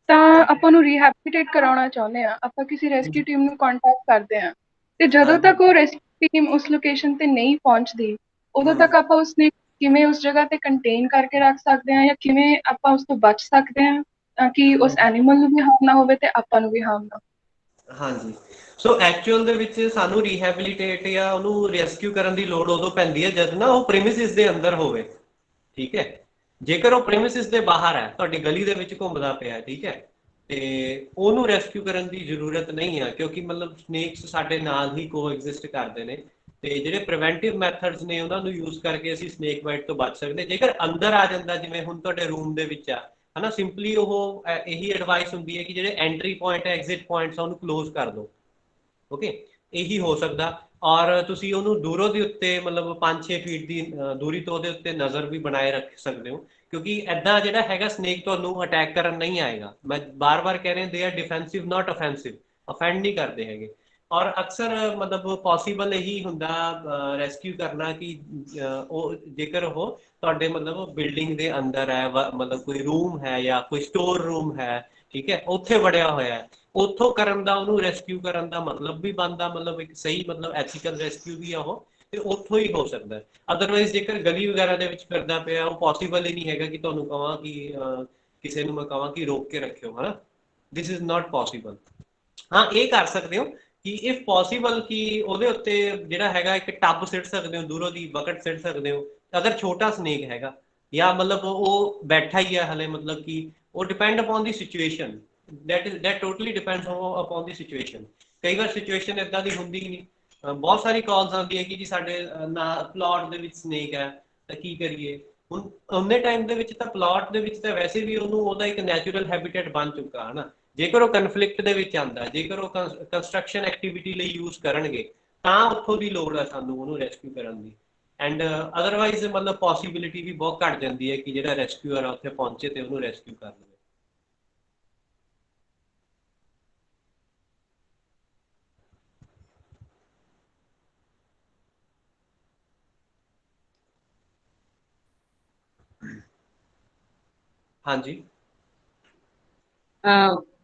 ਤਾਂ ਆਪਾਂ ਨੂੰ ਰੀਹੈਬਿਲਿਟੇਟ ਕਰਾਉਣਾ ਚਾਹੁੰਦੇ ਹਾਂ, ਆਪਾਂ ਕਿਸੇ ਰੈਸਕਿਊ ਟੀਮ ਨੂੰ ਕੰਟੈਕਟ ਕਰਦੇ ਹਾਂ, ਤੇ ਜਦੋਂ ਤੱਕ ਉਹ ਰੈਸਕਿਊ ਟੀਮ ਉਸ ਲੋਕੇਸ਼ਨ ਤੇ ਨਹੀਂ ਪਹੁੰਚਦੀ ਉਦੋਂ ਤੱਕ ਆਪਾਂ ਉਸ ਸਨੇਕ ਕਿਵੇਂ ਉਸ ਜਗ੍ਹਾ ਤੇ ਕੰਟੇਨ ਕਰਕੇ ਰੱਖ ਸਕਦੇ ਹਾਂ, ਜਾਂ ਕਿਵੇਂ ਆਪਾਂ ਉਸ ਤੋਂ ਬਚ ਸਕਦੇ ਹਾਂ ਤਾਂ ਕਿ ਉਸ ਐਨੀਮਲ ਨੂੰ ਵੀ ਹਾਰਮ ਨਾ ਹੋਵੇ ਤੇ ਆਪਾਂ ਨੂੰ ਵੀ ਹਾਰਮ ਨਾ ਹੋਵੇ। ਹਾਂਜੀ, ਸੋ ਐਕਚੁਅਲ ਦੇ ਵਿੱਚ ਸਾਨੂੰ ਰੀਹੈਬਿਲਿਟੇਟ ਜਾਂ ਉਹਨੂੰ ਰੈਸਕਿਊ ਕਰਨ ਦੀ ਲੋੜ ਉਦੋਂ ਪੈਂਦੀ ਹੈ ਜਦ ਨਾ ਉਹ ਪ੍ਰੈਮਿਸਿਸ ਦੇ ਅੰਦਰ ਹੋਵੇ। ਠੀਕ ਹੈ, ਜੇਕਰ ਉਹ ਪ੍ਰੈਮਿਸਿਸ ਦੇ ਬਾਹਰ ਹੈ, ਤੁਹਾਡੀ ਗਲੀ ਦੇ ਵਿੱਚ ਘੁੰਮਦਾ ਪਿਆ, ਠੀਕ ਹੈ, ਤੇ ਉਹਨੂੰ ਰੈਸਕਿਊ ਕਰਨ ਦੀ ਜ਼ਰੂਰਤ ਨਹੀਂ ਹੈ, ਕਿਉਂਕਿ ਮਤਲਬ ਸਨੇਕਸ ਸਾਡੇ ਨਾਲ ਹੀ ਕੋਐਗਜ਼ਿਸਟ ਕਰਦੇ ਨੇ, ਤੇ ਜਿਹੜੇ ਪ੍ਰੀਵੈਂਟਿਵ ਮੈਥਡਸ ਨੇ ਉਹਨਾਂ ਨੂੰ ਯੂਜ਼ ਕਰਕੇ ਅਸੀਂ ਸਨੇਕ ਬਾਈਟ ਤੋਂ ਬਚ ਸਕਦੇ। ਜੇਕਰ ਅੰਦਰ ਆ ਜਾਂਦਾ, ਜਿਵੇਂ ਹੁਣ ਤੁਹਾਡੇ ਰੂਮ ਦੇ ਵਿੱਚ ਆ ਹਨਾ, ਸਿੰਪਲੀ ਉਹ ਇਹੀ ਐਡਵਾਈਸ ਹੁੰਦੀ ਹੈ ਕਿ ਜਿਹੜੇ ਐਂਟਰੀ ਪੁਆਇੰਟ ਹੈ, ਐਗਜ਼ਿਟ ਪੁਆਇੰਟਸ ਆ, ਉਹਨੂੰ ਕਲੋਜ਼ ਕਰ ਦਿਓ। ਓਕੇ, ਇਹੀ ਹੋ ਸਕਦਾ। ਔਰ ਤੁਸੀਂ ਉਹਨੂੰ ਦੂਰੋਂ ਦੇ ਉੱਤੇ ਮਤਲਬ 5-6 ਫੀਟ ਦੀ ਦੂਰੀ ਤੋਂ ਉਹਦੇ ਉੱਤੇ ਨਜ਼ਰ ਵੀ ਬਣਾਏ ਰੱਖ ਸਕਦੇ ਹੋ, ਕਿਉਂਕਿ ਐਦਾਂ ਜਿਹੜਾ ਹੈਗਾ ਸਨੇਕ ਤੁਹਾਨੂੰ ਅਟੈਕ ਕਰਨ ਨਹੀਂ ਆਏਗਾ। ਮੈਂ ਬਾਰ-ਬਾਰ ਕਹਿ ਰਿਹਾ, they are defensive not offensive, offend ਨਹੀਂ ਕਰਦੇ ਹੈਗੇ। ਔਰ ਅਕਸਰ ਮਤਲਬ ਪੋਸੀਬਲ ਇਹੀ ਹੁੰਦਾ ਰੈਸਕਿਊ ਕਰਨਾ ਕਿ ਉਹ ਜੇਕਰ ਉਹ ਤੁਹਾਡੇ ਮਤਲਬ ਬਿਲਡਿੰਗ ਦੇ ਅੰਦਰ ਹੈ, ਮਤਲਬ ਕੋਈ ਰੂਮ ਹੈ ਜਾਂ ਕੋਈ ਸਟੋਰ ਰੂਮ ਹੈ, ਠੀਕ ਹੈ, ਉੱਥੇ ਵੜਿਆ ਹੋਇਆ ਹੈ, ਉੱਥੋਂ ਕਰਨ ਦਾ ਉਹਨੂੰ ਰੈਸਕਿਊ ਕਰਨ ਦਾ ਮਤਲਬ ਵੀ ਬਣਦਾ, ਮਤਲਬ ਇੱਕ ਸਹੀ ਮਤਲਬ ਐਥੀਕਲ ਰੈਸਕਿਊ ਵੀ ਆ ਉਹ, ਤੇ ਉੱਥੋਂ ਹੀ ਹੋ ਸਕਦਾ। ਅਦਰਵਾਈਜ਼ ਜੇਕਰ ਗਲੀ ਵਗੈਰਾ ਦੇ ਵਿੱਚ ਫਿਰਦਾ ਪਿਆ, ਉਹ ਪੋਸੀਬਲ ਹੀ ਨਹੀਂ ਹੈਗਾ ਕਿ ਤੁਹਾਨੂੰ ਕਹਾਂ ਕਿ ਕਿਸੇ ਨੂੰ ਮੈਂ ਕਹਾਂ ਕਿ ਰੋਕ ਕੇ ਰੱਖਿਓ, ਹਨਾ, ਦਿਸ ਇਜ਼ ਨਾਟ ਪੋਸੀਬਲ। ਹਾਂ, ਇਹ ਕਰ ਸਕਦੇ ਹੋ ਕਿ ਇਫ ਪੋਸੀਬਲ ਕਿ ਉਹਦੇ ਉੱਤੇ ਜਿਹੜਾ ਹੈਗਾ ਇੱਕ ਟੱਬ ਸਿੱਟ ਸਕਦੇ ਹੋ, ਦੂਰੋਂ ਦੀ ਬਕਟ ਸਿੱਟ ਸਕਦੇ ਹੋ, ਅਗਰ ਛੋਟਾ ਸਨੇਕ ਹੈਗਾ, ਜਾਂ ਮਤਲਬ ਉਹ ਬੈਠਾ ਹੀ ਹੈ ਹਲੇ, ਮਤਲਬ ਕਿ ਉਹ depend upon the situation, that totally depends upon the situation। ਕਈ ਵਾਰ ਸਿਚੁਏਸ਼ਨ ਇਦਾਂ ਦੀ ਹੁੰਦੀ ਨਹੀਂ, ਬਹੁਤ ਸਾਰੀ ਕਾਲਸ ਆਉਂਦੀ ਹੈ ਕਿ ਜੀ ਸਾਡੇ ਪਲਾਟ ਦੇ ਵਿੱਚ ਸਨੇਕ ਹੈ ਤਾਂ ਕੀ ਕਰੀਏ। ਹੁਣ ਉਹਨੇ ਟਾਈਮ ਦੇ ਵਿੱਚ ਤਾਂ ਪਲਾਟ ਦੇ ਵਿੱਚ ਤਾਂ ਵੈਸੇ ਵੀ ਉਹਨੂੰ ਉਹਦਾ ਇੱਕ ਨੈਚੁਰਲ ਹੈਬਿਟੇਟ ਬਣ ਚੁੱਕਾ ਹੈ ਨਾ। ਜੇਕਰ ਉਹ ਕਨਫਲਿਕਟ ਦੇ ਵਿੱਚ ਆਉਂਦਾ, ਜੇਕਰ ਉਹ ਕੰਸਟਰਕਸ਼ਨ ਐਕਟੀਵਿਟੀ ਲਈ ਯੂਜ਼ ਕਰਨਗੇ, ਤਾਂ ਉੱਥੋਂ ਦੀ ਲੋੜ ਹੈ ਸਾਨੂੰ ਉਹਨੂੰ ਰੈਸਕਿਊ ਕਰਨ ਦੀ। ਐਂਡ ਅਦਰਵਾਈਜ਼ ਮਤਲਬ ਪੋਸੀਬਿਲਿਟੀ ਵੀ ਬਹੁਤ ਘੱਟ ਜਾਂਦੀ ਹੈ ਕਿ ਜਿਹੜਾ ਰੈਸਕਿਊਅਰ ਆ ਉੱਥੇ ਪਹੁੰਚੇ ਤੇ ਉਹਨੂੰ ਰੈਸਕਿਊ ਕਰ ਲਵੇ। हाँ जी,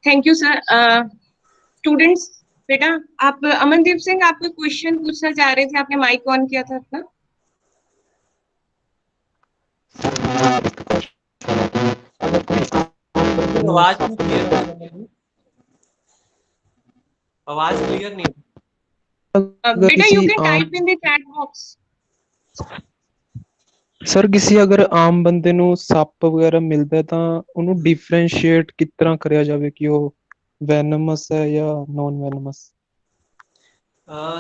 थैंक यू सर। स्टूडेंट्स, बेटा आप अमनदीप सिंह, आप कोई क्वेश्चन पूछना चाह रहे थे, आपने माइक ऑन किया था अपना। आवाज क्लियर नहीं। बेटा you can type in the chat box. Sir ਕਿਸੇ ਅਗਰ ਆਮ ਬੰਦੇ ਨੂੰ ਸੱਪ ਵਗੈਰਾ ਮਿਲਦਾ ਤਾਂ ਉਹਨੂੰ ਡਿਫਰੈਂਸ਼ੀਏਟ ਕਿਸ ਤਰ੍ਹਾਂ ਕਰਿਆ ਜਾਵੇ ਕਿ ਉਹ ਵੈਨਮਸ ਹੈ ਜਾਂ ਨॉन ਵੈਨਮਸ।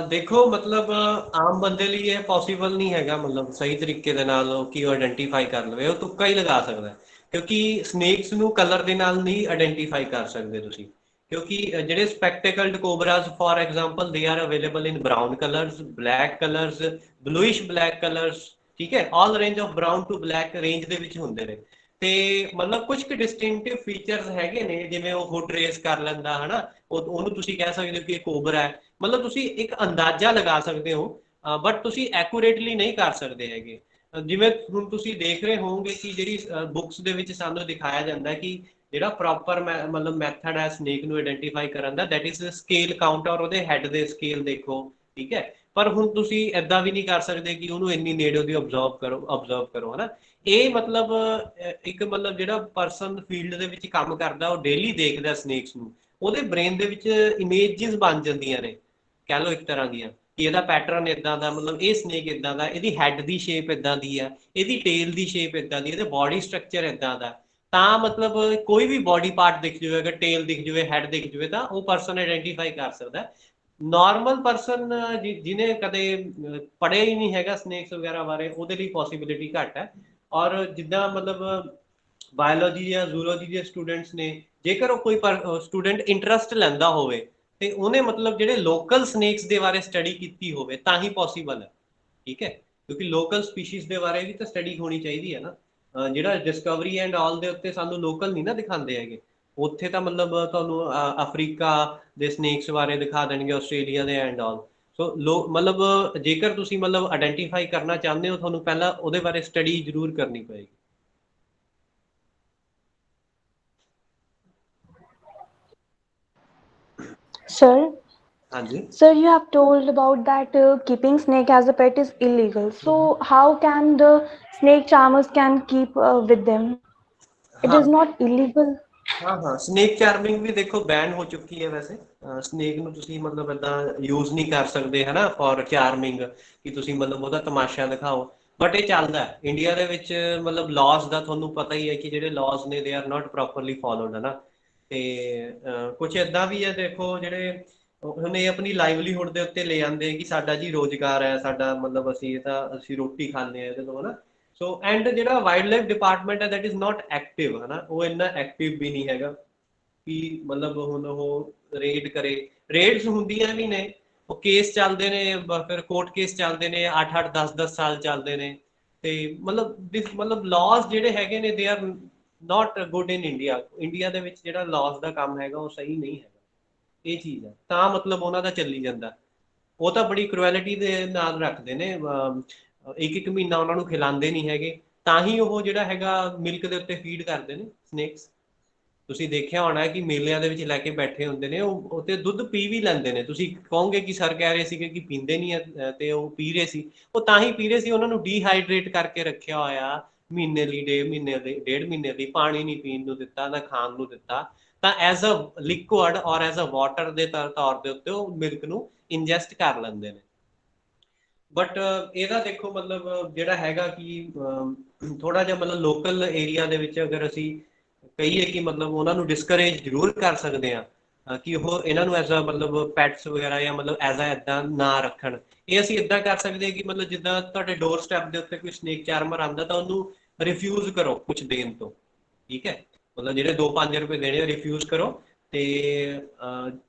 ਦੇਖੋ ਮਤਲਬ ਆਮ ਬੰਦੇ ਲਈ ਇਹ ਪੋਸੀਬਲ ਨਹੀਂ ਹੈਗਾ, ਮਤਲਬ ਸਹੀ ਤਰੀਕੇ ਦੇ ਨਾਲ ਕਿ ਉਹ ਆਇਡੈਂਟੀਫਾਈ ਕਰ ਲਵੇ, ਉਹ ਤੁੱਕਾ ਹੀ ਲਗਾ ਸਕਦਾ, ਕਿਉਂਕਿ ਸਨੇਕਸ ਨੂੰ ਕਲਰ ਦੇ ਨਾਲ ਨਹੀਂ ਆਇਡੈਂਟੀਫਾਈ ਕਰ ਸਕਦੇ ਤੁਸੀਂ, ਕਿਉਂਕਿ ਜਿਹੜੇ spectacled cobras for example they are available in brown colours, black colours, bluish black colours, ਠੀਕ ਹੈ, all range of brown to black range ਦੇ ਵਿੱਚ ਹੁੰਦੇ ਨੇ। ਤੇ ਮਤਲਬ ਕੁਝ ਕੁ ਡਿਸਟਿੰਕਟਿਵ ਫੀਚਰਸ ਹੈਗੇ ਨੇ, ਜਿਵੇਂ ਉਹ ਹੁੱਡ ਰੇਸ ਕਰ ਲੈਂਦਾ ਹਨਾ, ਉਹਨੂੰ ਤੁਸੀਂ ਕਹਿ ਸਕਦੇ ਹੋ ਕਿ ਇਹ ਕੋਬਰਾ ਹੈ। ਮਤਲਬ ਤੁਸੀਂ ਇੱਕ ਅੰਦਾਜ਼ਾ ਲਗਾ ਸਕਦੇ ਹੋ, ਬਟ ਤੁਸੀਂ ਐਕੂਰੇਟਲੀ ਨਹੀਂ ਕਰ ਸਕਦੇ ਹੈਗੇ। ਜਿਵੇਂ ਹੁਣ ਤੁਸੀਂ ਦੇਖ ਰਹੇ ਹੋਵੋਗੇ ਕਿ ਜਿਹੜੀ ਬੁੱਕਸ ਦੇ ਵਿੱਚ ਸਾਨੂੰ ਦਿਖਾਇਆ ਜਾਂਦਾ ਕਿ ਜਿਹੜਾ ਪ੍ਰੋਪਰ ਮਤਲਬ ਮੈਥਡ ਹੈ ਸਨੇਕ ਨੂੰ ਆਇਡੈਂਟੀਫਾਈ ਕਰਨ ਦਾ, ਦੈਟ ਇਜ਼ ਸਕੇਲ ਕਾਊਂਟ, ਔਰ ਉਹਦੇ ਹੈਡ ਦੇ ਸਕੇਲ ਦੇਖੋ, ਠੀਕ ਹੈ। ਪਰ ਹੁਣ ਤੁਸੀਂ ਏਦਾਂ ਵੀ ਨਹੀਂ ਕਰ ਸਕਦੇ ਕਿ ਉਹਨੂੰ ਇੰਨੀ ਨੇੜੇ ਉਹਦੀ ਅਬਜ਼ਰਵ ਕਰੋ ਹਨਾ। ਇਹ ਮਤਲਬ ਇੱਕ ਮਤਲਬ ਜਿਹੜਾ ਪਰਸਨ ਫੀਲਡ ਦੇ ਵਿੱਚ ਕੰਮ ਕਰਦਾ ਉਹ ਡੇਲੀ ਦੇਖਦਾ ਸਨੇਕਸ ਨੂੰ, ਉਹਦੇ ਬ੍ਰੇਨ ਦੇ ਵਿੱਚ ਇਮੇਜਸ ਬਣ ਜਾਂਦੀਆਂ ਨੇ ਕਹਿ ਲਓ ਇੱਕ ਤਰ੍ਹਾਂ ਦੀਆਂ, ਕਿ ਇਹਦਾ ਪੈਟਰਨ ਇਦਾਂ ਦਾ, ਮਤਲਬ ਇਹ ਸਨੇਕ ਇਦਾਂ ਦਾ, ਇਹਦੀ ਹੈਡ ਦੀ ਸ਼ੇਪ ਇਦਾਂ ਦੀ ਆ, ਇਹਦੀ ਟੇਲ ਦੀ ਸ਼ੇਪ ਇਦਾਂ ਦੀ, ਇਹਦੇ ਬੋਡੀ ਸਟਰਕਚਰ ਇਦਾਂ ਦਾ। ਤਾਂ ਮਤਲਬ ਕੋਈ ਵੀ ਬੋਡੀ ਪਾਰਟ ਦਿਖ ਜਾਵੇ, ਅਗਰ ਟੇਲ ਦਿਖ ਜਾਵੇ, ਹੈਡ ਦਿਖ ਜਾਵੇ, ਤਾਂ ਉਹ ਪਰਸਨ ਆਈਡੈਂਟੀਫਾਈ ਕਰ ਸਕਦਾ। ਨਾਰਮਲ ਪਰਸਨ ਜਿਹਨੇ ਕਦੇ ਪੜ੍ਹਿਆ ਹੀ ਨਹੀਂ ਹੈਗਾ ਸਨੇਕਸ ਵਗੈਰਾ ਬਾਰੇ, ਉਹਦੇ ਲਈ ਪੋਸੀਬਿਲਿਟੀ ਘੱਟ ਹੈ। ਔਰ ਜਿੱਦਾਂ ਮਤਲਬ ਬਾਇਓਲੋਜੀ ਜਾਂ ਜ਼ੂਲੋਜੀ ਦੇ ਸਟੂਡੈਂਟਸ ਨੇ, ਜੇਕਰ ਉਹ ਕੋਈ ਸਟੂਡੈਂਟ ਇੰਟਰਸਟ ਲੈਂਦਾ ਹੋਵੇ ਤੇ ਉਹਨੇ ਮਤਲਬ ਜਿਹੜੇ ਲੋਕਲ ਸਨੇਕਸ ਦੇ ਬਾਰੇ ਸਟੱਡੀ ਕੀਤੀ ਹੋਵੇ ਤਾਂ ਹੀ ਪੋਸੀਬਲ ਹੈ, ਠੀਕ ਹੈ। ਕਿਉਂਕਿ ਲੋਕਲ ਸਪੀਸ਼ੀਜ਼ ਦੇ ਬਾਰੇ ਵੀ ਤਾਂ ਸਟੱਡੀ ਹੋਣੀ ਚਾਹੀਦੀ ਹੈ ਨਾ। ਜਿਹੜਾ ਡਿਸਕਵਰੀ ਐਂਡ ਆਲ ਦੇ ਉੱਤੇ ਸਾਨੂੰ ਲੋਕਲ ਨਹੀਂ ਨਾ ਦਿਖਾਉਂਦੇ ਹੈਗੇ, ਉੱਥੇ ਤਾਂ ਮਤਲਬ ਤੁਹਾਨੂੰ ਅਫਰੀਕਾ ਦੇ ਸਨੇਕਸ ਬਾਰੇ ਦਿਖਾ ਦੇਣਗੇ, ਆਸਟ੍ਰੇਲੀਆ ਦੇ ਐਂਡ ਆਲ। ਸੋ ਮਤਲਬ ਜੇਕਰ ਤੁਸੀਂ ਮਤਲਬ ਆਇਡੈਂਟੀਫਾਈ ਕਰਨਾ ਚਾਹੁੰਦੇ ਹੋ, ਤੁਹਾਨੂੰ ਪਹਿਲਾਂ ਉਹਦੇ ਬਾਰੇ ਸਟੱਡੀ ਜ਼ਰੂਰ ਕਰਨੀ ਪਏਗੀ। Sir, ਹਾਂਜੀ sir, you have told about that keeping snake as a pet is illegal. So how can the snake charmers can keep with them? It ਹਾਂ is not illegal. ਹਾਂ ਸਨੇਕ ਚਾਰਮਿੰਗ ਵੀ ਦੇਖੋ ban ਹੋ ਚੁੱਕੀ ਹੈ ਵੈਸੇ। Snake ਨੂੰ ਤੁਸੀਂ ਮਤਲਬ ਏਦਾਂ ਯੂਜ਼ ਨਹੀਂ ਕਰ ਸਕਦੇ ਹੈ ਨਾ ਫॉर ਚਾਰਮਿੰਗ, ਕਿ ਤੁਸੀਂ ਮਤਲਬ ਉਹਦਾ ਤਮਾਸ਼ਾ ਦਿਖਾਓ। ਬਟ ਇਹ ਚੱਲਦਾ ਇੰਡੀਆ ਦੇ ਵਿੱਚ, ਮਤਲਬ ਲਾਜ਼ ਦਾ ਤੁਹਾਨੂੰ ਪਤਾ ਹੀ ਹੈ ਕਿ ਜਿਹੜੇ ਲਾਜ਼ ਨੇ they are not properly followed ਹੈ ਨਾ। ਤੇ ਕੁਛ ਏਦਾਂ ਵੀ ਹੈ ਦੇਖੋ, ਜਿਹੜੇ ਹੁਣ ਇਹ ਆਪਣੀ ਲਾਈਵਲੀਹੁੱਡ ਦੇ ਉੱਤੇ ਲੈ ਜਾਂਦੇ ਕਿ ਸਾਡਾ ਜੀ ਰੋਜ਼ਗਾਰ ਹੈ, ਸਾਡਾ ਮਤਲਬ ਅਸੀਂ ਰੋਟੀ ਖਾਂਦੇ ਹਾਂ ਇਹਦੇ ਤੋਂ ਹਨਾ। ਸੋ ਐਂਡ ਜਿਹੜਾ ਵਾਈਲਡ ਲਾਈਫ ਡਿਪਾਰਟਮੈਂਟ ਹੈ ਦੈਟ ਇਜ਼ ਨਾਟ ਐਕਟਿਵ ਹਨਾ, ਉਹ ਇੰਨਾ ਐਕਟਿਵ ਵੀ ਨਹੀਂ ਹੈਗਾ ਕਿ ਮਤਲਬ ਹੁਣ ਉਹ ਰੇਡ ਕਰੇ। ਰੇਡਸ ਹੁੰਦੀਆਂ ਵੀ ਨੇ, ਉਹ ਕੇਸ ਚੱਲਦੇ ਨੇ, ਫਿਰ ਕੋਰਟ ਕੇਸ ਚੱਲਦੇ ਨੇ, 8-8 10-10 ਸਾਲ ਚੱਲਦੇ ਨੇ। ਤੇ ਮਤਲਬ ਲਾਜ਼ ਜਿਹੜੇ ਹੈਗੇ ਨੇ they are not good in India. India ਦੇ ਵਿੱਚ ਜਿਹੜਾ ਲਾਜ਼ ਦਾ ਕੰਮ ਹੈਗਾ ਉਹ ਸਹੀ ਨਹੀਂ ਹੈਗਾ, ਇਹ ਚੀਜ਼ ਹੈ। ਤਾਂ ਮਤਲਬ ਉਹਨਾਂ ਦਾ ਚੱਲੀ ਜਾਂਦਾ। ਉਹ ਤਾਂ ਬੜੀ ਕਰੂਐਲਿਟੀ ਦੇ ਨਾਲ ਰੱਖਦੇ ਨੇ, ਇੱਕ ਮਹੀਨਾ ਉਹਨਾਂ ਨੂੰ ਖਿਲਾਉਂਦੇ ਨਹੀਂ ਹੈਗੇ, ਤਾਂ ਹੀ ਉਹ ਜਿਹੜਾ ਹੈਗਾ ਮਿਲਕ ਦੇ ਉੱਤੇ ਫੀਡ ਕਰਦੇ ਨੇ ਸਨੇਕਸ। ਤੁਸੀਂ ਦੇਖਿਆ ਹੋਣਾ ਕਿ ਮੇਲਿਆਂ ਦੇ ਵਿੱਚ ਲੈ ਕੇ ਬੈਠੇ ਹੁੰਦੇ ਨੇ, ਉਹ ਉੱਤੇ ਦੁੱਧ ਪੀ ਵੀ ਲੈਂਦੇ ਨੇ। ਤੁਸੀਂ ਕਹੋਗੇ ਕਿ ਸਰ ਕਹਿ ਰਹੇ ਸੀਗੇ ਕਿ ਪੀਂਦੇ ਨਹੀਂ ਹੈ, ਤੇ ਉਹ ਪੀ ਰਹੇ ਸੀ। ਉਹ ਤਾਂ ਹੀ ਪੀ ਰਹੇ ਸੀ, ਉਹਨਾਂ ਨੂੰ ਡੀਹਾਈਡਰੇਟ ਕਰਕੇ ਰੱਖਿਆ ਹੋਇਆ ਮਹੀਨੇ ਲਈ, 1.5 ਮਹੀਨੇ ਲਈ ਪਾਣੀ ਨਹੀਂ ਪੀਣ ਨੂੰ ਦਿੱਤਾ, ਨਾ ਖਾਣ ਨੂੰ ਦਿੱਤਾ। ਤਾਂ ਐਜ਼ ਅ ਲਿਕੁਅਡ ਔਰ ਐਜ਼ ਅ ਵਾਟਰ ਦੇ ਤੌਰ ਦੇ ਉੱਤੇ ਉਹ ਮਿਲਕ ਨੂੰ ਇੰਜੈਸਟ ਕਰ ਲੈਂਦੇ ਨੇ। ਬਟ ਇਹਦਾ ਦੇਖੋ ਮਤਲਬ ਜਿਹੜਾ ਹੈਗਾ ਕਿ ਥੋੜਾ ਜਿਹਾ ਮਤਲਬ ਲੋਕਲ ਏਰੀਆ ਦੇ ਵਿੱਚ ਅਗਰ ਅਸੀਂ ਕਹੀਏ ਕਿ ਮਤਲਬ ਉਹਨਾਂ ਨੂੰ ਡਿਸਕਰੇਜ ਜ਼ਰੂਰ ਕਰ ਸਕਦੇ ਹਾਂ ਕਿ ਉਹ ਇਹਨਾਂ ਨੂੰ ਐਜ਼ ਅ ਮਤਲਬ ਪੈਟਸ ਵਗੈਰਾ ਜਾਂ ਮਤਲਬ ਐਜ਼ ਅ ਏਦਾਂ ਨਾ ਰੱਖਣ। ਇਹ ਅਸੀਂ ਏਦਾਂ ਕਰ ਸਕਦੇ ਹਾਂ ਕਿ ਮਤਲਬ ਜਿੱਦਾਂ ਤੁਹਾਡੇ ਡੋਰ ਸਟੈਪ ਦੇ ਉੱਤੇ ਕੋਈ ਸਨੇਕ ਚਾਰਮਰ ਆਉਂਦਾ ਤਾਂ ਉਹਨੂੰ ਰਿਫਿਊਜ਼ ਕਰੋ ਕੁਝ ਦੇਣ ਤੋਂ, ਠੀਕ ਹੈ। ਮਤਲਬ ਜਿਹੜੇ 2-5 ਰੁਪਏ ਦੇਣੇ ਰਿਫਿਊਜ਼ ਕਰੋ। ਤੇ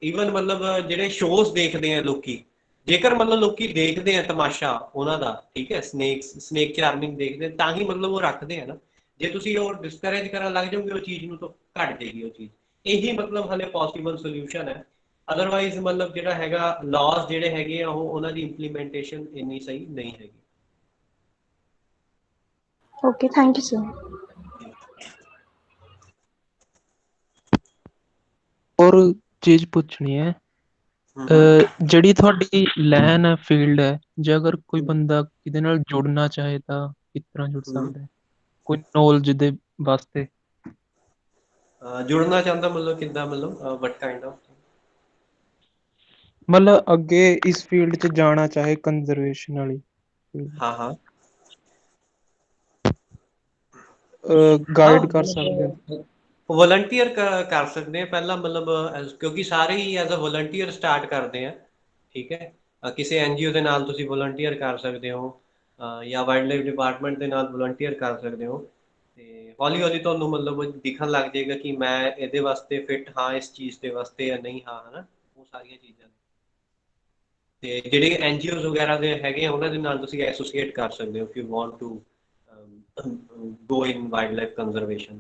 ਈਵਨ ਮਤਲਬ ਜਿਹੜੇ ਸ਼ੋਜ਼ ਦੇਖਦੇ ਆ ਲੋਕੀ, ਜੇਕਰ ਮਤਲਬ ਲੋਕੀ ਦੇਖਦੇ ਆ ਤਮਾਸ਼ਾ ਉਹਨਾਂ ਦਾ, ਠੀਕ ਹੈ, ਸਨੇਕ ਚਾਰਮਿੰਗ ਦੇਖਦੇ ਤਾਂ ਹੀ ਮਤਲਬ ਉਹ ਰੱਖਦੇ ਆ ਨਾ। ਜੇ ਤੁਸੀਂ ਉਹ ਡਿਸਕਰੇਜ ਕਰਨ ਲੱਗ ਜਾਓਗੇ ਉਹ ਚੀਜ਼ ਨੂੰ, ਤਾਂ ਘਟ ਜਾਏਗੀ ਉਹ ਚੀਜ਼। ਇਹੀ ਮਤਲਬ ਹਲੇ ਪੋਸੀਬਲ ਸੋਲੂਸ਼ਨ ਹੈ। ਅਦਰਵਾਈਜ਼ ਮਤਲਬ ਜਿਹੜਾ ਹੈਗਾ ਲਾਜ਼ ਜਿਹੜੇ ਹੈਗੇ ਆ ਉਹ ਉਹਨਾਂ ਦੀ ਇੰਪਲੀਮੈਂਟੇਸ਼ਨ ਇੰਨੀ ਸਹੀ ਨਹੀਂ ਹੈਗੀ। Okay, thank you, sir. ਔਰ ਚੀਜ਼ ਪੁੱਛਣੀ ਹੈ, ਜਿਹੜੀ ਤੁਹਾਡੀ ਲੈਨ ਹੈ, ਫੀਲਡ ਹੈ, ਜੇ ਅਗਰ ਕੋਈ ਬੰਦਾ ਕਿਤੇ ਨਾਲ ਜੁੜਨਾ ਚਾਹੇ ਤਾਂ ਕਿਸ ਤਰ੍ਹਾਂ ਜੁੜ ਸਕਦਾ ਹੈ, ਕੋਈ ਨੌਲੇਜ ਦੇ ਵਾਸਤੇ? ਜੁੜਨਾ ਚਾਹੁੰਦਾ ਮਤਲਬ ਕਿੱਦਾਂ, ਮਤਲਬ ਵਟ ਕਾਈਂਡ ਆਫ? ਮਤਲਬ ਅੱਗੇ ਇਸ ਫੀਲਡ 'ਚ ਜਾਣਾ ਚਾਹੇ, ਕੰਜ਼ਰਵੇਸ਼ਨ ਵਾਲੀ ਹਾਂ ਗਾਈਡ ਕਰ ਸਕਦੇ ਹੋ? ਵੋਲੰਟੀਅਰ ਕਰ ਸਕਦੇ ਆ ਪਹਿਲਾਂ, ਮਤਲਬ ਕਿਉਂਕਿ ਸਾਰੇ ਹੀ ਐਜ਼ ਅ ਵੋਲੰਟੀਅਰ ਸਟਾਰਟ ਕਰਦੇ ਆ, ਠੀਕ ਹੈ। ਕਿਸੇ ਐਨਜੀਓ ਦੇ ਨਾਲ ਤੁਸੀਂ ਵੋਲੰਟੀਅਰ ਕਰ ਸਕਦੇ ਹੋ, ਜਾਂ ਵਾਈਲਡ ਲਾਈਫ ਡਿਪਾਰਟਮੈਂਟ ਦੇ ਨਾਲ ਵੋਲੰਟੀਅਰ ਕਰ ਸਕਦੇ ਹੋ। ਤੇ ਹੌਲੀ ਹੌਲੀ ਤੁਹਾਨੂੰ ਮਤਲਬ ਦਿਖਣ ਲੱਗ ਜਾਏਗਾ ਕਿ ਮੈਂ ਇਹਦੇ ਵਾਸਤੇ ਫਿੱਟ ਹਾਂ, ਇਸ ਚੀਜ਼ ਦੇ ਵਾਸਤੇ ਜਾਂ ਨਹੀਂ ਹਾਂ, ਹਨਾ। ਉਹ ਸਾਰੀਆਂ ਚੀਜ਼ਾਂ ਤੇ ਜਿਹੜੇ ਐਨਜੀਓਜ਼ ਵਗੈਰਾ ਦੇ ਹੈਗੇ ਆ ਉਹਨਾਂ ਦੇ ਨਾਲ ਤੁਸੀਂ ਐਸੋਸੀਏਟ ਕਰ ਸਕਦੇ ਹੋ if you want to go in wildlife conservation।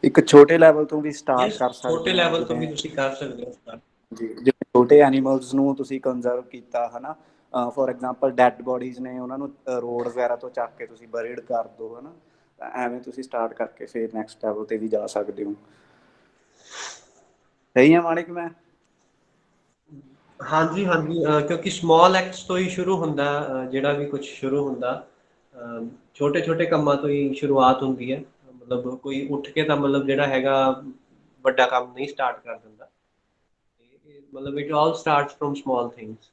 ਇੱਕ ਛੋਟੇ ਲੈਵਲ ਤੋਂ ਵੀ ਸਟਾਰਟ ਕਰ ਛੋਟੇ ਸਕਦੇ ਹੋ, ਲੈਵਲ ਤੋਂ ਵੀ ਜਿਵੇਂ ਤੁਸੀਂ ਕਰ ਸਕਦੇ ਹੋ start। ਜੀ, ਜਿਵੇਂ ਛੋਟੇ ਐਨੀਮਲਸ ਨੂੰ ਤੁਸੀਂ ਕੰਜ਼ਰਵ ਕੀਤਾ ਹਨਾ, ਫੋਰ ਐਗਜ਼ਾਮਪਲ ਡੈਡ ਬੋਡੀਜ਼ ਨੇ, ਉਹਨਾਂ ਨੂੰ ਰੋਡ ਵਗੈਰਾ ਤੋਂ ਚੱਕ ਕੇ ਤੁਸੀਂ ਬਰੀਡ ਕਰ ਦਿਓ ਹਨਾ। ਤਾਂ ਐਵੇਂ ਤੁਸੀਂ ਸਟਾਰਟ ਕਰਕੇ ਫਿਰ ਨੈਕਸਟ ਲੈਵਲ ਤੇ ਵੀ ਜਾ ਸਕਦੇ ਹੋ। ਸਹੀ ਹੈ ਮਾਣਿਕ? ਮੈਂ ਹਾਂਜੀ ਹਾਂਜੀ, ਕਿਉਂਕਿ ਸਮਾਲ ਐਕਟਸ ਤੋਂ ਹੀ ਸ਼ੁਰੂ ਹੁੰਦਾ, ਜਿਹੜਾ ਵੀ ਕੁਝ ਸ਼ੁਰੂ ਹੁੰਦਾ ਛੋਟੇ ਛੋਟੇ ਕੰਮਾਂ ਤੋਂ ਹੀ ਸ਼ੁਰੂਆਤ ਹੁੰਦੀ ਹੈ। ਮਤਲਬ ਕੋਈ ਉੱਠ ਕੇ ਤਾਂ ਮਤਲਬ ਜਿਹੜਾ ਹੈਗਾ ਵੱਡਾ ਕੰਮ ਨਹੀਂ ਸਟਾਰਟ ਕਰ ਦਿੰਦਾ। ਮਤਲਬ it all starts from small things.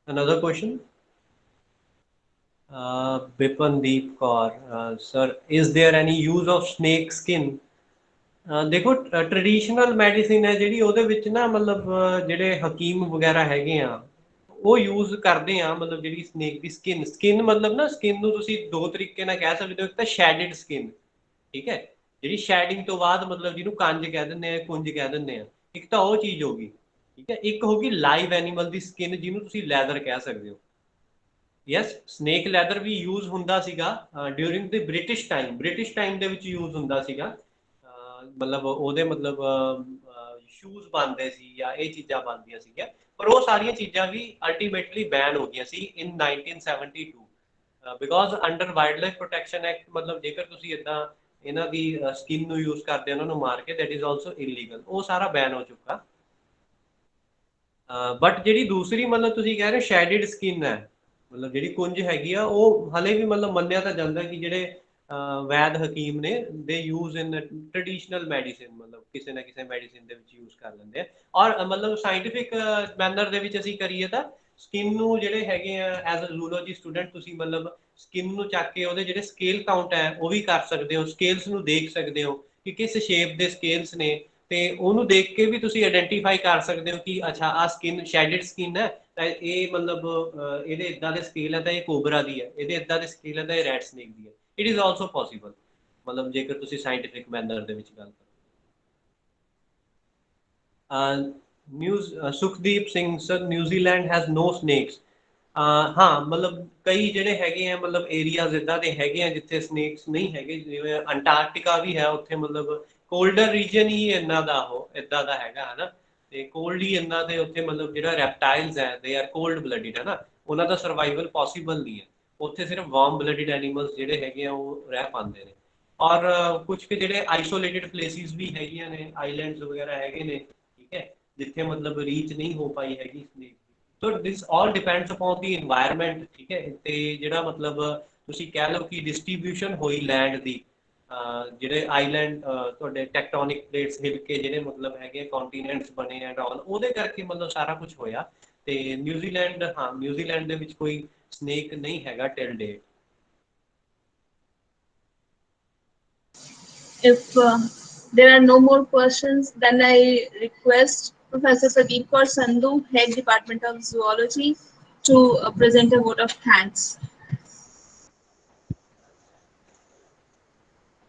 Another question? Bipandeep Kaur, sir, is there any use of snake skin? ਦੇਖੋ ਟ੍ਰੈਡੀਸ਼ਨਲ ਮੈਡੀਸਿਨ ਹੈ ਜਿਹੜੀ, ਉਹਦੇ ਵਿੱਚ ਨਾ ਮਤਲਬ ਜਿਹੜੇ ਹਕੀਮ ਵਗੈਰਾ ਹੈਗੇ ਆ ਉਹ ਯੂਜ਼ ਕਰਦੇ ਆ, ਮਤਲਬ ਜਿਹੜੀ ਸਨੇਕ ਦੀ ਸਕਿਨ ਮਤਲਬ ਨਾ ਸਕਿਨ ਨੂੰ ਤੁਸੀਂ ਦੋ ਤਰੀਕੇ ਨਾਲ ਕਹਿ ਸਕਦੇ ਹੋ। ਇੱਕ ਤਾਂ ਸ਼ੈਡਡ ਸਕਿਨ, ਠੀਕ ਹੈ, ਜਿਹੜੀ ਸ਼ੈਡਿੰਗ ਤੋਂ ਬਾਅਦ ਮਤਲਬ ਜਿਹਨੂੰ ਕੰਜ ਕਹਿ ਦਿੰਦੇ ਆ, ਕੁੰਜ ਕਹਿ ਦਿੰਦੇ ਆ, ਇੱਕ ਤਾਂ ਉਹ ਚੀਜ਼ ਹੋ ਗਈ, ਠੀਕ ਹੈ। ਇੱਕ ਹੋ ਗਈ ਲਾਈਵ ਐਨੀਮਲ ਦੀ ਸਕਿਨ, ਜਿਹਨੂੰ ਤੁਸੀਂ ਲੈਦਰ ਕਹਿ ਸਕਦੇ ਹੋ। ਯੈਸ, ਸਨੇਕ ਲੈਦਰ ਵੀ ਯੂਜ਼ ਹੁੰਦਾ ਸੀਗਾ ਡਿਊਰਿੰਗ ਦੀ ਬ੍ਰਿਟਿਸ਼ ਟਾਈਮ ਦੇ ਵਿੱਚ ਯੂਜ਼ ਹੁੰਦਾ ਸੀਗਾ। ਮਤਲਬ ਉਹਦੇ ਮਤਲਬ ਸ਼ੂਜ਼ ਬਣਦੇ ਸੀ ਜਾਂ ਇਹ ਚੀਜ਼ਾਂ ਬਣਦੀਆਂ ਸੀਗੀਆਂ, ਪਰ ਉਹ ਸਾਰੀਆਂ ਚੀਜ਼ਾਂ ਵੀ ਅਲਟੀਮੇਟਲੀ ਬੈਨ ਹੋ ਗਈਆਂ ਸੀ in 1972 because under wildlife protection act. ਮਤਲਬ ਜੇਕਰ ਤੁਸੀਂ ਇਦਾਂ ਇਹਨਾਂ ਦੀ ਸਕਿਨ ਨੂੰ ਯੂਜ਼ ਕਰਦੇ ਉਹਨਾਂ ਨੂੰ ਮਾਰ ਕੇ, ਦੈਟ ਇਜ਼ ਆਲਸੋ ਇਲੀਗਲ। ਉਹ ਸਾਰਾ ਬੈਨ ਹੋ ਚੁੱਕਾ। ਬਟ ਜਿਹੜੀ ਦੂਸਰੀ ਮਤਲਬ ਤੁਸੀਂ ਕਹਿ ਰਹੇ ਸ਼ੈਡਡ ਸਕਿਨ ਹੈ, ਮਤਲਬ ਜਿਹੜੀ ਕੁੰਜ ਹੈਗੀ ਆ, ਉਹ ਹਲੇ ਵੀ ਮਤਲਬ ਮੰਨਿਆ ਤਾਂ ਜਾਂਦਾ ਕਿ ਜਿਹੜੇ ਵੈਦ ਹਕੀਮ ਨੇ ਦੇ ਯੂਜ਼ ਇਨ ਟ੍ਰੈਡੀਸ਼ਨਲ ਮੈਡੀਸਿਨ, ਮਤਲਬ ਕਿਸੇ ਨਾ ਕਿਸੇ ਮੈਡੀਸਿਨ ਦੇ ਵਿੱਚ ਯੂਜ਼ ਕਰ ਲੈਂਦੇ ਆ। ਔਰ ਮਤਲਬ ਸਾਇੰਟੀਫਿਕ ਮੈਨਰ ਦੇ ਵਿੱਚ ਅਸੀਂ ਕਰੀਏ ਤਾਂ ਸਕਿਨ ਨੂੰ ਜਿਹੜੇ ਹੈਗੇ ਆ, ਐਜ਼ ਅ ਜ਼ੂਲੋਜੀ ਸਟੂਡੈਂਟ ਤੁਸੀਂ ਮਤਲਬ ਸਕਿਨ ਨੂੰ ਚੱਕ ਕੇ ਉਹਦੇ ਜਿਹੜੇ ਸਕੇਲ ਕਾਊਂਟ ਹੈ ਉਹ ਵੀ ਕਰ ਸਕਦੇ ਹੋ, ਸਕੇਲਸ ਨੂੰ ਦੇਖ ਸਕਦੇ ਹੋ ਕਿ ਕਿਸ ਸ਼ੇਪ ਦੇ ਸਕੇਲਸ ਨੇ, ਤੇ ਉਹਨੂੰ ਦੇਖ ਕੇ ਵੀ ਤੁਸੀਂ ਆਇਡੈਂਟੀਫਾਈ ਕਰ ਸਕਦੇ ਹੋ ਕਿ ਅੱਛਾ ਆਹ ਸਕਿਨ ਸ਼ੈਡਡ ਸਕਿਨ ਹੈ ਤਾਂ ਇਹ ਮਤਲਬ ਇਹਦੇ ਇਦਾਂ ਦੇ ਸਕੇਲ ਹੈ ਤਾਂ ਇਹ ਕੋਬਰਾ ਦੀ ਹੈ, ਇਹਦੇ ਇਦਾਂ ਦੇ ਸਕੇਲ ਹੈ ਤਾਂ ਇਹ ਰੈਡ ਸਨੇਕ ਦੀ ਹੈ। ਇਟ ਇਜ਼ ਆਲਸੋ ਪੋਸੀਬਲ, ਮਤਲਬ ਜੇਕਰ ਤੁਸੀਂ ਸਾਇੰਟੀਫਿਕ ਮੈਨਰ ਦੇ ਵਿੱਚ ਗੱਲ ਕਰੋ। Sukhdeep Singh sir, New Zealand has no snakes. ਹਾਂ, ਮਤਲਬ ਕਈ ਜਿਹੜੇ ਹੈਗੇ ਆ ਮਤਲਬ ਏਰੀਆਜ਼ ਇਦਾਂ ਦੇ ਹੈਗੇ ਆ ਜਿੱਥੇ ਸਨੇਕਸ ਨਹੀਂ ਹੈਗੇ, ਜਿਵੇਂ ਅੰਟਾਰਕਟਿਕਾ ਵੀ ਹੈ, ਉੱਥੇ ਮਤਲਬ ਕੋਲਡਰ ਰੀਜਨ ਹੀ ਇਹਨਾਂ ਦਾ ਉਹ ਇਦਾਂ ਦਾ ਹੈਗਾ ਹਨਾ, ਤੇ ਕੋਲਡ ਹੀ ਇਹਨਾਂ ਦੇ ਉੱਥੇ ਮਤਲਬ ਜਿਹੜਾ ਰੈਪਟਾਈਲਸ ਹੈ ਦੇ ਆਰ ਕੋਲਡ ਬਲੱਡਡ ਹੈ ਨਾ, ਉਹਨਾਂ ਦਾ ਸਰਵਾਈਵਲ ਪੋਸੀਬਲ ਨਹੀਂ ਹੈ। ਉੱਥੇ ਸਿਰਫ ਵਾਰਮ ਬਲੱਡਡ ਐਨੀਮਲਸ ਜਿਹੜੇ ਹੈਗੇ ਆ ਉਹ ਰਹਿ ਪਾਉਂਦੇ ਨੇ। ਔਰ ਕੁਝ ਕਿ ਜਿਹੜੇ ਆਈਸੋਲੇਟਡ ਪਲੇਸਿਸ ਵੀ ਹੈਗੀਆਂ ਨੇ, ਆਈਲੈਂਡਸ ਵਗੈਰਾ ਹੈਗੇ ਨੇ, ਠੀਕ ਹੈ, ਜਿੱਥੇ ਮਤਲਬ ਰੀਚ ਨਹੀਂ ਹੋ ਪਾਈ ਹੈਗੀ ਸਨੇਕ। ਸੋ ਦਿਸ ਆਲ ਡਿਪੈਂਡਸ ਅਪਨ ਦੀ এনवायरमेंट, ਠੀਕ ਹੈ। ਤੇ ਜਿਹੜਾ ਮਤਲਬ ਤੁਸੀਂ ਕਹਿ ਲਓ ਕਿ ਡਿਸਟ੍ਰੀਬਿਊਸ਼ਨ ਹੋਈ ਲੈਂਡ ਦੀ, ਜਿਹੜੇ ਆਈਲੈਂਡ ਤੁਹਾਡੇ ਟੈਕਟੋਨਿਕ ਪਲੇਟਸ ਹਿਲ ਕੇ ਜਿਹੜੇ ਮਤਲਬ ਹੈਗੇ ਕੰਟੀਨੈਂਟਸ ਬਣੇ ਐਂਡ ਆਲ, ਉਹਦੇ ਕਰਕੇ ਮਤਲਬ ਸਾਰਾ ਕੁਝ ਹੋਇਆ। ਤੇ ਨਿਊਜ਼ੀਲੈਂਡ, ਹਾਂ, ਨਿਊਜ਼ੀਲੈਂਡ ਦੇ ਵਿੱਚ ਕੋਈ ਸਨੇਕ ਨਹੀਂ ਹੈਗਾ till date. If there are no more questions, then I request Professor Pradeep Kaur Sandhu, Head Department of Zoology, to present a vote of thanks.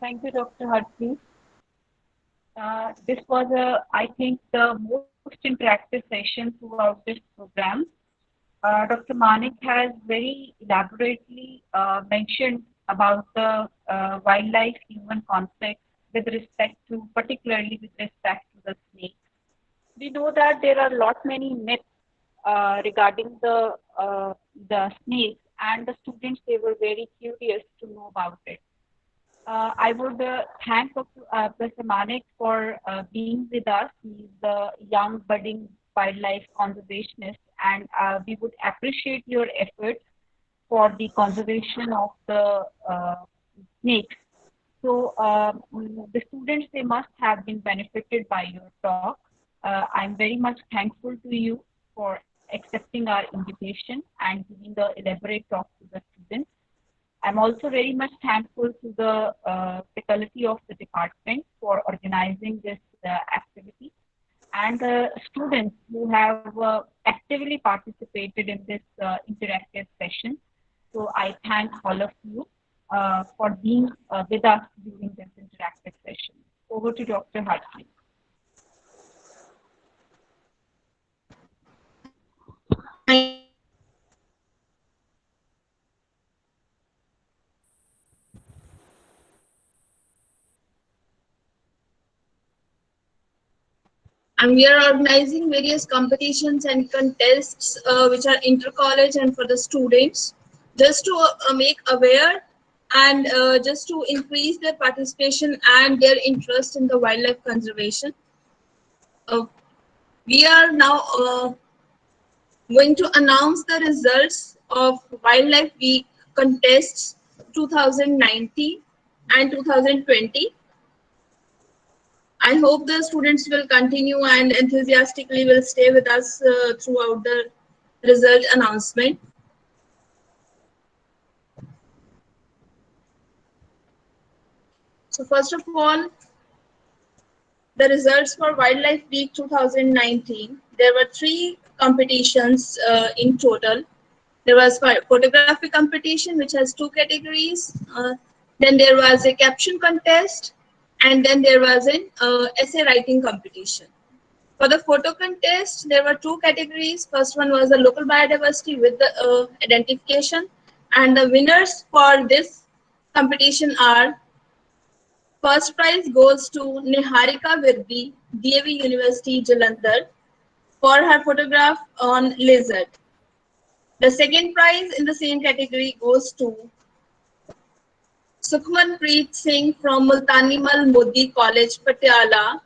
Thank you, Dr. Harpreet. This was, I think, the most interactive session throughout this program. Dr. Manik has very elaborately mentioned about the wildlife-human conflict with respect to, particularly with respect to the snake. We know that there are many myths regarding the snakes, and the students, they were very curious to know about it. I would thank Professor Manik for being with us. He's the young budding wildlife conservationist, and we would appreciate your efforts for the conservation of the snakes. So the students, they must have been benefited by your talk. I'm very much thankful to you for accepting our invitation and giving the elaborate talk to the students. I'm also very much thankful to the faculty of the department for organizing this activity, and the students who have actively participated in this interactive session. So I thank all of you for being with us during this interactive session. Over to Dr. Harpreet. And we are organizing various competitions and contests which are inter-college and for the students, just to make aware and just to increase their participation and their interest in the wildlife conservation. We are now going to announce the results of Wildlife Week contests 2019 and 2020. I hope the students will continue and enthusiastically will stay with us throughout the result announcement. So first of all, the results for Wildlife Week 2019. There were 3 competitions in total. There was photography competition, which has 2 categories. Then there was a caption contest, and then there was an essay writing competition. For the photo contest, there were 2 categories. First one was the local biodiversity with the identification, and the winners for this competition are: first prize goes to Niharika Virdi, DAV University, Jalandhar, for her photograph on lizard. The second prize in the same category goes to Sukhmanpreet Singh from Multanimal Modi College, Patiala.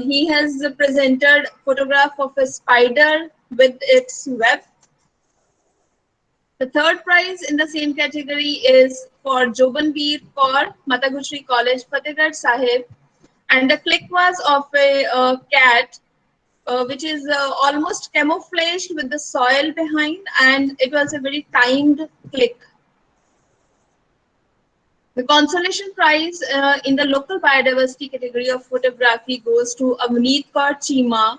He has presented photograph of a spider with its web. The third prize in the same category is for Jobanveer Kaur, Mataguchri College, Fatehgarh Sahib, and the click was of a cat, which is almost camouflaged with the soil behind, and it was a very timed click. The consolation prize in the local biodiversity category of photography goes to Avneet Kaur Chima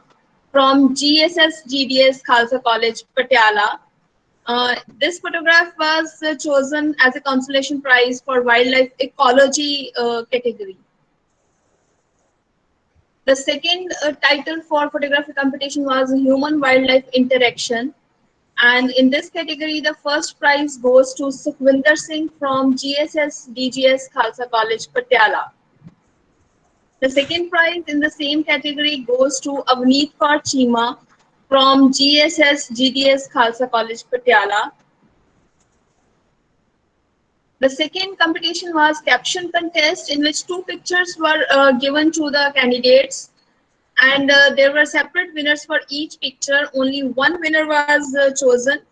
from GSS GDS Khalsa College, Patiala. This photograph was chosen as a consolation prize for wildlife ecology category. The second title for photography competition was human-wildlife interaction. And in this category, the first prize goes to Sukhvinder Singh from GSS DGS Khalsa College, Patiala. The second prize in the same category goes to Avneet Kaur Chima from GSS GDS Khalsa College, Patiala. The second competition was caption contest, in which 2 pictures were given to the candidates, and there were separate winners for each picture. Only one winner was chosen,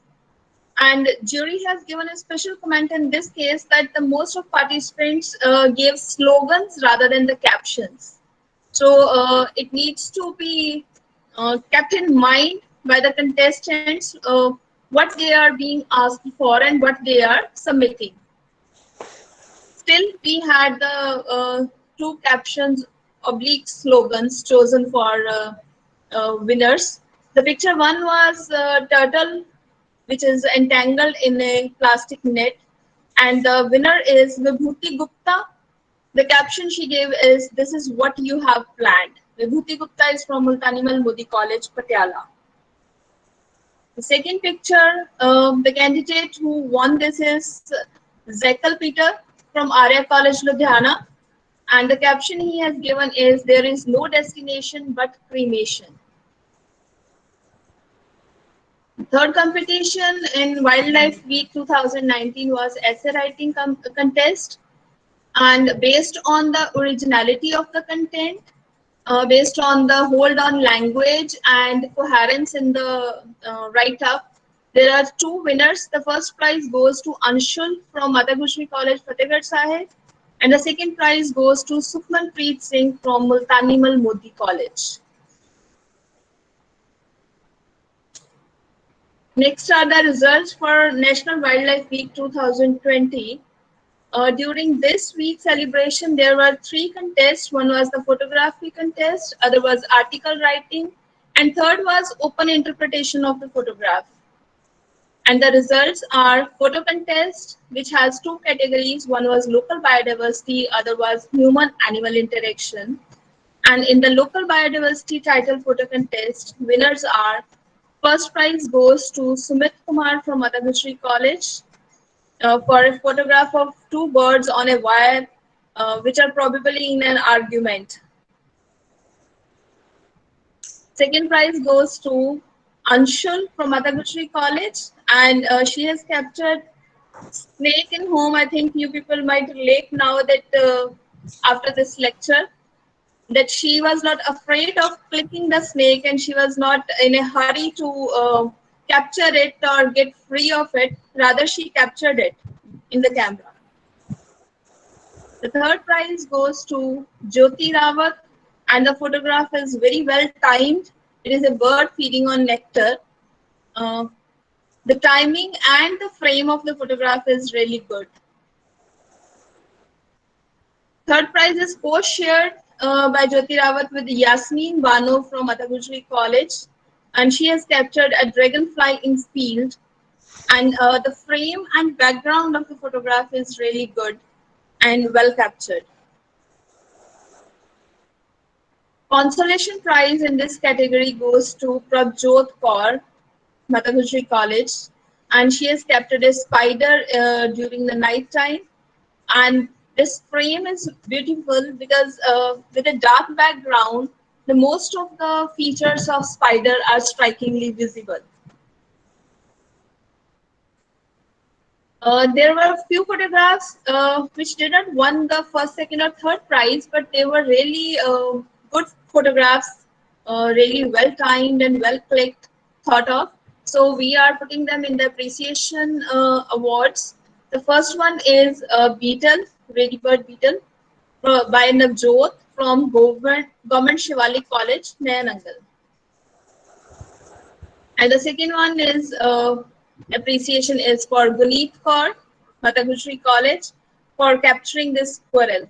and jury has given a special comment in this case that the most of participants gave slogans rather than the captions. So it needs to be kept in mind by the contestants what they are being asked for and what they are submitting. Still, we had the 2 captions oblique slogans chosen for winners. The picture one was turtle, which is entangled in a plastic net, and the winner is Vibhuti Gupta. The caption she gave is, "This is what you have planned." Vibhuti Gupta is from Multanimal Modi College, Patiala. The second picture, the candidate who won this is Zekal Peter from Arya College, Ludhiana. And the caption he has given is, "There is no destination but cremation." Third competition in Wildlife Week 2019 was essay writing contest. And based on the originality of the content, based on the hold on language and coherence in the write-up, there are 2 winners. The first prize goes to Anshul from Mataguchri College, Fatehgarh Sahib, and the second prize goes to Sukhmanpreet Singh from Multanimal Modi College. Next are the results for National Wildlife Week 2020. During this week's celebration, there were 3 contests. One was the photography contest, other was article writing, and third was open interpretation of the photograph. And the results are photo contest, which has 2 categories. One was local biodiversity, other was human-animal interaction. And in the local biodiversity title photo contest, winners are: first prize goes to Sumit Kumar from Mataguchri College for a photograph of 2 birds on a wire, which are probably in an argument. Second prize goes to Anshul from Mataguchri College, and she has captured snake in home. I think you people might relate now that after this lecture, that she was not afraid of clicking the snake and she was not in a hurry to capture it or get free of it. Rather, she captured it in the camera. The third prize goes to Jyoti Rawat, and the photograph is very well timed. It is a bird feeding on nectar. Uh, the timing and the frame of the photograph is really good. Third prize is co-shared by Jyoti Rawat with Yasmin Bano from Mataguchri College, and she has captured a dragonfly in field, and the frame and background of the photograph is really good and well captured. Consolation prize in this category goes to Prabjot Kaur, Mataguchri College, and she has captured a spider during the night time, and this frame is beautiful because with a dark background, the most of the features of spider are strikingly visible. There were a few photographs which did not won the first, second, or third prize, but they were really good photographs, really well timed and well clicked, thought of. So we are putting them in the appreciation awards. The first one is Beetle, Ladybird Beetle, by Navjot from Government Shivalik College, Nayanangal. And the second one is appreciation is for Guneet Kaur, Mataguchri College, for capturing this squirrel.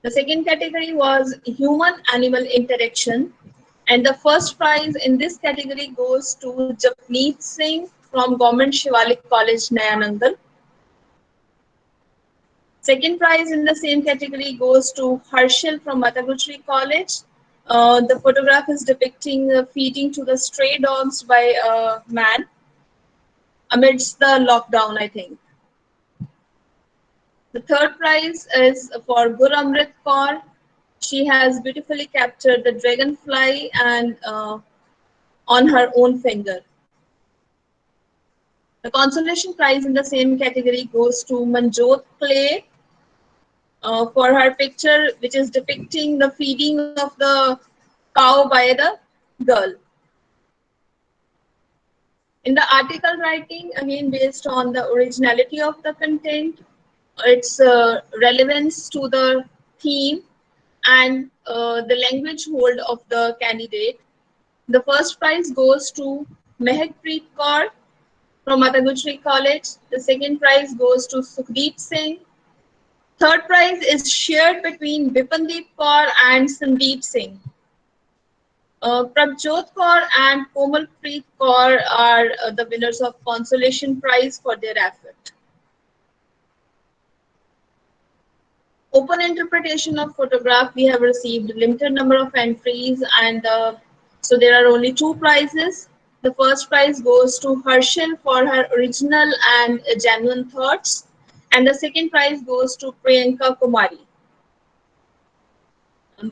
The second category was human-animal interaction, and the first prize in this category goes to Japneet Singh from Government Shivalik College, Nayanangal. Second prize in the same category goes to Harshil from Mataguchri College. The photograph is depicting feeding to the stray dogs by a man amidst the lockdown, I think. The third prize is for Guramrit Kaur. She has beautifully captured the dragonfly and on her own finger. The consolation prize in the same category goes to Manjot Clay for her picture, which is depicting the feeding of the cow by the girl. In the article writing, again based on the originality of the content, its relevance to the theme, and the language hold of the candidate, the first prize goes to Mehakpreet Kaur from Mataguchri College. The second prize goes to Sukhdeep Singh. Third prize is shared between Bipandeep Kaur and Sandeep Singh. Prabjot Kaur and Komalpreet Kaur are the winners of consolation prize for their effort. Open interpretation of photograph, we have received limited number of entries, and so there are only two prizes. The first prize goes to Harshil for her original and genuine thoughts, and the second prize goes to Priyanka Kumari.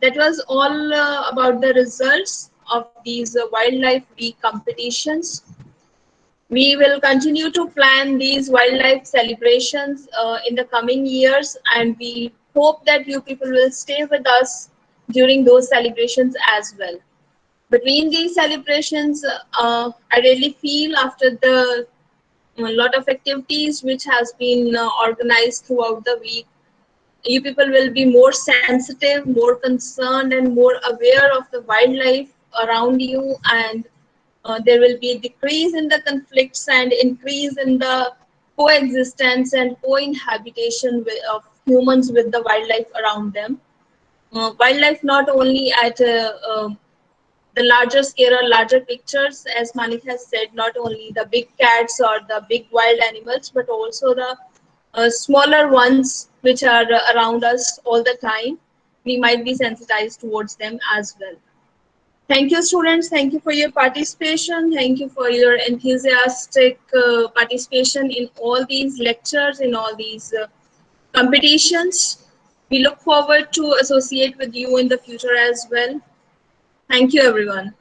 That was all about the results of these Wildlife Week competitions. We will continue to plan these wildlife celebrations in the coming years, and we hope that you people will stay with us during those celebrations as well. Between these celebrations, I really feel after the lot of activities which has been organized throughout the week, you people will be more sensitive, more concerned, and more aware of the wildlife around you, and there will be a decrease in the conflicts and increase in the coexistence and co-inhabitation of humans with the wildlife around them. Wildlife not only at the larger scale or larger pictures, as Manik has said, not only the big cats or the big wild animals, but also the smaller ones which are around us all the time. We might be sensitized towards them as well. Thank you, students. Thank you for your participation. Thank you for your enthusiastic participation in all these lectures, in all these competitions. We look forward to associate with you in the future as well. Thank you, everyone.